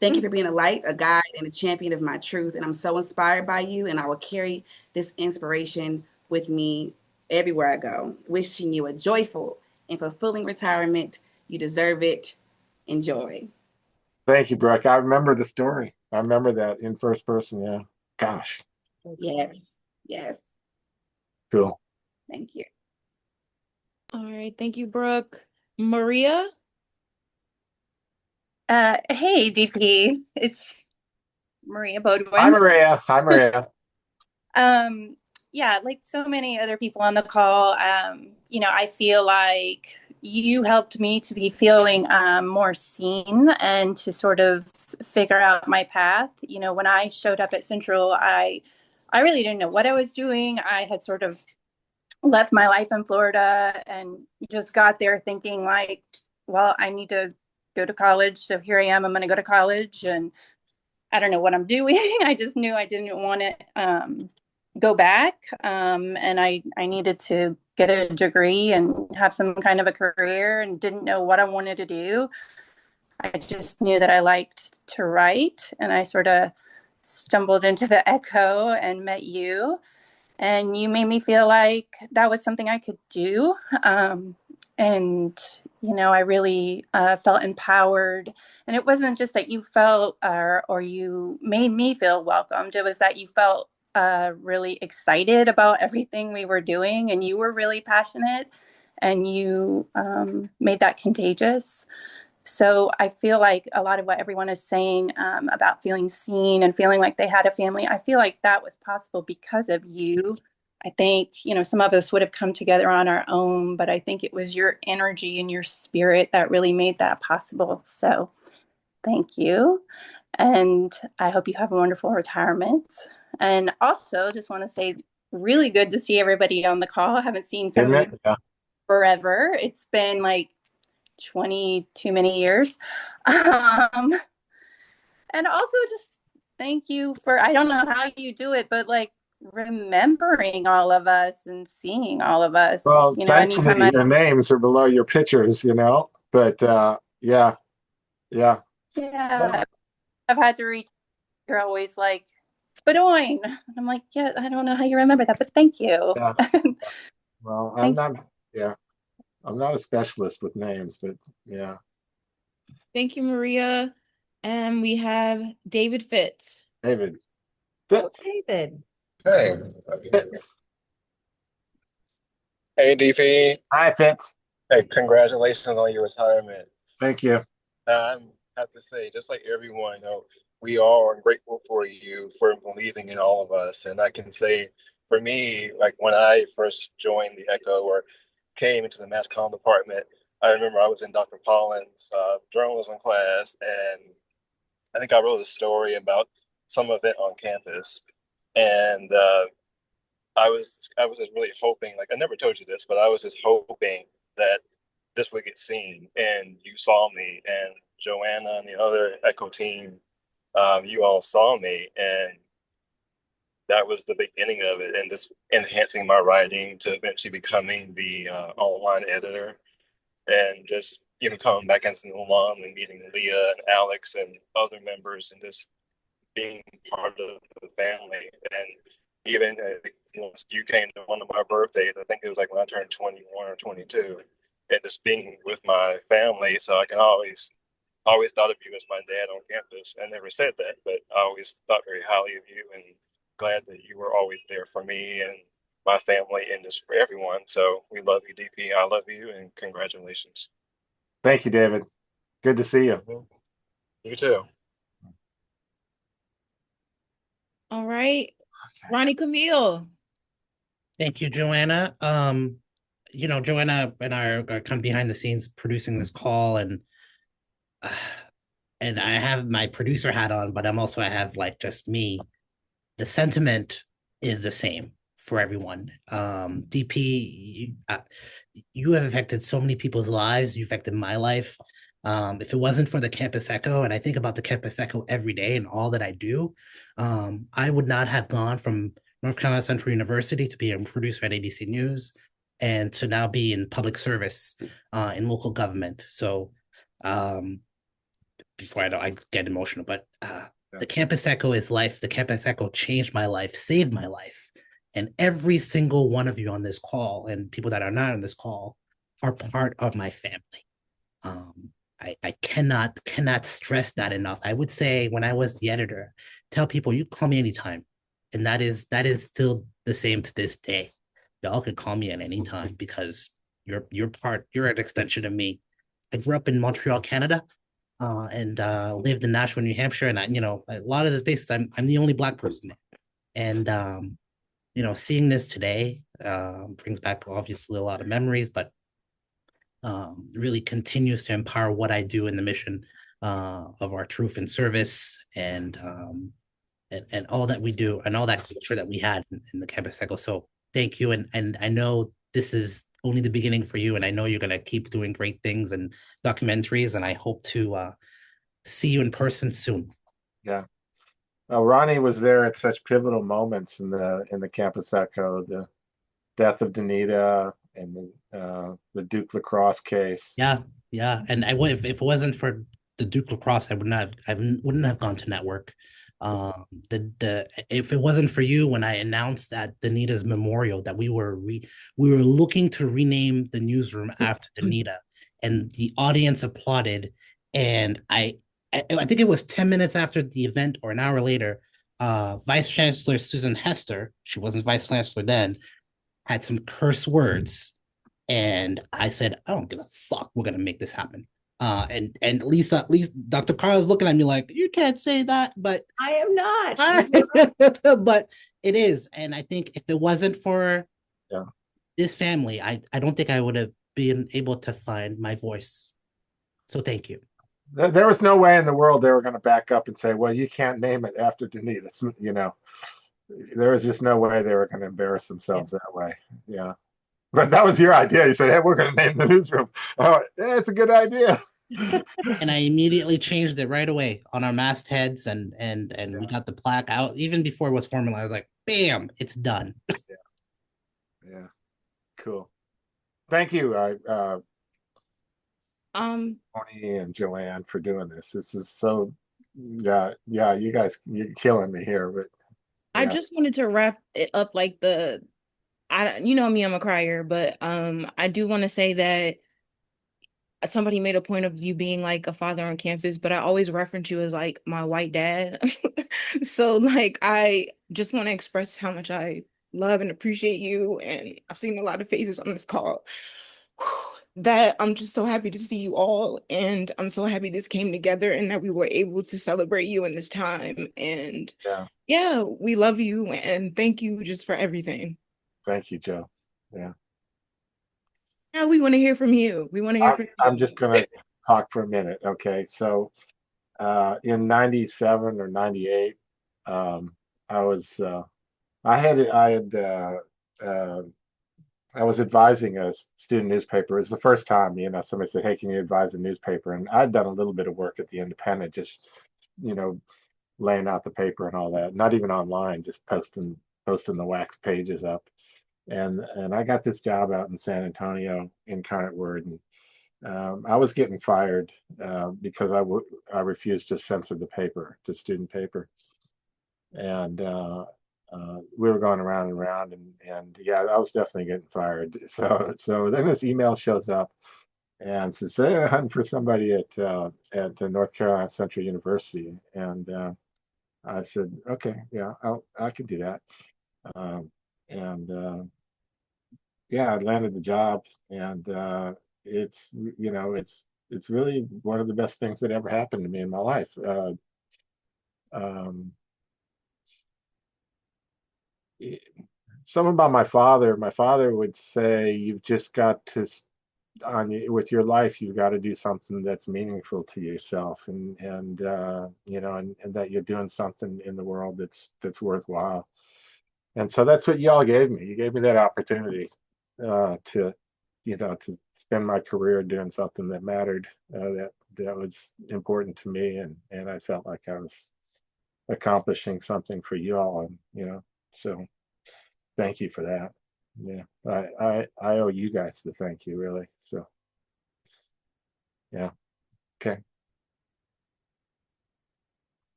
Thank you for being a light, a guide, and a champion of my truth. And I'm so inspired by you, and I will carry this inspiration with me everywhere I go. Wishing you a joyful and fulfilling retirement. You deserve it. Enjoy.
Thank you, Brooke. I remember the story. I remember that in first person. Yeah. Gosh.
Yes. Yes.
Cool.
Thank you.
All right. Thank you, Brooke. Maria?
Hey, DP. It's Maria
Hi,
Bodwin.
Maria. Hi, Maria.
Yeah, like so many other people on the call, I feel like you helped me to be feeling more seen and to sort of figure out my path. When I showed up at Central, I really didn't know what I was doing. I had sort of left my life in Florida and just got there thinking like, well, I need to go to college. So here I am, I'm going to go to college and I don't know what I'm doing. I just knew I didn't want to go back. And I needed to get a degree and have some kind of a career and didn't know what I wanted to do. I just knew that I liked to write and I sort of stumbled into the Echo and met you. And you made me feel like that was something I could do. I really felt empowered. And it wasn't just that you felt or you made me feel welcomed. It was that you felt really excited about everything we were doing. And you were really passionate. And you made that contagious. So I feel like a lot of what everyone is saying about feeling seen and feeling like they had a family, I feel like that was possible because of you. I think, some of us would have come together on our own, but I think it was your energy and your spirit that really made that possible. So thank you. And I hope you have a wonderful retirement. And also just want to say, really good to see everybody on the call. I haven't seen some of you
Yeah.
forever. It's been like 20 too many years. And also just thank you for, I don't know how you do it, but like remembering all of us and seeing all of us,
Well,
anytime
thankfully, your names are below your pictures, but yeah, yeah.
yeah, I've had to reach, you're always like, Bedoin. And I'm like, yeah, I don't know how you remember that, but thank you.
Yeah. Well, yeah, I'm not a specialist with names, but yeah.
Thank you, Maria. And we have David Fitz.
David.
Fitz. David.
Hey.
Fitz.
Hey, DP.
Hi, Fitz.
Hey, congratulations on your retirement.
Thank you.
I have to say, just like everyone, we all are grateful for you for believing in all of us. And I can say, for me, like when I first joined the Echo or came into the mass comm department, I remember I was in Dr. Pollin's journalism class, and I think I wrote a story about some event on campus. And I was just really hoping, like I never told you this, but I was just hoping that this would get seen, and you saw me, and Joanna and the other Echo team, you all saw me, and that was the beginning of it, and just enhancing my writing to eventually becoming the online editor, and just coming back into the alum and meeting Leah and Alex and other members, and just being part of the family. And even once you came to one of my birthdays, I think it was like when I turned 21 or 22, and just being with my family. So I can always thought of you as my dad on campus. I never said that, but I always thought very highly of you, and glad that you were always there for me and my family and just for everyone. So we love you, DP. I love you, and congratulations.
Thank you, David. Good to see you.
You too.
All right. Ronnie Camille.
Thank you, Joanna. Joanna and I are kind of behind the scenes producing this call, and I have my producer hat on, but I have like just me. The sentiment is the same for everyone. DP, you have affected so many people's lives. You affected my life. If it wasn't for the Campus Echo, and I think about the Campus Echo every day and all that I do, I would not have gone from North Carolina Central University to be a producer at ABC News and to now be in public service in local government. So before I get emotional, but the Campus Echo is life. The Campus Echo changed my life, saved my life. And every single one of you on this call and people that are not on this call are part of my family. I cannot stress that enough. I would say when I was the editor, tell people you call me anytime. And that is still the same to this day. Y'all could call me at any time because you're an extension of me. I grew up in Montreal, Canada, and lived in Nashua, New Hampshire. And a lot of the spaces, I'm the only Black person there. And seeing this today brings back obviously a lot of memories, but really continues to empower what I do in the mission of our truth and service, and all that we do and all that culture that we had in the Campus Echo. So thank you. And I know this is only the beginning for you, and I know you're going to keep doing great things and documentaries, and I hope to see you in person soon.
Yeah. Ronnie was there at such pivotal moments in the Campus Echo, the death of Danita and the Duke Lacrosse case.
Yeah. And if it wasn't for the Duke Lacrosse, I wouldn't have gone to network. If it wasn't for you, when I announced at Danita's memorial that we were looking to rename the newsroom after Danita, and the audience applauded, and I think it was 10 minutes after the event or an hour later, Vice Chancellor Susan Hester, she wasn't Vice Chancellor then, had some curse words, and I said, I don't give a fuck, we're gonna make this happen. And Lisa, at least Dr. Carl is looking at me like, you can't say that, but
I am not.
but it is. And I think if it wasn't for
Yeah.
this family, I don't think I would have been able to find my voice. So thank you.
There was no way in the world they were going to back up and say, well, you can't name it after Denis. It's, you know, there was just no way they were going to embarrass themselves that way. Yeah. But that was your idea. You said, hey, we're going to name the newsroom. Oh, yeah, it's a good idea.
And I immediately changed it right away on our mastheads, and we got the plaque out even before it was formalized. I was like, bam, it's done.
Yeah. Cool. Thank you, Tony and Joanne, for doing this. This is so, yeah, you guys, you're killing me here, but
I
yeah.
just wanted to wrap it up like you know me, I'm a crier, but I do want to say that somebody made a point of you being like a father on campus, but I always reference you as like my white dad. So like I just want to express how much I love and appreciate you. And I've seen a lot of faces on this call that I'm just so happy to see you all. And I'm so happy this came together and that we were able to celebrate you in this time. And yeah, we love you and thank you just for everything.
Thank you, Joe. Yeah.
Yeah, we want to hear from you. We want to hear from you.
I'm just going to talk for a minute. Okay. So in 97 or 98, I was, uh, I was advising a student newspaper. It was the first time, you know, somebody said, hey, can you advise a newspaper? And I'd done a little bit of work at the Independent, just, you know, laying out the paper and all that, not even online, just posting the wax pages up. And I got this job out in San Antonio in Current Word, and I was getting fired because I refused to censor the paper, the student paper, and we were going around and around, and yeah, I was definitely getting fired. So then this email shows up and says, "Hey, I'm hunting for somebody at North Carolina Central University," and I said, "Okay, yeah, I can do that." And yeah, I landed the job, and it's you know it's really one of the best things that ever happened to me in my life. Um, it- Something about my father. My father would say, "You've just got to with your life. You've got to do something that's meaningful to yourself, and you know, and that you're doing something in the world that's worthwhile." And so that's what y'all gave me. You gave me that opportunity to, you know, to spend my career doing something that mattered, that was important to me, and I felt like I was accomplishing something for you all, and you know, so thank you for that. Yeah, I owe you guys the thank you, really. So yeah, okay.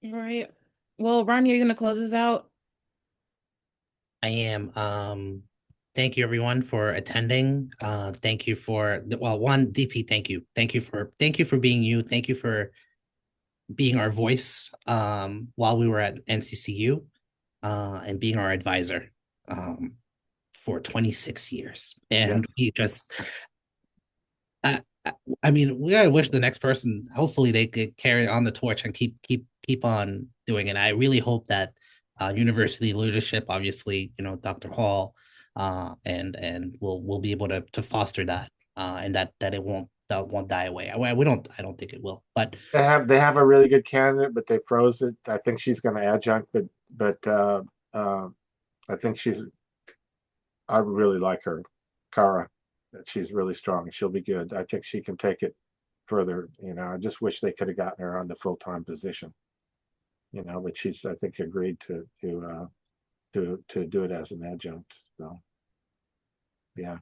All right. Well, Ronnie, are you gonna close us out?
I am. Thank you everyone for attending. Thank you for well, one DP. Thank you. Thank you for being you. Thank you for being our voice while we were at NCCU and being our advisor for 26 years. And we just, I, I mean, we gotta wish the next person. Hopefully, they could carry on the torch and keep on doing it. I really hope that university leadership, obviously, you know, Dr. Hall, and will be able to foster that, and that it won't die away. I don't think it will, but
They have a really good candidate, but they froze it. I think she's going to adjunct, but I think I really like her, Kara. She's really strong. She'll be good. I think she can take it further. You know, I just wish they could have gotten her on the full-time position. You know, but she's, I think, agreed to do it as an adjunct. So yeah,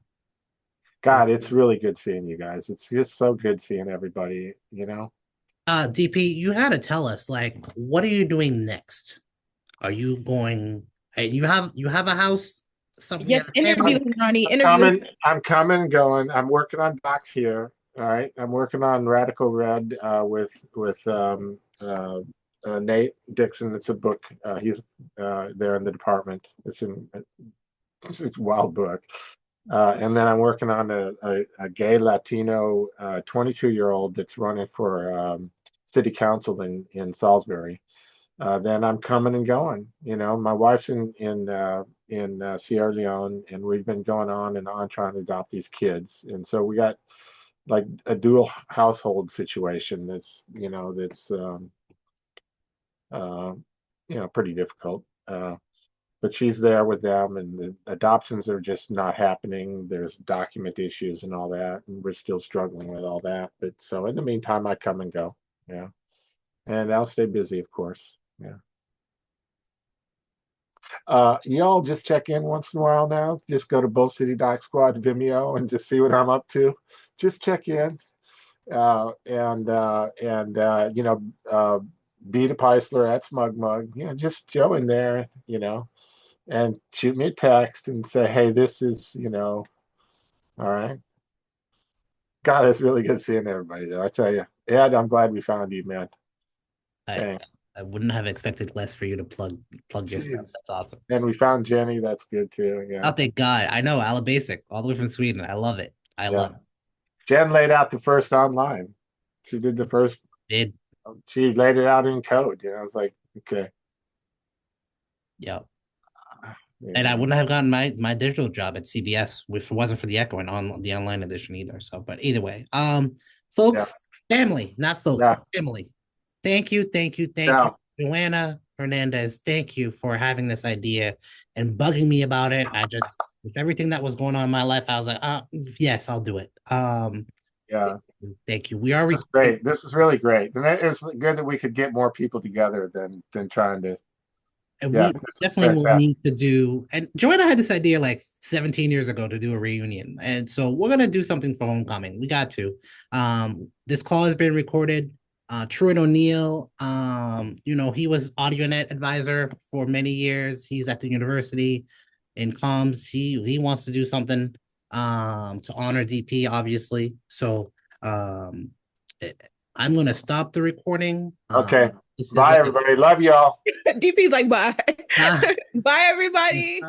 God, it's really good seeing you guys. It's just so good seeing everybody. You know.
DP, you had to tell us, like, what are you doing next? Are you going? You have a house somewhere?
Yes, interview him, Ronnie.
I'm
Interview him.
coming. I'm coming. Going. I'm working on docs here. All right. I'm working on Radical Red with Nate Dixon. It's a book. He's there in the department. It's a wild book. And then I'm working on a gay Latino 22-year-old that's running for city council in Salisbury. Then I'm coming and going. You know, my wife's in Sierra Leone, and we've been going on and on trying to adopt these kids. And so we got like a dual household situation that's uh, pretty difficult. But she's there with them, and the adoptions are just not happening. There's document issues and all that, and we're still struggling with all that. But so in the meantime, I come and go. Yeah, and I'll stay busy, of course. Yeah. Y'all just check in once in a while now. Just go to Bull City Doc Squad Vimeo and just see what I'm up to. Just check in. Be DePyssler at Smug Mug. Just Joe in there, and shoot me a text and say, hey, this is, all right. God, it's really good seeing everybody, though. I tell you, Ed, I'm glad we found you, man.
I I wouldn't have expected less for you to plug your stuff.
Jeez.
That's awesome.
And we found Jenny. That's good too. Yeah.
Oh, thank God. I know, Alabasic, all the way from Sweden. I love it. I
Yeah.
love it.
Jen laid out the first online. She did the first.
Did.
She laid it out in code. I was like, okay.
Yep.
Yeah.
And I wouldn't have gotten my digital job at CBS if it wasn't for the Echo and on the online edition either. So, but either way, folks, family, not folks, family. Thank you, thank you, thank you, Joanna Hernandez. Thank you for having this idea and bugging me about it. I just, with everything that was going on in my life, I was like, yes, I'll do it.
Yeah.
Thank you. We are
This is great. This is really great. And it was good that we could get more people together than trying to.
And
yeah,
we definitely will need to do, and Joanna had this idea like 17 years ago to do a reunion. And so we're going to do something for homecoming. We got to. This call has been recorded. Troy O'Neill, he was AudioNet advisor for many years. He's at the university in comms. He wants to do something to honor DP, obviously. So I'm going to stop the recording.
Okay. Bye, everybody. Love y'all.
DP's like, bye. Bye, everybody.